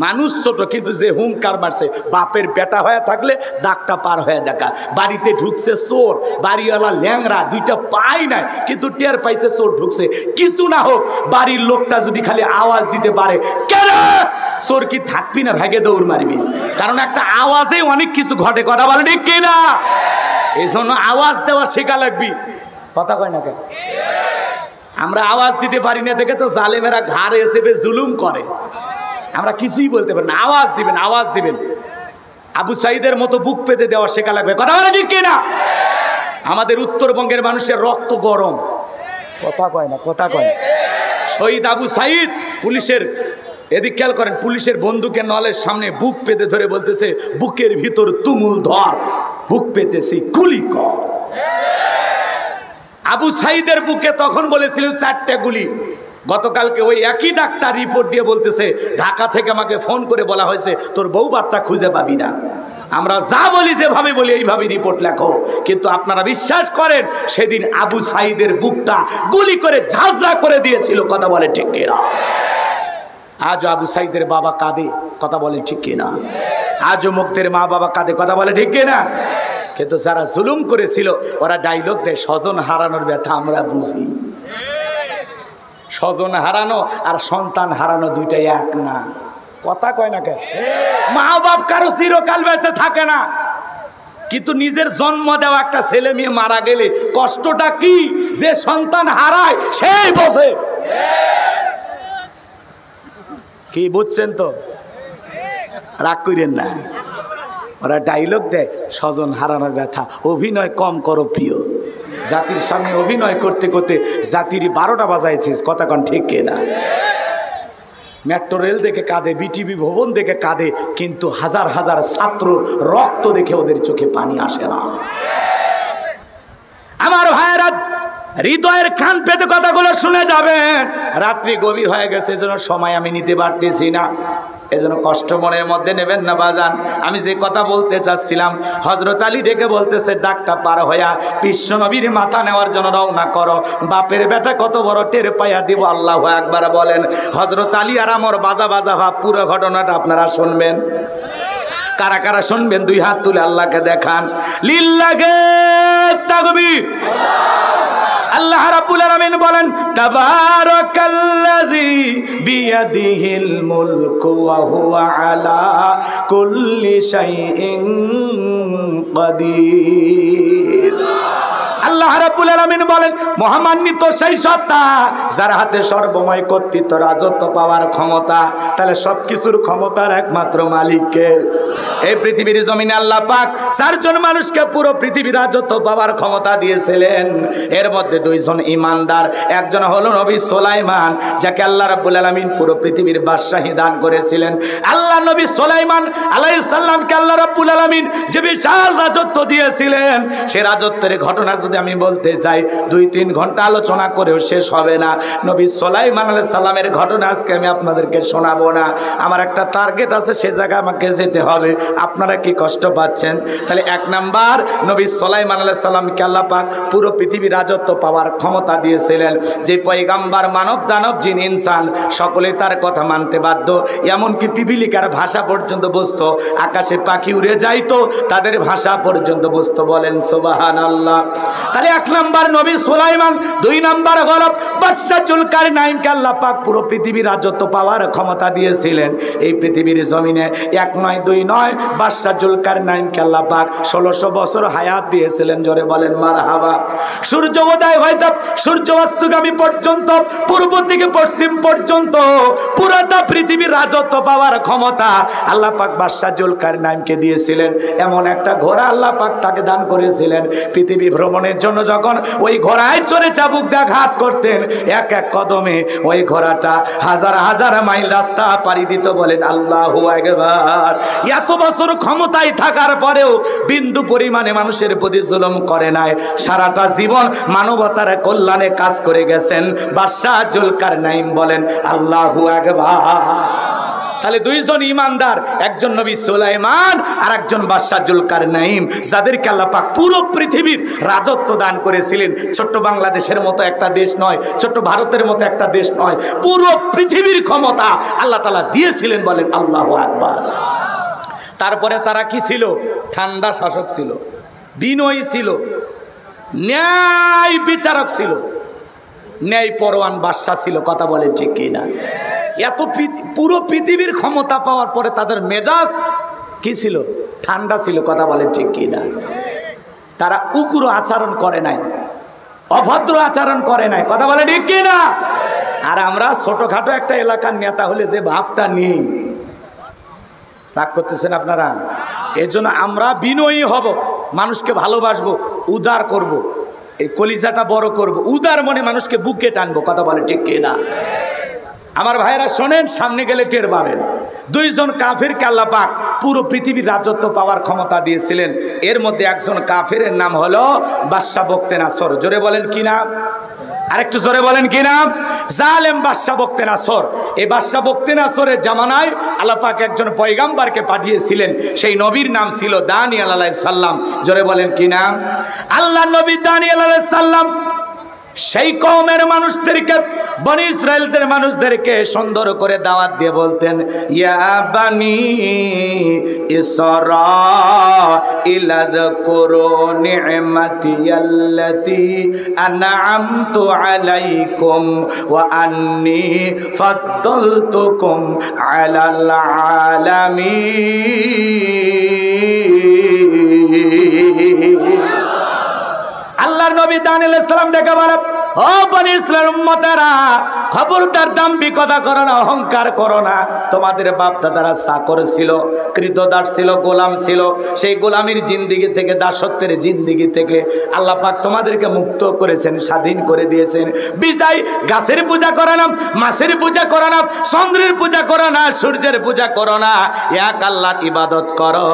Speaker 2: মানুষ ছোট, কিন্তু যে হুঙ্কার মারছে, বাপের বেটা হয়ে থাকলে দাগটা পার হয়ে দেখা। বাড়িতে ঢুকছে চোর, বাড়িওয়ালা ল্যাংরা, দুইটা পাই নাই, কিন্তু টের পাইছে চোর ঢুকছে। কিছু না হোক, বাড়ির লোকটা যদি খালি আওয়াজ দিতে পারে, কেন চোর, কি থাকবি না, ভাগে দৌড় মারবি। কারণ একটা আওয়াজে অনেক কিছু ঘটে। কথা বলে ঠিক কিনা? এই জন্য আওয়াজ দেওয়া শেখা লাগবি। কথা কয় না কেন? আমরা আওয়াজ দিতে পারি না দেখে তো জালেমেরা ঘাড়ে এসে জুলুম করে। আমরা কিছুই বলতে পারি না। আওয়াজ দিবেন, আওয়াজ দিবেন। আবু সাইদের মতো বুক পেতে দেওয়া শেখা লাগবে। কথা বলে ঠিক কিনা? আমাদের উত্তরবঙ্গের মানুষের রক্ত গরম। কথা কয় না, কথা কয় না। শহীদ আবু সাইদ, পুলিশের, এদিক খেয়াল করেন, পুলিশের বন্দুকের নলের সামনে বুক পেতে ধরে বলতেছে, বুকের ভিতর তুমুল ধর, বুক পেতেছি, গুলি কর। আবু সাইদের বুকে তখন বলেছিল 4টে গুলি। গতকালকে ওই একই ডাক্তার রিপোর্ট দিয়ে বলতেছে, ঢাকা থেকে আমাকে ফোন করে বলা হয়েছে, তোর বউ বাচ্চা খুঁজে পাবি না। আমরা যা বলি, যেভাবে বলি, এইভাবে রিপোর্ট লেখো। কিন্তু আপনারা বিশ্বাস করেন, সেদিন আবু সাইদের বুকটা গুলি করে ঝাঁঝরা করে দিয়েছিল। কথা বলে ঠিক কিনা? আজও আবু সাইদের বাবা কাঁদে। কথা বলে ঠিক কিনা? আজও মুক্তের মা বাবা কাঁদে। কথা বলে ঠিক কিনা? কিন্তু যারা জুলুম করেছিল, ওরা ডায়লগ দেয়, স্বজন হারানোর ব্যথা আমরা বুঝি। স্বজন হারানো আর সন্তান হারানো দুইটাই এক না। কথা কয় না কেন? মা বাপ কারো চিরকাল বেঁচে থাকে না, কিন্তু নিজের জন্ম দেওয়া একটা ছেলে মেয়ে মারা গেলে কষ্টটা কি যে সন্তান হারায় সেই বোঝে। কি বুঝছেন তো? রাগ করেন না। ওরা ডায়লগ দেয়, স্বজন হারানোর ব্যথা। অভিনয় কম করো প্রিয়। জাতির সামনে অভিনয় করতে করতে জাতির 12টা বাজাইছিস। কথা কন ঠিক কিনা? মেট্রো রেল দেখে কাঁদে, বিটিভি ভবন দেখে কাঁদে, কিন্তু হাজার হাজার ছাত্র রক্ত দেখে ওদের চোখে পানি আসে না। আমার ভাইয়েরা, হৃদয়ের কান পেতে কথাগুলো শুনে যাবেন। রাত্রি গভীর হয়ে গেছে, এজন্য সময় আমি নিতে পারতেছি না, এজন্য কষ্ট মনের মধ্যে নেবেন না বাজান। আমি যে কথা বলতে চাচ্ছিলাম, হযরত আলী ডেকে বলতেছে, ডাকটা পার হইয়া বিশ্ব নবীর মাথা নেওয়ার জন্য রওনা করো। বাপের বেটা কত বড় টের পাইয়া দিব, আল্লাহু আকবার বলেন। হযরত আলী আর আমার বাজা বাজা ভাব, পুরো ঘটনাটা আপনারা শুনবেন। কারা কারা শুনবেন দুই হাত তুলে আল্লাহকে দেখান। লিল্লাহে তাকবীর। আল্লাহ রাব্বুল আলামিন বলেন, তাবারাকাল্লাযী বিয়াদিহিল মুলকু ওয়া হুয়া আলা কুল্লি শাইইন কাদির। আল্লাহ রাব্বুল আলামিন বলেন, মহামান্বিত সেই সত্তা যার হাতে সর্বময় কর্তৃত্ব, রাজত্ব পাওয়ার ক্ষমতা। তাহলে সবকিছুর ক্ষমতার একমাত্র মালিককে। এই পৃথিবীর জমিনে আল্লাহ পাক চারজন মানুষকে পুরো পৃথিবীর রাজত্ব পাওয়ার ক্ষমতা দিয়েছিলেন। এর মধ্যে দুইজন ইমানদার, একজন হলো নবী সুলাইমান, যাকে আল্লাহ রাব্বুল আলামিন পুরো পৃথিবীর বাদশাহী দান করেছিলেন। আল্লাহ নবী সুলাইমান আলাইহিস সালামকে আল্লাহ রাব্বুল আলামিন যে বিশাল রাজত্ব দিয়েছিলেন, সে রাজত্বের ঘটনা যদি আমি বলতে চাই 2-3 ঘন্টা আলোচনা করেও শেষ হবে না। নবী সুলাইমান আলাইহিস সালামের ঘটনা আজকে আমি আপনাদেরকে শোনাবো না। আমার একটা টার্গেট আছে, সে জায়গায় আমাকে যেতে হবে। আপনারা কি কষ্ট পাচ্ছেন? তাহলে 1 নাম্বার, নবী সুলাইমান আলাইহিস সালামকে আল্লাহ পাক পুরো পৃথিবীর রাজত্ব পাওয়ার ক্ষমতা দিয়েছিলেন। যে পয়গাম্বার, মানব দানব জিন ইনসান সকলে তার কথা মানতে বাধ্য। এমনকি পিপিলিকার ভাষা পর্যন্ত বুঝতো, আকাশে পাখি উড়ে যাইতো, তাদের ভাষা পর্যন্ত বুঝতো। বলেন সুবহানাল্লাহ। তাহলে 1 নাম্বার নবী সুলাইমান। 2 নাম্বার হলো বাদশা জুলকারনাইনকে আল্লাহ পাক পুরো পৃথিবীর রাজত্ব পাওয়ার ক্ষমতা দিয়েছিলেন। এই পৃথিবীর জমিনে 1 নয় 2 নয়, বাদশা জুলকারনাইনকে আল্লাহ পাক 1600 বছর হায়াত দিয়েছিলেন। জোরে বলেন মারহাবা। সূর্য উদয় হইতে সূর্য অস্তগামী পর্যন্ত, পূর্ব থেকে পশ্চিম পর্যন্ত পুরোটা পৃথিবীর রাজত্ব পাওয়ার ক্ষমতা আল্লাহ পাক বাদশা জুলকারনাইনকে দিয়েছিলেন। এমন একটা ঘোড়া আল্লাহ পাক তাকে দান করেছিলেন। পৃথিবী ভ্রমণের জন্য যখন ওই ঘোড়ায় চড়ে চাবুক দেখাত করতেন, এক এক কদমে ওই ঘোড়াটা হাজার হাজার মাইল রাস্তা পাড়ি দিত। বলেন আল্লাহু আকবার। এত বছর ক্ষমতায় থাকার পরেও বিন্দু পরিমাণে মানুষের প্রতি জুলুম করে নাই। সারাটা জীবন মানবতার কল্যাণে কাজ করে গেছেন বাদশা জুলকারনাইন। বলেন আল্লাহু আকবার। তাহলে 2 জন ইমানদার, একজন নবী সুলাইমান আর একজন বাদশা জুলকারনাইন, যাদেরকে আল্লাহ পাক পুরো পৃথিবীর রাজত্ব দান করেছিলেন। ছোট্ট বাংলাদেশের মতো একটা দেশ নয়, ছোট্ট ভারতের মতো একটা দেশ নয়, পুরো পৃথিবীর ক্ষমতা আল্লাহ তাআলা দিয়েছিলেন। বলেন আল্লাহু আকবার। তারপরে তারা কি ছিল? ঠান্ডা শাসক ছিল, বিনয়ী ছিল, ন্যায় বিচারক ছিল, ন্যায় পরোয়ান বাদশা ছিল। কথা বলেন ঠিক কিনা? এত পুরো পৃথিবীর ক্ষমতা পাওয়ার পরে তাদের মেজাজ কি ছিল? ঠান্ডা ছিল। কথা বলেন ঠিক কিনা? তারা উগ্র আচরণ করে নাই, অভদ্র আচরণ করে নাই। কথা বলেন ঠিক কিনা? আর আমরা ছোটখাটো একটা এলাকার নেতা হলে যে ভাবটা নেই, রাগ করতেছেন আপনারা? এজন্য আমরা বিনয়ী হব, মানুষকে ভালোবাসবো, উদার করব, এই কলিজাটা বড় করব, উদার মনে মানুষকে বুকে টানবো। কথা বলে ঠিক কিনা? আমার ভাইয়েরা শোনেন, সামনে গেলে টের পাবেন। 2 জন কাফিরকে আল্লাহ পাক পুরো পৃথিবীর রাজত্ব পাওয়ার ক্ষমতা দিয়েছিলেন। এর মধ্যে একজন কাফিরের নাম হলো বাদশা বক্তেনাসর। জোরে বলেন কি নাম? আরেকটু জোরে বলেন কি নাম? জালেম বাদশা বক্তেনাসর। এই বাদশা বক্তেনাসরের জামানায় আল্লাহ পাক একজন পয়গাম্বরকে পাঠিয়েছিলেন। সেই নবীর নাম ছিল দানিয়েল আলাইহিস সালাম। জোরে বলেন কি নাম? আল্লাহ নবী দানিয়েল আলাইহিস সালাম সেই কওমের মানুষদেরকে, বনি ইসরাইলদের মানুষদেরকে সুন্দর করে দাওয়াত দিয়ে বলতেন, ইয়া বানি ইসরাঈল যাকুরু নি'মাতি আল্লাতী আন'আমতু আলাইকুম ওয়া আন্নী ফাদ্দালতুকুম আলাল আলামিন। আল্লাহর নবী দানিয়েল আলাইহিস সালাম ডেকে বলে, ও বনি ইসরাইল উম্মতেরা, খবরদার দাম্ভিক কথা করো না, অহংকার করো না। তোমাদের বাপ দাদারা চাকর ছিল, কৃতদাস ছিল, গোলাম ছিল। সেই গোলামির জিন্দিগি থেকে, দাসত্বের জিন্দিগি থেকে আল্লাহ পাক তোমাদেরকে মুক্ত করেছেন, স্বাধীন করে দিয়েছেন। বিদায় গাছের পূজা করো না, মাছের পূজা করো না, চন্দ্রের পূজা করো না, সূর্যের পূজা করো না, এক আল্লাহর ইবাদত করো।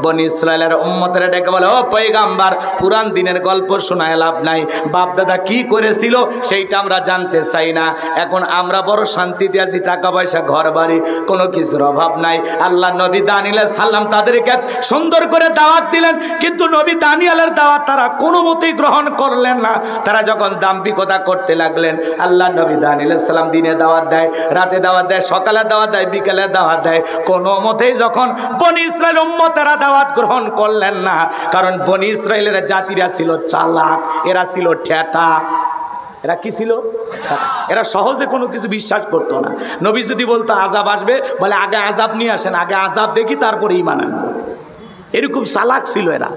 Speaker 2: বনি ইসরায়েলের উম্মতের ডেকে বলে, ও পয়গাম্বার, পুরান দিনের গল্প শোনায় লাভ নাই, বাপ দাদা কি করেছিল সেইটা আমরা জানতে চাই না। এখন আমরা বড় শান্তিতে আছি, টাকা পয়সা, ঘর বাড়ি, কোনো কিছুর অভাব নাই। আল্লাহ নবী দানিয়েল সাল্লাম তাদেরকে সুন্দর করে দাওয়াত দিলেন, কিন্তু নবী দানিয়েলের দাওয়াত তারা কোনো মতেই গ্রহণ করলেন না। তারা যখন দাম্ভিকতা করতে লাগলেন, আল্লাহ নবী দানিয়েল সাল্লাম দিনে দাওয়াত দেয়, রাতে দাওয়াত দেয়, সকালে দাওয়াত দেয়, বিকেলে দাওয়াত দেয়, কোনো মতেই যখন বনি ইসরায়েল উম্মতেরা দাওয়াত গ্রহণ করলেন না। কারণ বনি ইসরায়েলের জাতিরা ছিল চালাক, এরা ছিল ঠেটা। এরা কি ছিল? এরা সহজে কোনো কিছু বিশ্বাস করতো না। নবী যদি বলতো আযাব আসবে, বলে আগে আযাব নিয়ে আসেন, আগে আযাব দেখি তারপরে ঈমান আনবো। এরকম চালাক ছিল এরা।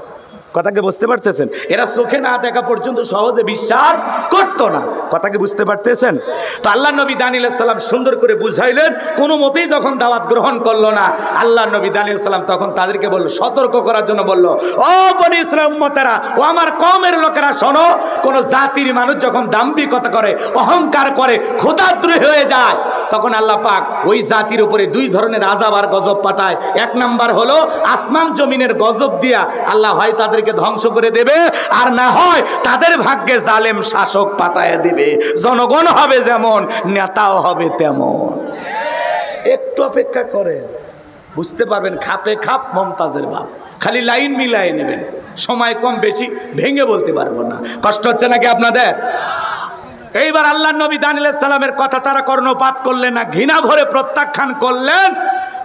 Speaker 2: কথাকে বুঝতে পারতেছেন? এরা চোখে না দেখা পর্যন্ত সহজে বিশ্বাস করতো না। কথাকে বুঝতে পারতেছেন? তো আল্লাহ নবী দানিয়েল সাল্লাম সুন্দর করে বুঝাইলেন, কোনো মতেই যখন দাওয়াত গ্রহণ করলো না, আল্লাহ নবী দানিয়েল সাল্লাম তখন তাদেরকে বলল, সতর্ক করার জন্য বলল, ও বনি ইসরাইল উম্মতেরা, ও আমার কওমের লোকেরা, শোনো, কোন জাতির মানুষ যখন দাম্ভিকতা করে, অহংকার করে, খোদাদ্রোহী হয়ে যায়, তখন আল্লাহ পাক ওই জাতির উপরে দুই ধরনের আযাব আর গজব পাঠায়। এক নাম্বার হলো আসমান জমিনের গজব দিয়া আল্লাহ হয় তাদেরকে ধ্বংস করে দেবে, আর না হয় তাদের ভাগ্যে জালেম শাসক পাঠায় দিবে। জনগণ হবে যেমন, নেতাও হবে তেমন। একটু অপেক্ষা করেন, বুঝতে পারবেন। খাপে খাপ মমতাজের বাপ, খালি লাইন মিলাই নেবেন। সময় কম বেশি ভেঙে বলতে পারবো না। কষ্ট হচ্ছে নাকি আপনাদের? এইবার আল্লাহ নবী দানিয়েল সালামের কথা তারা কর্ণপাত করলেন না, ঘৃণা ভরে প্রত্যাখ্যান করলেন।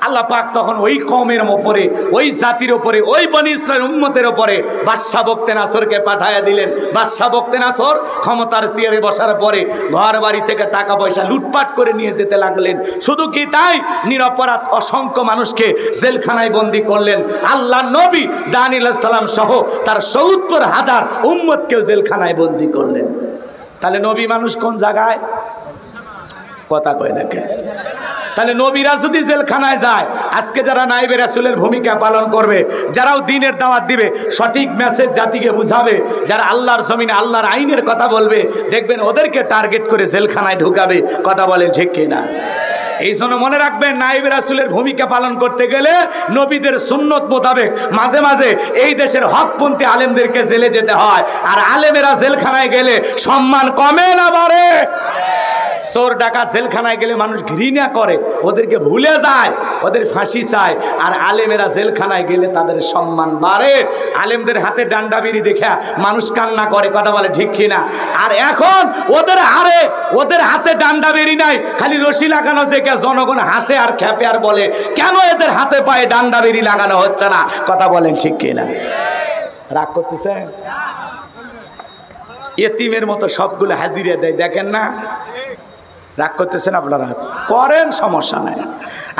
Speaker 2: আল্লাহ পাক তখন ওই কওমের উপরে, ওই জাতির উপরে, ওই বনি ইসরাইল উম্মতের উপরে বাদশা বক্তে নাসরকে পাঠাইয়া দিলেন। বাদশা বক্তে নাসর ক্ষমতার চেয়ারে বসার পরে ঘর বাড়ি থেকে টাকা পয়সা লুটপাট করে নিয়ে যেতে লাগলেন। শুধু কি তাই, নিরপরাধ অসংখ্য মানুষকে জেলখানায় বন্দী করলেন। আল্লাহ নবী দানিয়েল সালাম সহ তার ৭০,০০০ উম্মতকেও জেলখানায় বন্দী করলেন। তাহলে নবী মানুষ কোন জায়গায়? কথা কয় দেখে। তাহলে নবীরা যদি জেলখানায় যায়, আজকে যারা নাইবে রাসূলের ভূমিকা পালন করবে, যারাও দ্বীনের দাওয়াত দিবে, সঠিক মেসেজ জাতিকে বুঝাবে, যারা আল্লাহর জমিনে আল্লাহর আইনের কথা বলবে, দেখবেন ওদেরকে টার্গেট করে জেলখানায় ঢুকাবে। কথা বলেন ঠিক কিনা? এই জন্য মনে রাখবেন, নাইবে রাসূলের ভূমিকা পালন করতে গেলে নবীদের সুন্নত মোতাবেক মাঝে মাঝে এই দেশের হকপন্থী আলেমদেরকে জেলে যেতে হয়। আর আলেমেরা জেলখানায় গেলে সম্মান কমে না বাড়ে? চোর ডাকাত জেলখানায় গেলে মানুষ ঘৃণা করে, ওদেরকে ভুলে যায়, ওদের ফাঁসি চায়। আর আলেমেরা জেলখানায় গেলে তাদের সম্মান বাড়ে। আলেমদের হাতে ডান্ডা বিড়ি দেখে মানুষ কান্না করে। কথা বলে ঠিক কিনা? আর এখন ওদের হাতে ডান্ডা বিড়ি নাই, খালি রশি লাগানো দেখে জনগণ হাসে আর খেপে আর বলে, কেন এদের হাতে পায়ে ডান্ডা বিড়ি লাগানো হচ্ছে না? কথা বলেন ঠিক কিনা? রাগ করতেছে? এতিমের মতো সবগুলো হাজিরা দেয়, দেখেন না? রাগ করতেছেন আপনারা? করেন, সমস্যা নাই।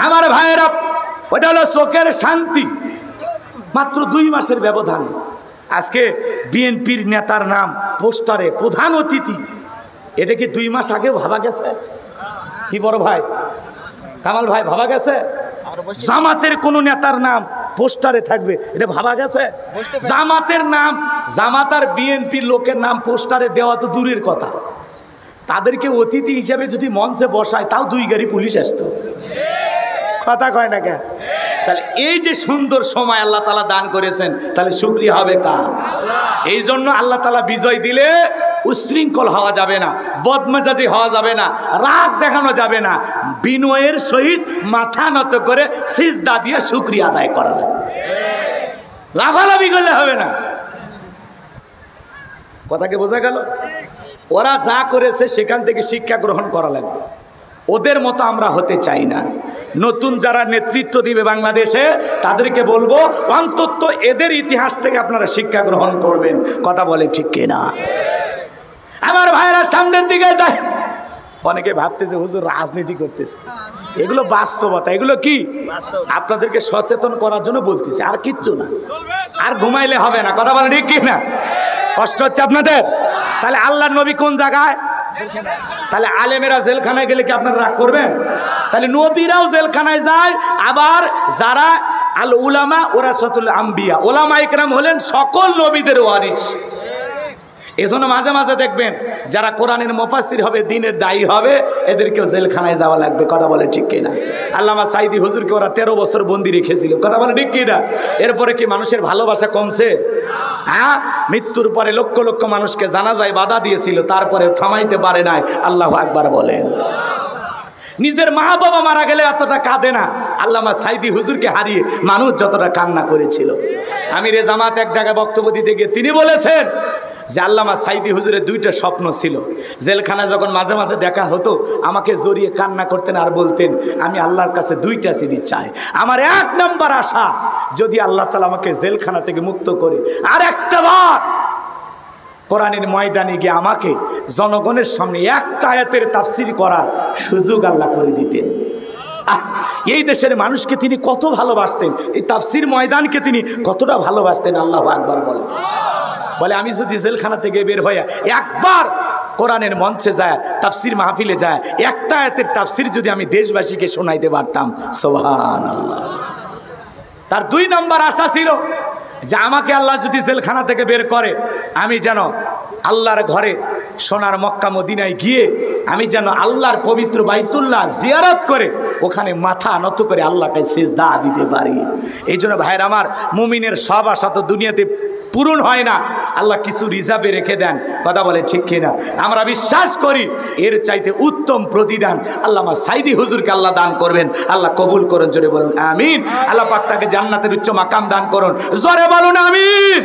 Speaker 2: আমার ভাইয়েরা, ওটা হলো চোখের শান্তি। মাত্র 2 মাসের ব্যবধানে আজকে বিএনপির নেতার নাম পোস্টারে প্রধান অতিথি। এটা কি 2 মাস আগেও ভাবা গেছে? কি বড় ভাই কামাল ভাই, ভাবা গেছে? জামাতের কোন নেতার নাম পোস্টারে থাকবে, এটা ভাবা গেছে? জামাতের নাম, জামাত আর বিএনপির লোকের নাম পোস্টারে দেওয়া তো দূরের কথা, তাদেরকে অতিথি হিসেবে যদি মঞ্চে বসায়, তাও 2 গাড়ি পুলিশ আসতো। কথা কয় না কেন? তাহলে এই যে সুন্দর সময় আল্লাহ তাআলা দান করেছেন, তাহলে শুকরিয়া হবে কার? এই জন্য আল্লাহ তাআলা বিজয় দিলে উশৃঙ্খল হওয়া যাবে না, বদমেজাজি হওয়া যাবে না, রাগ দেখানো যাবে না। বিনয়ের সহিত মাথা নত করে সিজদা দিয়ে শুকরিয়া আদায় করা লাগবে। লাফালাফি করলে হবে না। কথাকে বোঝা গেল? ওরা যা করেছে সেখান থেকে শিক্ষা গ্রহণ করা লাগবে। ওদের মতো আমরা হতে চাই না। নতুন যারা নেতৃত্ব দিবে বাংলাদেশে, তাদেরকে বলবো অন্তত এদের ইতিহাস থেকে আপনারা শিক্ষা গ্রহণ করবেন। কথা বলে ঠিক কিনা? আমার ভাইরা সামনের দিকে যায়। অনেকে ভাবতেছে হুজুর রাজনীতি করতেছে, এগুলো বাস্তবতা। এগুলো কি? আপনাদেরকে সচেতন করার জন্য বলতেছে, আর কিচ্ছু না। আর ঘুমাইলে হবে না। কথা বলে ঠিক কিনা? কষ্ট হচ্ছে আপনাদের? তাহলে আল্লাহর নবী কোন জায়গায়? তাহলে আলেমেরা জেলখানায় গেলে কি আপনারা রাগ করবেন? তাহলে নবীরাও জেলখানায় যায়, আবার যারা আল উলামা ওরাসাতুল আম্বিয়া, ওলামা ইকরাম হলেন সকল নবীদের ওয়ারিস। এজন্য মাঝে মাঝে দেখবেন যারা কোরআনের মুফাসসির হবে, দ্বীনের দায়ী হবে, এদেরকেও জেলখানায় যাওয়া লাগবে। কথা বলে ঠিক কিনা? আল্লামা সাইদি হুজুরকে ওরা 13 বছর বন্দি রেখেছিল। কথা বলে ঠিক কিনা? এরপরে কি মানুষের ভালোবাসা কমছে? হ্যাঁ, মৃত্যুর পরে লক্ষ লক্ষ মানুষকে জানাজায় বাধা দিয়েছিল, তারপরে থামাইতে পারে নাই। আল্লাহু আকবার বলেন। নিজের মা বাবা মারা গেলে এতটা কাঁদে না, আল্লামা সাইদি হুজুরকে হারিয়ে মানুষ যতটা কান্না করেছিল। আমিরে জামাত এক জায়গায় বক্তব্য দিতে গিয়ে তিনি বলেছেন যে আল্লামা সাইদি হুজুরের 2টা স্বপ্ন ছিল। জেলখানায় যখন মাঝে মাঝে দেখা হতো, আমাকে জড়িয়ে কান্না করতেন আর বলতেন, আমি আল্লাহর কাছে 2টা জিনিস চাই। আমার 1 নম্বর আশা, যদি আল্লাহ তাআলা আমাকে জেলখানা থেকে মুক্ত করে আর একটা বার কোরআনের ময়দানে গিয়ে আমাকে জনগণের সামনে একটা আয়াতের তাফসীর করার সুযোগ আল্লাহ করে দিতেন। এই দেশের মানুষকে তিনি কত ভালোবাসতেন, এই তাফসীর ময়দানকে তিনি কতটা ভালোবাসতেন। আল্লাহু আকবার বলে আমি যদি জেলখানা থেকে বের হয়ে একবার কোরআনের মঞ্চে যায়, তাফসীর মাহফিলে যায়, একটা আয়াতের তাফসীর যদি আমি দেশবাসীকে শোনাইতে পারতাম, সুবহানাল্লাহ। তার 2 নম্বর আশা ছিল যে আমাকে আল্লাহ যদি জেলখানা থেকে বের করে, আমি যেন আল্লাহর ঘরে সোনার মক্কা মদিনায় গিয়ে আমি যেন আল্লাহর পবিত্র বাইতুল্লাহ জিয়ারত করে ওখানে মাথা নত করে আল্লাহকে সিজদা দিতে পারি। এই জন্য ভাইয়ের আমার, মুমিনের সব আশা তো দুনিয়াতে পূরণ হয় না, আল্লাহ কিছু রিজার্ভে রেখে দেন। কথা বলে ঠিক কিনা? আমরা বিশ্বাস করি এর চাইতে উত্তম প্রতিদান আল্লামা সাইদি হুজুরকে আল্লাহ দান করবেন। আল্লাহ কবুল করুন, জোরে বলুন আমিন। আল্লাহ পাক তাকে জান্নাতের উচ্চ মাকাম দান করুন, জোরে বলুন আমিন।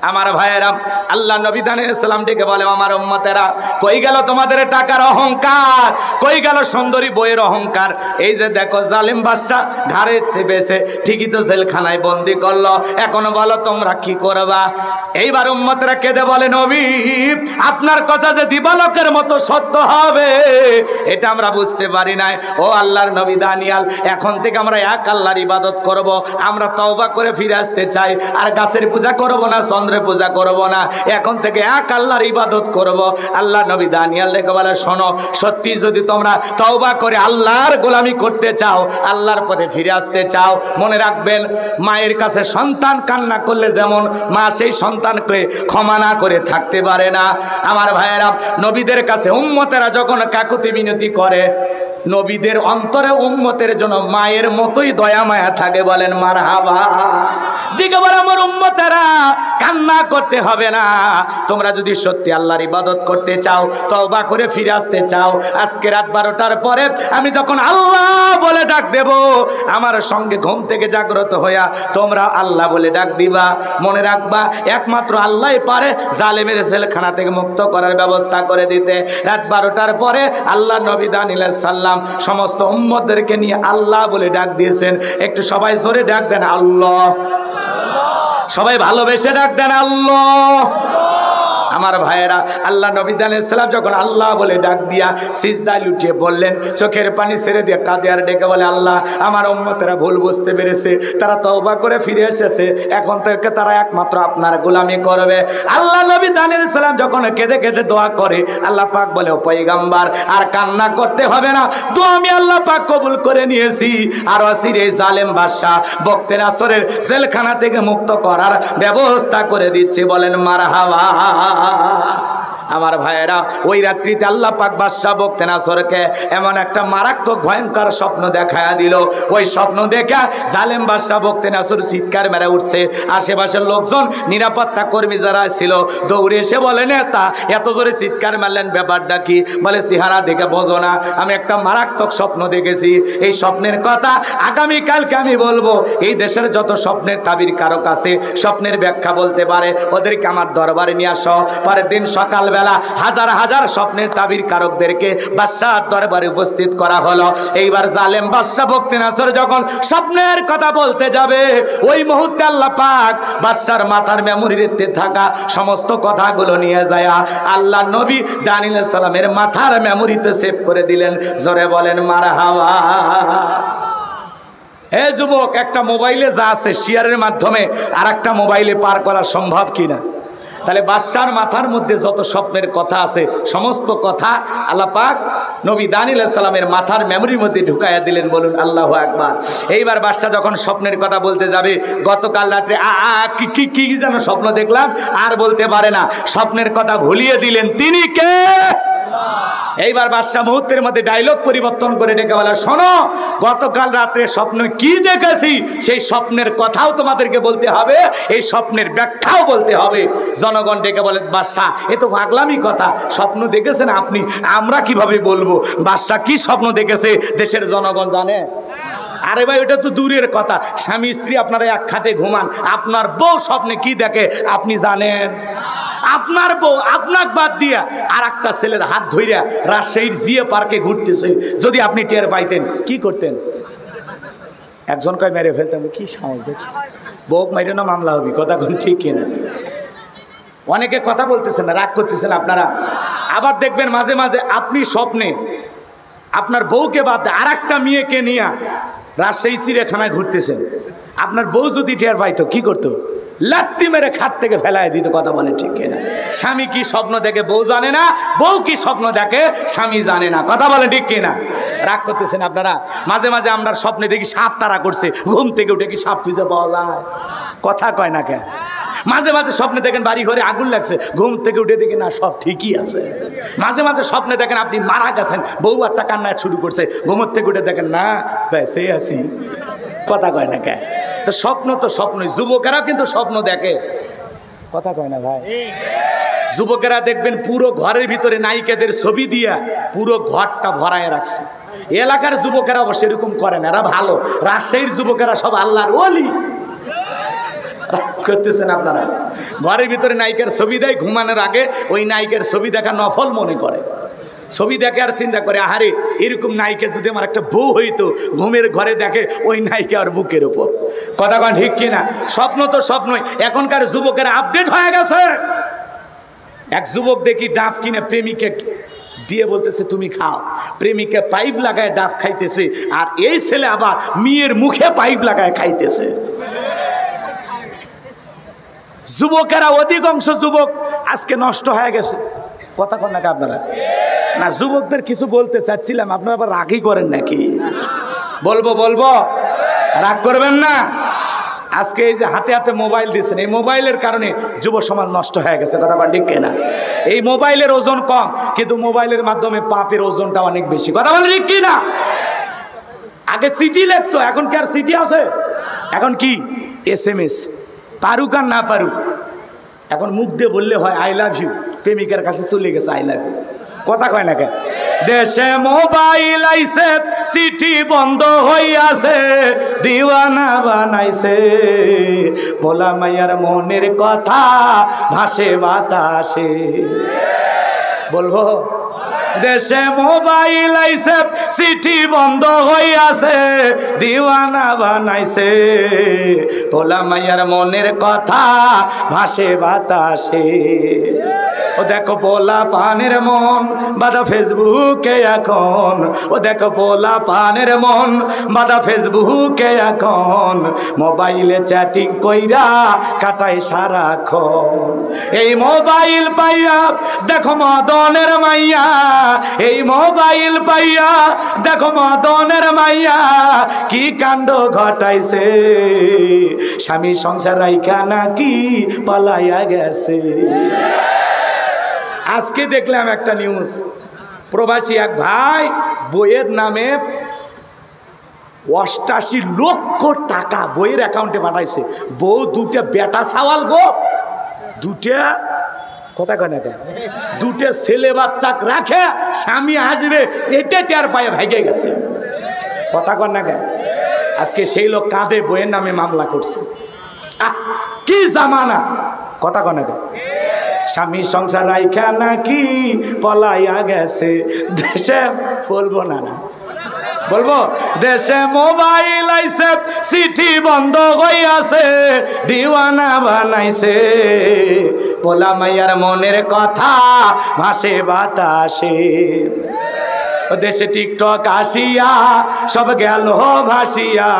Speaker 2: আমার ভাইয়েরা, আল্লাহ নবী দানিয়ালাম ডেকে বলে, আমার উম্মতেরা, কই গেল তোমাদের টাকার অহংকার, কই গেল সুন্দরী বইয়ের অহংকার? এই যে দেখো জালিম বাদশা ঘাড়ে চেপেছে, ঠিকই তো জেলখানায় বন্দি করলো, এখন বলো তোমরা কি করবা? এইবার উম্মতেরা কেঁদে বলে, নবী আপনার কথা যে দিবালোকের মতো সত্য হবে এটা আমরা বুঝতে পারি নাই। ও আল্লাহর নবী দানিয়াল, এখন থেকে আমরা এক আল্লাহর ইবাদত করব, আমরা তওবা করে ফিরে আসতে চাই, আর গাছের পূজা করব না, চন্দ্রের পূজা করব না, এখন থেকে এক আল্লাহর ইবাদত করব। আল্লাহ নবী দানিয়াল দেখে বলে, শোনো, সত্যি যদি তোমরা তওবা করে আল্লাহর গোলামি করতে চাও, আল্লাহর পথে ফিরে আসতে চাও, মনে রাখবেন মায়ের কাছে সন্তান কান্না করলে যেমন মা সেই সন্তানকে ক্ষমা না করে থাকতে পারে না, আমার ভাইয়েরা নবীদের কাছে উম্মতেরা যখন কাকুতি মিনতি করে, নবীদের অন্তরে উম্মতের জন্য মায়ের মতোই দয়া মায়া থাকে। বলেন মারহাবা। দিকে বলে, আমার উম্মতেরা কান্না করতে হবে না, তোমরা যদি সত্যি আল্লাহর ইবাদত করতে চাও, তওবা করে ফিরে আসতে চাও, আজকে রাত 12টার পরে আমি যখন আল্লাহ বলে ডাক দেব, আমার সঙ্গে ঘুম থেকে জাগ্রত হইয়া তোমরা আল্লাহ বলে ডাক দিবা। মনে রাখবা, একমাত্র আল্লাহই পারে জালেমের জেলখানা থেকে মুক্ত করার ব্যবস্থা করে দিতে। রাত 12টার পরে আল্লাহ নবী দানিয়ালাইহিস সালাম সমস্ত উম্মতদেরকে নিয়ে আল্লাহ বলে ডাক দিয়েছেন। একটু সবাই জোরে ডাক দেন আল্লাহ, সবাই ভালোবেসে ডাক দেন আল্লাহ। আমার ভাইয়েরা, আল্লাহ নবী দানিয়ালাইহিস সালাম যখন আল্লাহ বলে ডাক দিয়া সিজদায় লুটিয়ে বললেন, চোখের পানি ছেড়ে দিয়ে কাঁদে আর ডেকে বলে, আল্লাহ আমার উম্মতেরা ভুল বুঝতে পেরেছে, তারা তওবা করে ফিরে এসেছে, এখন থেকে তারা একমাত্র আপনার গোলামি করবে। আল্লাহ নবী দানিয়ালাইহিস সালাম যখন কেঁদে কেঁদে দোয়া করে, আল্লাহ পাক বলে, ও পয়গম্বর আর কান্না করতে হবে না, দোয়া আমি আল্লাহ পাক কবুল করে নিয়েছি, আর অসির এই জালেম বাদশা বক্তের আসরের জেলখানা থেকে মুক্ত করার ব্যবস্থা করে দিচ্ছি। বলেন মারহাবা। আমার ভাইয়েরা, ওই রাত্রিতে আল্লাহ পাক বাদশাহ বক্তেনাসরকে এমন একটা মারাত্মক ভয়ঙ্কর স্বপ্ন দেখায়া দিল। ওই স্বপ্ন দেখা জালেম বাদশাহ বক্তেনাসর চিৎকার মেরে উঠছে। আশেপাশের লোকজন, নিরাপত্তা কর্মী যারা ছিল, দৌড়ে এসে বলে, নেতা এত জোরে চিৎকার মারলেন, ব্যাপারটা কি? বলে, চেহারা দেখে বোঝো না, আমি একটা মারাত্মক স্বপ্ন দেখেছি, এই স্বপ্নের কথা আগামীকালকে আমি বলবো। এই দেশের যত স্বপ্নের তাবির কারক আছে, স্বপ্নের ব্যাখ্যা বলতে পারে, ওদেরকে আমার দরবারে নিয়ে আসো। পরের দিন সকালবেলা হাজার হাজার স্বপ্নের তাবির কারকদেরকে বাদশাহ দরবারে উপস্থিত করা হলো। এইবার জালেম বাদশাহ বক্তেনাসর যখন স্বপ্নের কথা বলতে যাবে, ওই মুহূর্তে আল্লাহ পাক বাদশার মাথার মেমোরিতে থাকা সমস্ত কথাগুলো নিয়ে যায় আল্লাহ নবী দানিয়ালাইহিস সালামের মাথার মেমোরিতে সেভ করে দিলেন। জোরে বলেন মারহাবা। হে যুবক, একটা মোবাইলে যা আছে শেয়ারের মাধ্যমে আর একটা মোবাইলে পার করা সম্ভব কিনা? তাহলে বাদশার মাথার মধ্যে যত স্বপ্নের কথা আছে সমস্ত কথা আল্লাহ পাক নবী দানিয়েল আলাইহিস সালামের মাথার মেমরির মধ্যে ঢুকাইয়া দিলেন। বলুন আল্লাহু আকবার। এইবার বাদশা যখন স্বপ্নের কথা বলতে যাবে, গতকাল রাত্রে কি যেন স্বপ্ন দেখলাম আর বলতে পারে না, স্বপ্নের কথা ভুলিয়ে দিলেন। তিনি কে? এইবার বাদশা মুহূর্তের মধ্যে ডায়লগ পরিবর্তন করে ডেকে বলে, শোনো, গতকাল রাত্রে স্বপ্ন কি দেখেছি সেই স্বপ্নের কথাও তোমাদেরকে বলতে হবে, এই স্বপ্নের ব্যাখ্যাও বলতে হবে। জনগণ ডেকে বলে, বাদশা এ তো পাগলামি কথা, স্বপ্ন দেখেছেন আপনি, আমরা কিভাবে বলবো? বাদশা কি স্বপ্ন দেখেছে দেশের জনগণ জানে? আরে ভাই ওটা তো দূরের কথা, স্বামী স্ত্রী আপনারা এক খাটে ঘুমান, আপনার বউ স্বপ্নে কি দেখে আপনি জানেন? আপনার বউ আপনাকে বাদ দিয়া আর একটা ছেলের হাত ধইরা রাজশাহীর জিএ পার্কে ঘুরতেছে, যদি আপনি টের পাইতেন কি করতেন? একজন কয় মেরে ফেলতাম। কি সাহস দেখছেন? বউক মেরে না মামলা হবি, কথা কোন ঠিক কিনা? অনেকে কথা বলতেছেন না, রাগ করতেছেন আপনারা। আবার দেখবেন মাঝে মাঝে আপনি স্বপ্নে আপনার বউকে বাদ আর একটা মেয়েকে নিয়ে রাজশাহী চিড়িয়াখানায় ঘুরতেছেন, আপনার বউ যদি টের পাইতো কি করতো? লাত্তি মেরে খাট থেকে ফেলায় দিত। কথা বলে ঠিক কিনা? স্বামী কি স্বপ্ন দেখে বউ জানে না, বউ কি স্বপ্ন দেখে স্বামী জানে না। কথা বলে ঠিক কিনা? রাগ করতেছেন আপনারা। মাঝে মাঝে আমরা স্বপ্নে দেখি সাপ তারা করছে, ঘুম থেকে উঠে কি সাপ খুঁজে পাওয়া যায়? কথা কয় না কে? মাঝে মাঝে স্বপ্নে দেখেন বাড়ি ঘরে আগুন লাগছে, ঘুম থেকে উঠে দেখি না সব ঠিকই আছে। মাঝে মাঝে স্বপ্নে দেখেন আপনি মারা গেছেন, বউ বাচ্চা কান্না শুরু করছে, ঘুমের থেকে উঠে দেখেন না বেঁচে আছি। কথা কয় না কে? তো স্বপ্ন তো স্বপ্নই, যুবকেরা কিন্তু স্বপ্ন দেখে। কথা কয় না ভাই? যুবকেরা দেখবেন পুরো ঘরের ভিতরে নায়িকাদের ছবি দিয়া পুরো ঘরটা ভরায় রাখছে। এলাকার যুবকেরা অবশ্য এরকম করে না, এরা ভালো। রাজশাহীর যুবকেরা সব আল্লাহর ওলি। করতেছেন আপনারা? ঘরের ভিতরে নায়িকার ছবি দেয়, ঘুমানোর আগে ওই নায়িকার ছবি দেখা নফল মনে করে, ছবি দেখে আর চিন্তা করে, আহারে এরকম নায়িকা যদি আমার একটা বউ হইতো, ঘুমের ঘরে দেখে ওই নায়িকা আর বুকের উপর। কথা কন ঠিক কিনা? স্বপ্ন তো স্বপ্নই। এখনকার যুবকেরা আপডেট হয়ে গেছে। এক যুবক দেখি ডাব কিনে প্রেমিকে দিয়ে বলতেছে তুমি খাও, প্রেমিকে পাইপ লাগায় ডাব খাইতেছে, আর এই ছেলে আবার মেয়ের মুখে পাইপ লাগায় খাইতেছে। যুবকেরা অধিকাংশ যুবক আজকে নষ্ট হয়ে গেছে। কথা কন নাকি আপনারা? না, যুবকদের কিছু বলতে চাচ্ছিলাম, আপনারা আবার রাগই করেন নাকি? বলবো, রাগ করবেন না। আজকে এই যে হাতে হাতে মোবাইল দিচ্ছেন, এই মোবাইলের কারণে যুব সমাজ নষ্ট হয়ে গেছে। কথা বলেন ঠিক কিনা? এই মোবাইলের ওজন কম, কিন্তু মোবাইলের মাধ্যমে পাপের ওজনটা অনেক বেশি। কথা বলেন ঠিক কিনা? আগে চিঠি লিখতো, এখন কি আর চিঠি আছে? এখন কি SMS। পারুক আর না পারুক, এখন মুখ দিয়ে বললে হয় আই লাভ ইউ, প্রেমিকার কাছে চলে গেছে আই লাভ ইউ। কথা কয় না কেন? দেশে মোবাইল আইছে, চিঠি বন্ধ হইয়াছে, দিওয়ানা বানাইছে, ভোলা মাইয়ার মনের কথা ভাসে বাতাসে। বলবো? দেশে মোবাইল আইছে, চিঠি বন্ধ হইয়াছে, দিওয়ানা বানাইছে, ভোলা মাইয়ার মনের কথা ভাসে বাতাসে। ও দেখো পোলা পানের মন বাদা ফেসবুকে এখন, ও দেখো পোলা পানের মন বাদা ফেসবুকে এখন, মোবাইলে চ্যাটিং কইরা কাটায় সারাক্ষণ। এই মোবাইল পাইয়া দেখো মদনের মাইয়া, এই মোবাইল পাইয়া দেখো মদনের মাইয়া, কি কাণ্ড ঘটাইছে, স্বামী সংসার রাইখা নাকি পালাইয়া গেছে। আজকে দেখলাম একটা নিউজ, প্রবাসী এক ভাই বইয়ের নামে 88 লক্ষ টাকা বইয়ের অ্যাকাউন্টে পাঠাইছে। বউ দুটা বেটা সাওয়াল গো, দুটা কথা কয় না, দুটো ছেলে বাচ্চা রাখে, স্বামী আসবে এটা টের পায়ে ভাগে গেছে। কথা কয় না কেন? আজকে সেই লোক কাঁধে বইয়ের নামে মামলা করছে। কি জামানা! কথা কয় না কেন? স্বামী সংসার রাইখা নাকি পলাইয়া গেছে দেশে। বলবো না? বলবো? দেশে মোবাইল আইছে, চিঠি বন্ধ হইয়াছে, দিওয়ানা বানাইছে, ভোলা মাইয়ার মনের কথা ভাসে বাতাসে। দেশে টিকটক আসিয়া সব গেল ভাসিয়া,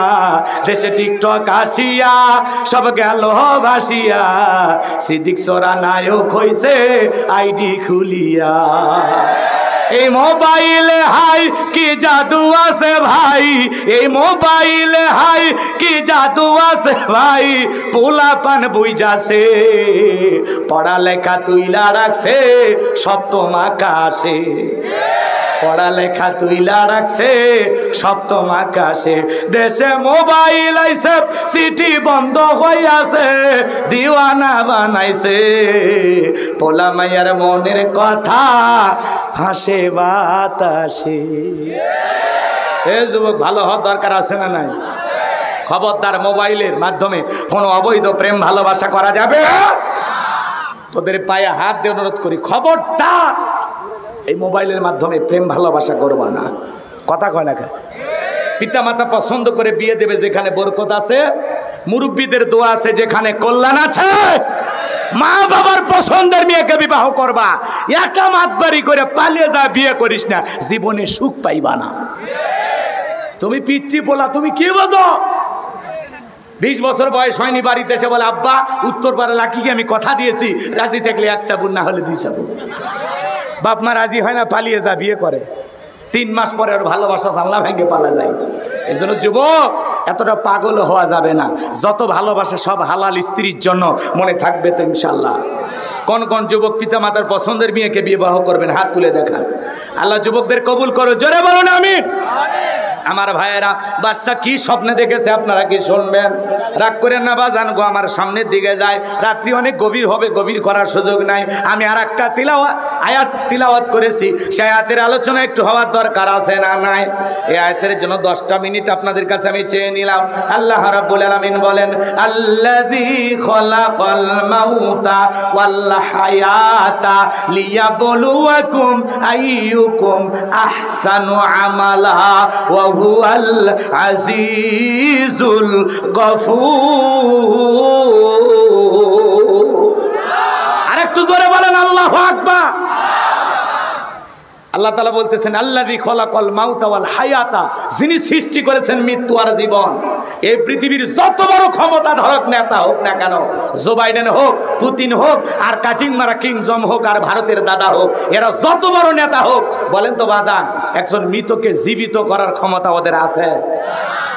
Speaker 2: দেশে টিকটক আসিয়া সব গেল ভাসিয়া, সিদ্দিক সোরা নায়ক হইছে আইডি খুলিয়া। এই মোবাইলে হাই কি জাদু আছে ভাই, এই মোবাইলে হাই কি জাদু আছে ভাই, পোলাপান বুইজাছে পড়ালেখা তুইলা রাখছে সপ্তম আকাশে, পড়ালেখা তুইলা রাখছে সপ্তম আকাশে। দেশে মোবাইল আইছে সিটি বন্ধ হইয়াছে, দিওয়ানা বানাইছে পোলা মাইয়ার মনের কথা ভাসে বাতাসে। এ যুবক ভালো হওয়ার দরকার আছে না নাই? খবরদার, মোবাইলের মাধ্যমে কোনো অবৈধ প্রেম ভালোবাসা করা যাবে না। তোদের পায়ে হাত দিয়ে অনুরোধ করি, খবরদার এই মোবাইলের মাধ্যমে প্রেম ভালোবাসা করবা না। কথা কয় না? পিতা মাতা পছন্দ করে বিয়ে দেবে যেখানে বরকত আছে, মুরব্বীদের দোয়া আছে যেখানে কল্যাণ আছে। মা বাবার পছন্দের মেয়েকে বিবাহ করবা, একা মাতবাড়ি করে পালিয়ে যা বিয়ে করিস না, জীবনে সুখ পাইবা না। তুমি পিচ্ছি বলা, তুমি কি বোঝো? 20 বছর বয়স হয়নি, বাড়িতে এসে বলে আব্বা উত্তরপাড়া লাকিকে আমি কথা দিয়েছি, রাজি থাকলে 1 সাবুন না হলে 2 সাবুন। বাপ মা রাজি হয় না, পালিয়ে যা বিয়ে করে। 3 মাস পরে ওর ভালোবাসা জানলা ভেঙে পালা যায়। এই জন্য যুবক এতটা পাগল হওয়া যাবে না। যত ভালোবাসা সব হালাল স্ত্রীর জন্য, মনে থাকবে তো ইনশাল্লাহ। কোন কোন যুবক পিতা মাতার পছন্দের মেয়েকে বিবাহ করবেন? হাত তুলে দেখান। আল্লাহ যুবকদের কবুল করো, জোরে বলুন আমিন। আমার ভাইয়েরা, বাদশা কি স্বপ্নে দেখেছে আপনারা কি শুনবেন? রাগ করেন না বাজান গো, আমার সামনের দিকে যায়। রাত্রি অনেক গভীর হবে, গভীর করার সুযোগ নাই। আমি আর একটা আয়াত তিলাওয়াত করেছি, সেই আয়াতের আলোচনা একটু হওয়ার দরকার আছে না নাই? এই আয়াতের জন্য 10টা মিনিট আপনাদের কাছে আমি চেয়ে নিলাম। আল্লাহ রাব্বুল আলামিন বলেন, আল্লাযী খলাকাল মাউতা ওয়াল হায়াতা লিয়াবলুয়াকুম আইয়ুকুম আহসানু আমালা ওয়া হুয়াল আজিজুল গফুর। আরেকটু জোরে বলেন আল্লাহু আকবার। আল্লাহ তাআলা বলতেছেন, আল্লাযী খলাকাল মাউতা ওয়াল হায়াতা, যিনি সৃষ্টি করেছেন মৃত্যু আর জীবন। এই পৃথিবীর যত বড় ক্ষমতা ধরক নেতা হোক না কেন, জো বাইডেন হোক, পুতিন হোক, আর কাটিং মারা কিং জম হোক, আর ভারতের দাদা হোক, এরা যত বড় নেতা হোক, বলেন তো বাজান, একজন মৃতকে জীবিত করার ক্ষমতা ওদের আছে?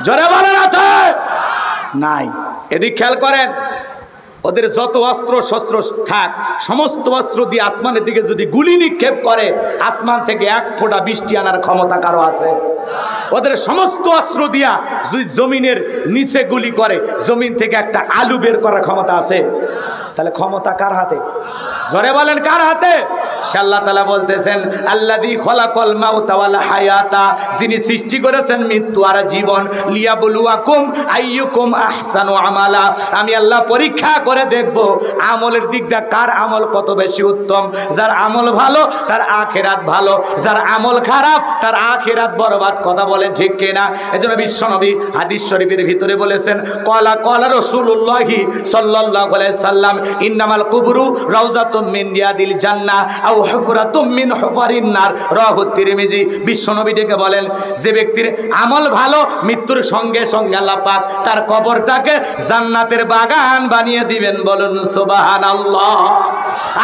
Speaker 2: জোরে বলেন আছে? নাই। এদিক খেয়াল করেন, ওদের যত অস্ত্র শস্ত্র থাক, সমস্ত অস্ত্র দিয়ে আসমানের দিকে যদি গুলি নিক্ষেপ করে, আসমান থেকে 1 ফোঁটা বৃষ্টি আনার ক্ষমতা কারো আছে? ওদের সমস্ত অস্ত্র দিয়া যদি জমিনের নিচে গুলি করে, জমিন থেকে একটা আলু বের করার ক্ষমতা আছে? তাহলে ক্ষমতা কার হাতে? জোরে বলেন কার হাতে? আল্লাহ তাআলা বলতেছেন, আল্লাযী খলাকাল মাউতা ওয়াল হায়াতা, যিনি সৃষ্টি করেছেন মৃত্যু আর জীবন, লিয়াবলুয়াকুম আইয়ুকুম আহসানু আমালা, আমি আল্লাহ পরীক্ষা করে দেখব আমলের দিক দিয়ে কার আমল কত বেশি উত্তম। যার আমল ভালো তার আখিরাত ভালো, যার আমল খারাপ তার আখিরাত বরবাদ। কথা বলেন ঠিক কিনা? এজন্য বিশ্বনবী হাদিস শরীফের ভিতরে বলেছেন, ক্বালা রাসূলুল্লাহি সাল্লাল্লাহু আলাইহি সাল্লাম, ইন্নামাল কুবরু রাউযাতুম মিন রিয়াদিল জান্নাহ আও হুফরাতুম মিন হুফারিন নার, রাওয়াহু তিরমিজি। বিশ্বনবী ডেকে বলেন, যে ব্যক্তির আমল ভালো, মৃত্যুর সঙ্গে সঙ্গে আল্লাহ পাক তার কবরটাকে জান্নাতের বাগান বানিয়ে দিবেন, বলুন সুবহানাল্লাহ।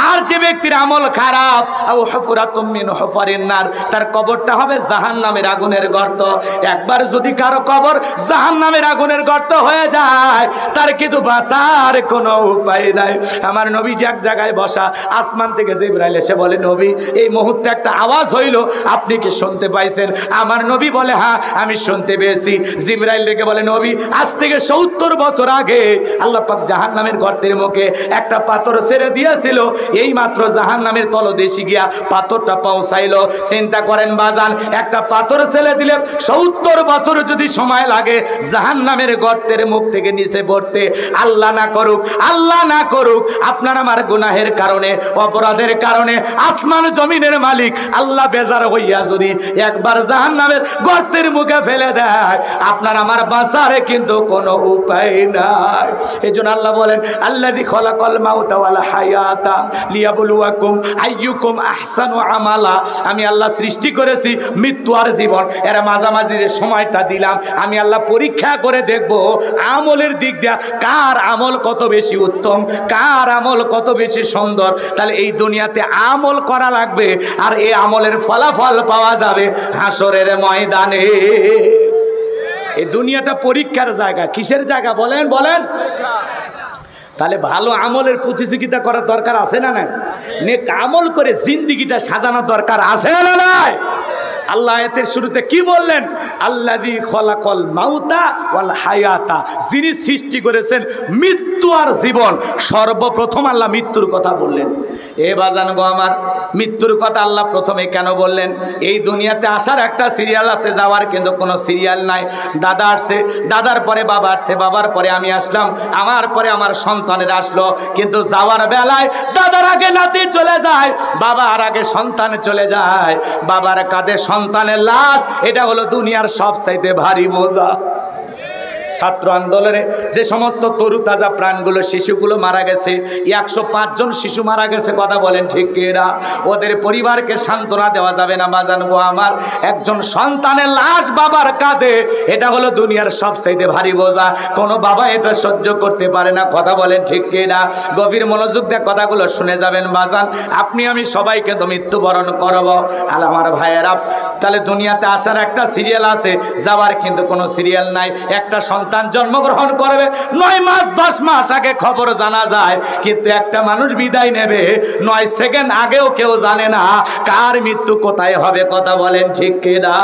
Speaker 2: আর যে ব্যক্তির আমল খারাপ, আও হুফরাতুম মিন হুফারিন নার, তার কবরটা হবে জাহান্নামের আগুনের গর্ত। একবার যদি কারো কবর জাহান্নামের আগুনের গর্ত হয়ে যায়, তার কিন্তু বাঁচার কোনো উপায় নাই। আমার নবী এক জায়গায় বসা, আসমান থেকে জিবরাইল এসে বলে, নবী এই মুহূর্তে একটা আওয়াজ হইল, আপনি কি শুনতে পাইছেন? আমার নবী বলে, হ্যাঁ আমি শুনতে পেয়েছি। জিবরাইল ডেকে বলে, নবী আজ থেকে 70 বছর আগে আল্লাহ পাক জাহান্নামের গর্তের মুখে একটা পাথর ছেড়ে দিয়েছিল, এই মাত্র জাহান্নামের তলদেশে গিয়া পাথরটা পৌঁছাইলো। চিন্তা করেন বাজান, একটা পাথর ছেড়ে দিলে 70 বছর যদি সময় লাগে জাহান্নামের গর্তের মুখ থেকে নিচে পড়তে। আল্লাহ না করুক, আল্লাহ না করুক, আপনার আমার গুনাহের কারণে, অপরাধের কারণে আসমান জমিনের মালিক আল্লাহ বেজার হইয়া যদি একবার জাহান্নামের গর্তের মুখে ফেলে দেয়, আপনার আমার বাঁচারে কিন্তু কোনো উপায় নাই। এজন্য আল্লাহ বলেন আল্লাযী খালাকাল মাউতা ওয়াল হায়াতা লিয়াবলুয়াকুম আইয়ুকুম আহসানু আমালা। আমি আল্লাহ সৃষ্টি করেছি মৃত্যু আর জীবন, এর মাঝামাঝি যে সময়টা দিলাম আমি আল্লাহ পরীক্ষা করে দেখব আমলের দিক দিয়ে কার আমল কত বেশি উত্তম, কার আমল কত বেশি সুন্দর। তাহলে এই দুনিয়াতে আমল করা লাগবে, আর এই আমলের ফলাফল পাওয়া যাবে হাসরের ময়দানে। এই দুনিয়াটা পরীক্ষার জায়গা। কিসের জায়গা বলেন বলেন? তাহলে ভালো আমলের প্রতিযোগিতা করার দরকার আছে না নাই? নেক আমল করে জিন্দিগিটা সাজানোর দরকার আছে না নাই? আল্লাহ আয়াতের শুরুতে কি বললেন? আল্লাযী খালাকাল মাউতা ওয়াল হায়াতা, যিনি সৃষ্টি করেছেন মৃত্যু আর জীবন। সর্বপ্রথম আল্লাহ মৃত্যুর কথা বললেন। এ বাজান গো আমার, মৃত্যুর কথা আল্লাহ প্রথমে কেন বললেন? এই দুনিয়াতে আসার একটা সিরিয়াল আছে, যাওয়ার কিন্তু কোনো সিরিয়াল নাই। দাদা আসছে, দাদার পরে বাবা আসছে, বাবার পরে আমি আসলাম, আমার পরে আমার সন্তানের আসলো। কিন্তু যাওয়ার বেলায় দাদার আগে নাতি চলে যায়, বাবার আগে সন্তান চলে যায়। বাবার কাঁধে সন্তানের লাশ, এটা হলো দুনিয়ার সবচাইতে ভারী বোঝা। ছাত্র আন্দোলনে যে সমস্ত তরু তাজা প্রাণগুলো, শিশুগুলো মারা গেছে, 105 জন শিশু মারা গেছে, কথা বলেন ঠিক কিনা? ওদের পরিবারকে সান্ত্বনা দেওয়া যাবে না বাজান গো আমার। একজন সন্তানের লাশ বাবার কাঁধে, এটা হলো দুনিয়ার সবচাইতে ভারী বোঝা। কোনো বাবা এটা সহ্য করতে পারে না, কথা বলেন ঠিক কিনা? গভীর মনোযোগ দিয়ে কথাগুলো শুনে যাবেন বাজান। আপনি আমি সবাই কিন্তু মৃত্যুবরণ করব। আর আমার ভাইয়েরা, তাহলে দুনিয়াতে আসার একটা সিরিয়াল আছে, যাওয়ার কিন্তু কোনো সিরিয়াল নাই। একটা সন্তান জন্মগ্রহণ করবে, 9 মাস 10 মাস আগে খবর জানা যায়, কিন্তু একটা মানুষ বিদায় নেবে 9 সেকেন্ড আগেও কেউ জানে না কার মৃত্যু কোথায় হবে, কথা বলেন ঠিক কিনা?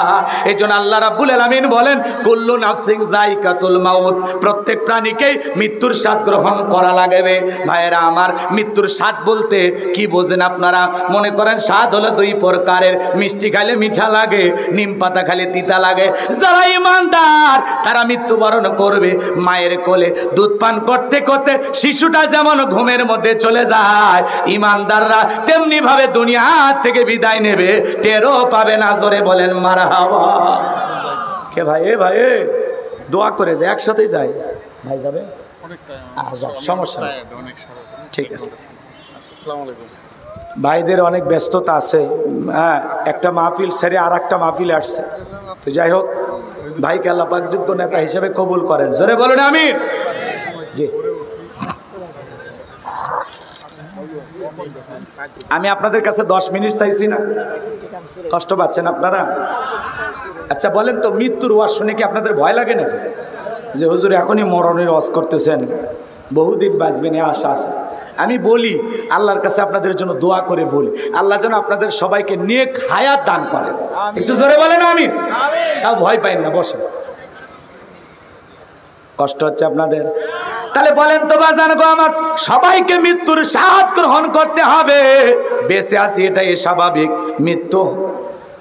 Speaker 2: এই জন্য আল্লাহ রাব্বুল আলামিন বলেন কুল্লু নাফসিন যায়কাতুল মাউত, প্রত্যেক প্রাণীকেই মৃত্যুর স্বাদ গ্রহণ করা লাগবে। ভাইয়েরা আমার, মৃত্যুর স্বাদ বলতে কি বোঝেন আপনারা? মনে করেন স্বাদ হলো 2 প্রকারের, মিষ্টি খাইলে মিঠা লাগে, নিম পাতা খাইলে তিতা লাগে। যারা ইমানদার তারা মৃত্যুবরণ করবে মায়ের কোলে দুধ পান করতে করতে। শিশুটা যেমন ঘুমের মধ্যে চলে যায়, ইমানদাররা তেমনি ভাবে দুনিয়া থেকে বিদায় নেবে, টেরও পাবে না। জোরে বলেন মারহাবা। কে ভাই? এ ভাই, দোয়া করে যায়, একসাথেই যায়। ভাই যাবে? সমস্যা নেই, ঠিক আছে। ভাইদের অনেক ব্যস্ততা আছে, হ্যাঁ, একটা মাহফিল সেরে আর একটা মাহফিল আসছে। তো যাই হোক, ভাইকে আল্লাহ পাক যোগ্য নেতা হিসেবে কবুল করেন। জোরে বলেন আমিন। জি, আমি আপনাদের কাছে 10 মিনিট চাইছি না, কষ্ট পাচ্ছেন আপনারা? আচ্ছা বলেন তো, মৃত্যুর ওয়াজ শুনে কি আপনাদের ভয় লাগে নাকি? যে হুজুর এখনই মরণের ওয়াজ করতেছেন, বহুদিন বাঁচবেন এ আশা আছে। আমি বলি, আল্লাহর কাছে আপনাদের জন্য দোয়া করে বলি, আল্লাহ যেন আপনাদের সবাইকে নেক হায়াত দান করেন। একটু জোরে বলেন আমিন। তাও ভয় পাইন না, বসেন। কষ্ট হচ্ছে আপনাদের? তাহলে বলেন তো বাজান গো আমার, সবাইকে মৃত্যুর স্বাদ গ্রহণ করতে হবে। বেঁচে আছি এটাই স্বাভাবিক, মৃত্যু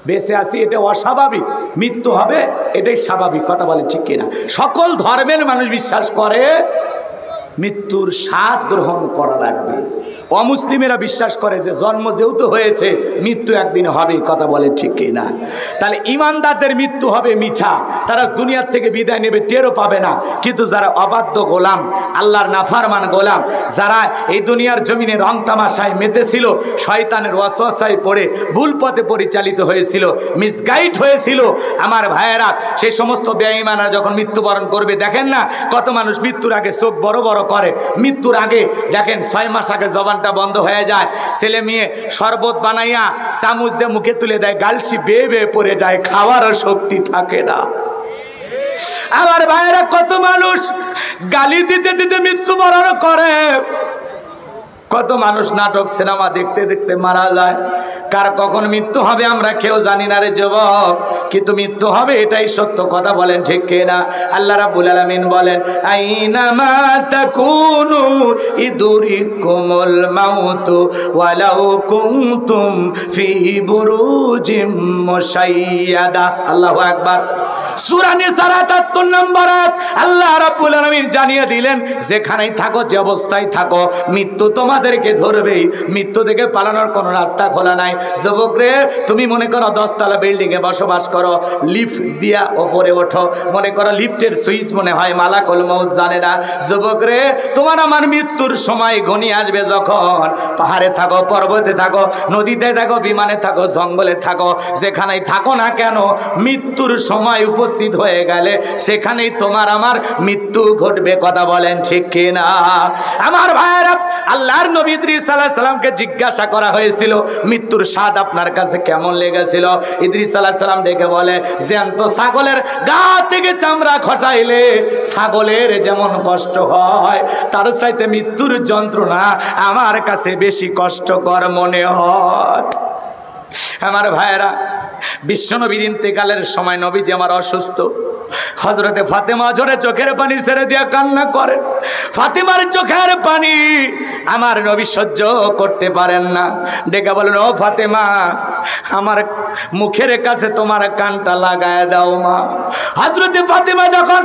Speaker 2: বেঁচে আছি এটা অস্বাভাবিক, মৃত্যু হবে এটাই স্বাভাবিক, কথা বলে ঠিক কিনা? সকল ধর্মের মানুষ বিশ্বাস করে মৃত্যুর স্বাদ গ্রহণ করা লাগবে। অমুসলিমেরা বিশ্বাস করে যে জন্ম যেহেতু হয়েছে মৃত্যু একদিন হবে, কথা বলে ঠিক কিনা? তাহলে ইমানদারদের মৃত্যু হবে মিঠা, তারা দুনিয়ার থেকে বিদায় নেবে, টেরও পাবে না। কিন্তু যারা অবাধ্য গোলাম, আল্লাহর নাফরমান গোলাম, যারা এই দুনিয়ার জমিনে রং তামাশায় মেতেছিল, শয়তানের ওয়াসওয়াসায় পড়ে ভুল পথে পরিচালিত হয়েছিল, মিসগাইড হয়েছিল, আমার ভাইয়েরা, সেই সমস্ত বেঈমানরা যখন মৃত্যুবরণ করবে, দেখেন না কত মানুষ মৃত্যুর আগে চোখ বড় বড় করে। মৃত্যুর আগে দেখেন 6 মাস আগে জবানটা বন্ধ হয়ে যায়, ছেলে মেয়ে শরবত বানাইয়া চামচ দিয়ে মুখে তুলে দেয়, গালসি বেয়ে বেয়ে পড়ে যায়, খাওয়ারও শক্তি থাকে না। আমার ভাইয়েরা, কত মানুষ গালি দিতে দিতে মৃত্যুবরণ করে, কত মানুষ নাটক সিনেমা দেখতে দেখতে মারা যায়। কার কখন মৃত্যু হবে আমরা কেউ জানি না রে যুবক, কিন্তু মৃত্যু হবে এটাই সত্য, কথা বলেন ঠিক কিনা? আল্লাহ রাব্বুল আলামিন বলেন আইনামা তাকুনু ইদুরিকুমুল মাউতু ওয়ালাউ কুনতুম ফি বুরুজিম মুশাইয়াদা। আল্লাহু আকবার। সূরা নিসার ৭৮ নম্বর আয়াত আল্লাহ রাব্বুল আলামিন জানিয়ে দিলেন, যেখানেই থাকো, যে অবস্থায় থাকো, মৃত্যু তোমাদেরকে ধরবেই। মৃত্যু থেকে পালানোর কোনো রাস্তা খোলা নাই। যুবক রে, তুমি মনে করো 10 তলা বিল্ডিং এ বসবাস করো, লিফট দিয়া উপরে ওঠো, মনে করো লিফটের সুইচ মনে হয় মালাকুল মউত জানে না। যুবক রে, তোমার আমার মৃত্যুর সময় ঘনিয়ে আসবে যখন, পাহাড়ে থাকো, পর্বতে থাকো, নদীতে থাকো, বিমানে থাকো, জঙ্গলে থাকো, যেখানেই থাকো না কেন, মৃত্যুর সময় উপস্থিত হয়ে গেলে সেখানেই তোমার আমার মৃত্যু ঘটবে। কথা বলেন ঠিক কিনা? আমার ভাইয়েরা, আল্লাহর নবী ইদ্রিস আলাইহিস সালামকে জিজ্ঞাসা করা হয়েছিল, মৃত্যুর স্বাদ আপনার কাছে কেমন লেগেছিল? ইদ্রিস আলাইহিস সালাম ডেকে বলে, জ্যান্ত ছাগলের গা থেকে চামড়া খসাইলে ছাগলের যেমন কষ্ট হয়, তার চাইতে মৃত্যুর যন্ত্রণা আমার কাছে বেশি কষ্টকর মনে হয়। আমার ভাইয়েরা, বিশ্বনবীর ইন্তেকালের সময় নবীজি আমার অসুস্থ। হযরতে ফাতেমা জোরে চোখের পানি ছেড়ে দিয়ে কান্না করেন। ফাতেমার চোখের পানি আমার নবী সহ্য করতে পারেন না, ডেকে বলেন, ও ফাতেমা, আমার মুখের কাছে তোমার কানটা লাগায় দাও মা। হযরতে ফাতেমা যখন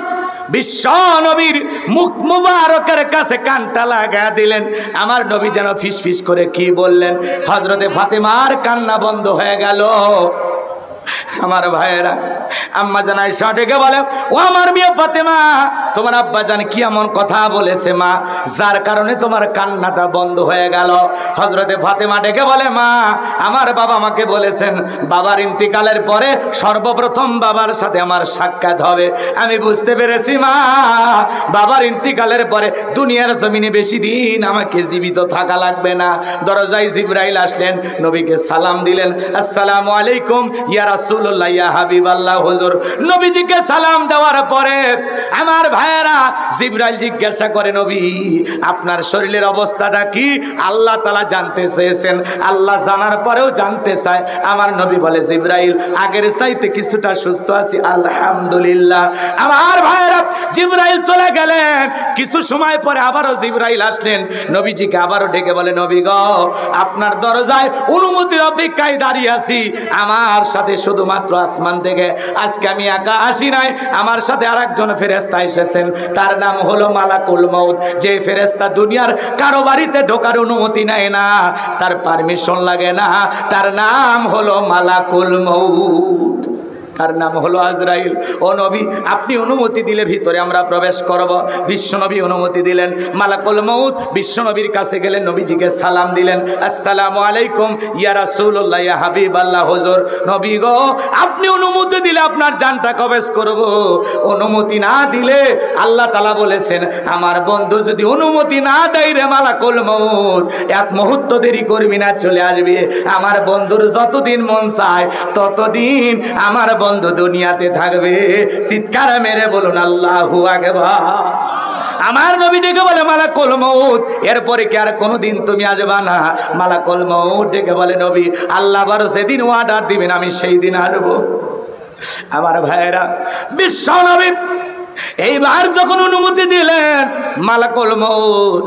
Speaker 2: বিশ্ব নবীর মুখ মুবারকের কাছে কানটা লাগা দিলেন, আমার নবী যেন ফিস ফিস করে কি বললেন, হযরতে ফাতেমার কান্না বন্ধ হয়ে গেল। আমার ভাইয়েরা, আম্মা জান আয়েশা ডেকে বলে, ও আমার মেয়ে ফাতেমা, তোমার আব্বা জান কি এমন কথা বলেছে মা, যার কারণে তোমার কান্নাটা বন্ধ হয়ে গেল? হযরতে ফাতেমা ডেকে বলে, মা, আমার বাবা আমাকে বলেছেন বাবার ইন্তিকালের পরে সর্বপ্রথম বাবার সাথে আমার সাক্ষাৎ হবে। আমি বুঝতে পেরেছি মা, বাবার ইন্তিকালের পরে দুনিয়ার জমিনে বেশি দিন আমাকে জীবিত থাকা লাগবে না। দরজায় জিবরাইল আসলেন, নবীকে সালাম দিলেন, আসসালামু আলাইকুম ইয়া রাসূলুল্লাহ ইয়া হাবিবাল্লাহ হুজুর। নবীজিকে সালাম দেওয়ার পরে আমার ভাইয়েরা, জিবরাইল জিজ্ঞাসা করে, নবী, আপনার শরীরের অবস্থাটা কি? আল্লাহ তাআলা জানতে চেয়েছেন, আল্লাহ জানার পরেও জানতে চায়। আমার নবী বলে, জিবরাইল, আগের চাইতে কিছুটা সুস্থ আছি আলহামদুলিল্লাহ। আমার ভাইয়েরা, জিবরাইল চলে গেলেন। কিছু সময় পরে আবারও জিবরাইল আসলেন, নবীজিকে আবারও ডেকে বলে, নবী গো, আপনার দরজায় অনুমতির অপেক্ষায় দাঁড়িয়ে আছি। আমার সাথে শুধুমাত্র আসমান থেকে আজকে আমি একা আসি নাই, আমার সাথে আরেকজন ফেরেশতা এসেছেন, তার নাম হলো মালাকুল মউত। যে ফেরেশতা দুনিয়ার কারো বাড়িতে ঢোকার অনুমতি নেয় না, তার পারমিশন লাগে না, তার নাম হলো মালাকুল মউত, তার নাম হলো আজরাইল। ও নবী, আপনি অনুমতি দিলে ভিতরে আমরা প্রবেশ করব। বিশ্বনবী অনুমতি দিলেন। মালাকুল মউত বিশ্বনবীর কাছে গেলেন, নবীজিকে সালাম দিলেন, আসসালামু আলাইকুম ইয়া রাসূলুল্লাহ ইয়া হাবিবাল্লাহ হুজুর। নবী গো, আপনি অনুমতি দিলে আপনার জানটা কবজ করব, অনুমতি না দিলে আল্লাহ তাআলা বলেছেন, আমার বন্ধু যদি অনুমতি না দেয় রে মালাকুল মউত, এক মুহূর্ত দেরি করবি না, চলে আসবি। আমার বন্ধুর যতদিন মন চায় ততদিন আমার বন্ধু দুনিয়াতে থাকবে। চিৎকার মেরে বলুন আল্লাহু আকবার। আমার নবী ডেকে বলে, মালাকুল মউত, এরপরে কি আর কোনোদিন তুমি আসবা না? মালাকুল মউত ডেকে বলে, নবী, আল্লাহ বারো সেদিন অর্ডার দিবেন, আমি সেই দিন আসবো। আমার ভাইয়েরা, বিশ্ব নবী এইবার যখন অনুমতি দিলেন, মালাকুল মউত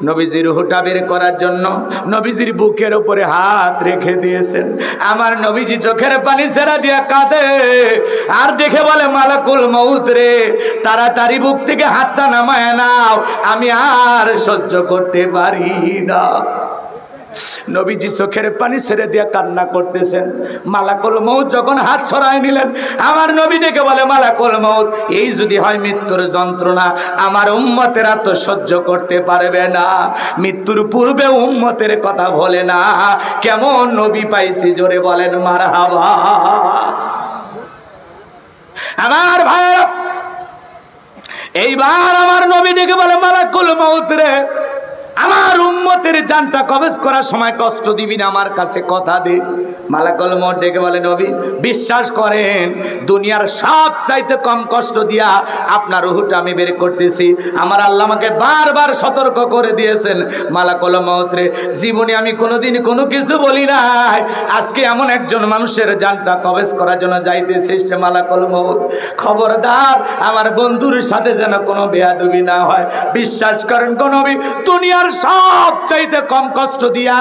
Speaker 2: নবীজির রূহটা বের করার জন্য নবীজির বুকের উপরে হাত রেখে দিয়েছেন। আমার নবীজি চোখের পানি ছেড়ে দিয়ে কাঁদে আর দেখে বলে, মালাকুল মউত রে, তাড়াতাড়ি বুক থেকে হাতটা নামায় নাও, আমি আর সহ্য করতে পারি না। নবীজি চোখের পানি ছেড়ে দিয়ে কান্না করতেছেন। মালাকুল মউত যখন হাত সরাই নিলেন, আমার নবী ডেকে বলে, মালাকুল মউত, এই যদি হয় মৃত্যুর যন্ত্রণা, আমার উম্মতেরা তো সহ্য করতে পারবে না। মৃত্যুর পূর্বে উম্মতের কথা বলে না, কেমন নবী পাইছি, জোরে বলেন মারহাবা। আমার ভাইরা, এইবার আমার নবী ডেকে বলে, মালাকুল মউত রে, আমার উম্মতের জানটা কবজ করার সময় কষ্ট দিবি না, আমার কাছে কথা দে। মালাকুল মউত ডেকে বলে, নবী, বিশ্বাস করেন, দুনিয়ার সব চাইতে কম কষ্ট দিয়া আপনার রূহটা আমি বের করতেছি। আমার আল্লাহ আমাকে বারবার সতর্ক করে দিয়েছেন, মালাকুল মউত রে, জীবনে আমি কোনোদিন কোনো কিছু বলি নাই, আজকে এমন একজন মানুষের জানটা কবজ করার জন্য যাইতেছি, সে মালাকুল মউত। খবরদার আমার বন্ধুর সাথে যেন কোনো বেয়াদবি না হয়। বিশ্বাস করেন গো নবী, দুনিয়ার সব সবচাইতে কম কষ্ট দিয়া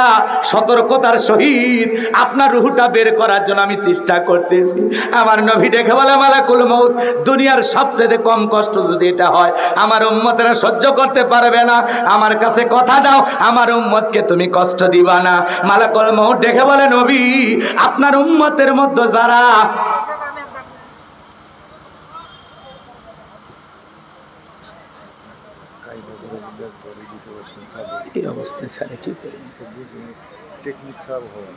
Speaker 2: সতর্কতার সহিত আপনার রুহটা বের করার জন্য আমি চেষ্টা করতেছি। আমার নবী দেখে বলে মালাকুল মউত, দুনিয়ার সবচেয়ে কম কষ্ট যদি এটা হয়, আমার উম্মতেরা সহ্য করতে পারবে না। আমার কাছে কথা দাও, আমার উম্মতকে তুমি কষ্ট দিবা না। মালাকুল মউত দেখে বলে নবী, আপনার উম্মতের মধ্যে যারা এই অবস্থায় স্যার কি করে টেকনিক খারাপ হবে,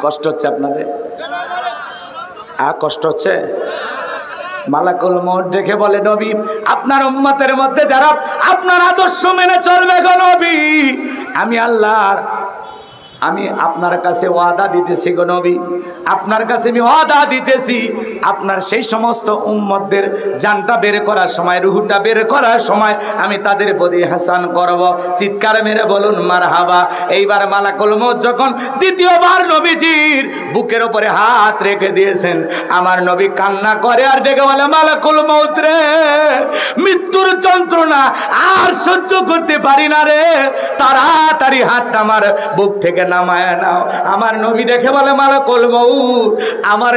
Speaker 2: কষ্ট হচ্ছে আপনাদের? কষ্ট হচ্ছে? মালাকুল মউত দেখে বলে নবী, আপনার উম্মতের মধ্যে যারা আপনার আদর্শ মেনে চলবে গো নবী, আমি আপনার কাছে ওয়াদা দিতেছি গো নবী, আপনার কাছে আমি ওয়াদা দিতেছি, আপনার সেই সমস্ত উম্মতদের জানটা বের করার সময়, রুহটা বের করার সময় আমি তাদের প্রতি হাসান করব। চিৎকার মেরে বলুন মারহাবা। এইবার মালাকুল মউত যখন দ্বিতীয়বার নবীজির বুকের উপরে হাত রেখে দিয়েছেন, আমার নবী কান্না করে আর ডেকে বলে, মালাকুল মউত রে, মৃত্যুর যন্ত্রণা আর সহ্য করতে পারি না রে, তাড়াতাড়ি হাতটা আমার বুক থেকে নামায় নাও। আমার নবী দেখে বলে, মালাকুল মউত, আমার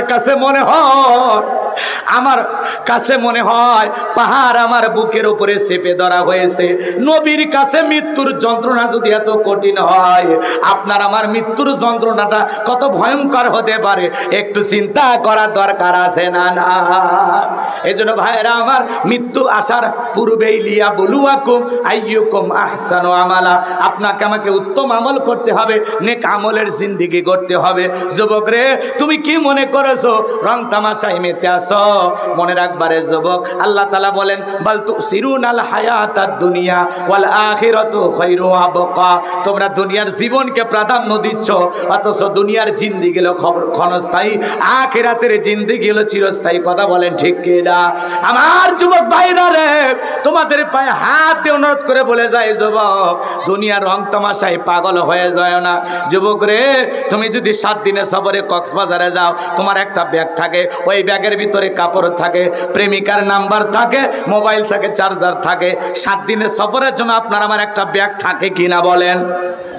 Speaker 2: কাছে মনে হয় পাহাড় আমার বুকের উপরে চেপে ধরা হয়েছে। নবীর কাছে মৃত্যুর যন্ত্রণা যদি এত কঠিন হয়, আপনার আমার মৃত্যুর যন্ত্রণাটা কত ভয়ঙ্কর হতে পারে একটু চিন্তা করার দরকার আছে না? না, এই জন্য ভাইরা আমার, মৃত্যু আসার পূর্বেই লিয়া বুলুয়াকুম আইয়ুকুম আহসানু আমালা, আপনাকে আমাকে উত্তম আমল করতে হবে, নেক আমলের জিন্দেগি করতে হবে। যুবক রে, তুমি কি মনে করেছো রং তামাশায় মেতে আসো? মনে রাখবারে যুবক, আল্লাহ তাআলা বলেন, বাল তুসিরুনাল হায়াতাদ দুনিয়া ওয়াল আখিরাতু খায়রু ওয়া আবকা, তোমরা দুনিয়ার জীবনকে প্রাধান্য দিচ্ছ, অথচ দুনিয়ার জিন্দেগি হলো ক্ষণস্থায়ী, আখিরাতের জিন্দেগি হলো চিরস্থায়ী। কথা বলেন ঠিক কি না? আমার যুবক ভাইরা রে, তোমাদের পায়ে হাত দিয়ে অনুরোধ করে বলে যায়, যুবক, দুনিয়ার রং তামাশায় পাগল হয়ে যায় না। যুবক রে, তুমি যদি 7 দিনের সফরে কক্সবাজারে যাও, তোমার একটা ব্যাগ থাকে, ওই ব্যাগের ভিতরে কাপড় থাকে, প্রেমিকার নাম্বার থাকে, মোবাইল থাকে, চার্জার থাকে। 7 দিনের সফরের জন্য আপনার আমার একটা ব্যাগ থাকে কিনা বলেন?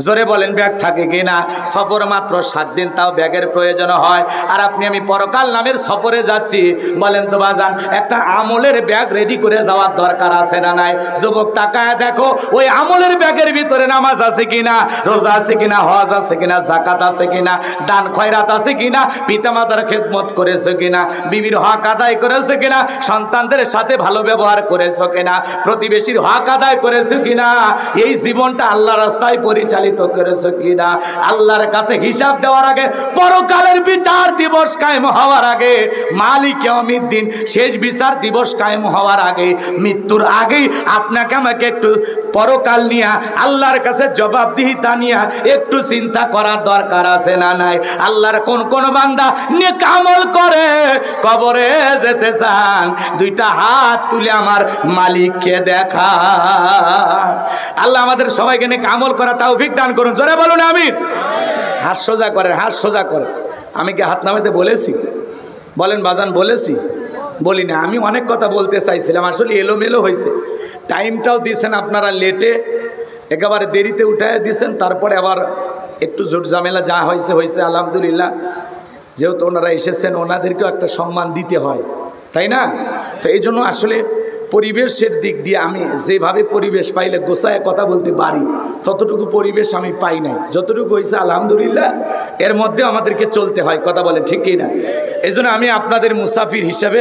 Speaker 2: জোরে বলেন, ব্যাগ থাকে কিনা? সফর মাত্র 7 দিন, তাও ব্যাগের প্রয়োজন হয়। আর আপনি আমি পরকাল নামের সফরে যাচ্ছি, বলেন তো বাজান, একটা আমলের ব্যাগ রেডি করে যাওয়ার দরকার আছে না নাই? যুবক তাকায় দেখো, ওই আমলের ব্যাগের ভিতরে নামাজ আছে কিনা, রোজা আছে কিনা, হজ আছে কিনা, যাকাত আছে কিনা, দান খয়রাত আছে কিনা, পিতামাতার খেদমত করেছো কিনা, বিবির হক আদায় করেছো কিনা, সন্তানদের সাথে ভালো ব্যবহার করেছো কিনা, প্রতিবেশীর হক আদায় করেছো কিনা, এই জীবনটা আল্লাহর রাস্তায় পরিচালিত করেছো কিনা। আল্লাহর কাছে হিসাব দেওয়ার আগে, পরকালের বিচার দিবস কায়েম হওয়ার আগে, মালিক ইয়াউমিদ্দিন শেষ বিচার দিবস কায়েম হওয়ার আগে, মৃত্যুর আগেই আপনাকে আমাকে একটু পরকাল নিয়ে আল্লাহর কাছে জবাবদিহিতা নিয়ে একটু চিন্তা করার দরকার আছে না নাই? আল্লাহর কোন কোন বান্দা নেক আমল করে কবরে যেতে চান, 2টা হাত তুলে আমার মালিককে দেখা। আল্লাহ আমাদের সবাইকে নেক আমল করা তৌফিক দান করুন। জোরে বলুন আমিন। হাত সোজা করেন, হাত সোজা করেন। আমি কি হাত নামাতে বলেছি? বলেন বাজান, বলেছি? বলি না। আমি অনেক কথা বলতে চাইছিলাম, আসলে এলোমেলো হয়েছে। টাইমটাও দিয়েছেন আপনারা লেটে, একেবারে দেরিতে উঠায় দিয়েছেন, তারপরে আবার একটু জোট ঝামেলা যা হয়েছে হয়েছে, আলহামদুলিল্লাহ। যেহেতু ওনারা এসেছেন, ওনাদেরকেও একটা সম্মান দিতে হয়, তাই না? তো এই জন্য আসলে পরিবেশের দিক দিয়ে আমি যেভাবে পরিবেশ পাইলে গোছায় কথা বলতে পারি, ততটুকু পরিবেশ আমি পাই নাই। যতটুকু হয়েছে আলহামদুলিল্লাহ, এর মধ্যে আমাদেরকে চলতে হয়। কথা বলে ঠিক কি না? এই জন্য আমি আপনাদের মুসাফির হিসেবে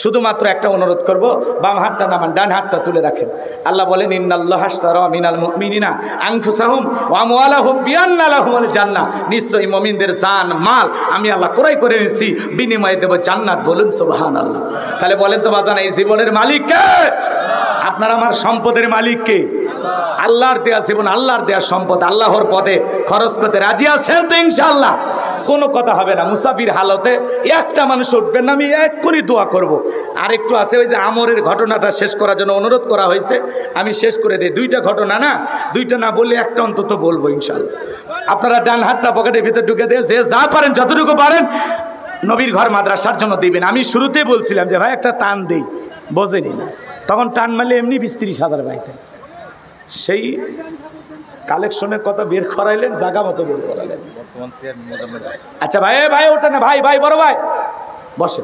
Speaker 2: শুধুমাত্র একটা অনুরোধ করব, বাম হাতটা নামান, ডান হাতটা তুলে রাখেন। আল্লাহ বলেন, ইন্নাল্লাহা আশতারা মিনাল মুমিনিনা আনফুসাহুম ওয়া আমওয়ালাহুম বিআন্না লাহুমুল জান্নাহ, নিশ্চয়ই মুমিনদের জান মাল আমি আল্লাহ ক্রয় করে নিয়েছি, বিনিময়ে দেব জান্নাত। বলুন সুবহানাল্লাহ। তাহলে বলেন তো বাজান, এই জীবনের মালিক কে? আপনার আমার সম্পদের মালিক কে? আল্লাহর দেয়া জীবন, আল্লাহর দেয়া সম্পদ, আল্লাহর পথে খরচ করতে রাজি আছেন তো? ইনশাআল্লাহ কোনো কথা হবে না। মুসাফির হালতে একটা মানুষ উঠবেন না, আমি এক্ষুনি দোয়া করব। আর একটু আছে, ওই যে আমরের ঘটনাটা শেষ করার জন্য অনুরোধ করা হয়েছে, আমি শেষ করে দিই। 2টা ঘটনা না, 2টা না বললে একটা অন্তত বলবো ইনশাআল্লাহ। আপনারা ডান হাতটা পকেটের ভিতরে ঢুকে দিয়ে যে যা পারেন, যতটুকু পারেন নবীর ঘর মাদ্রাসার জন্য দিবেন। আমি শুরুতেই বলছিলাম যে ভাই একটা টান দেই, বোঝেনি না? তখন টান মারলে এমনি 20-30 হাজার পাইতেন। সেই কালেকশনের কথা বের করাইলেন, জায়গা মতো বের করাইলেন। আচ্ছা ভাই, ভাই ওটা না, ভাই ভাই বড় ভাই বসে।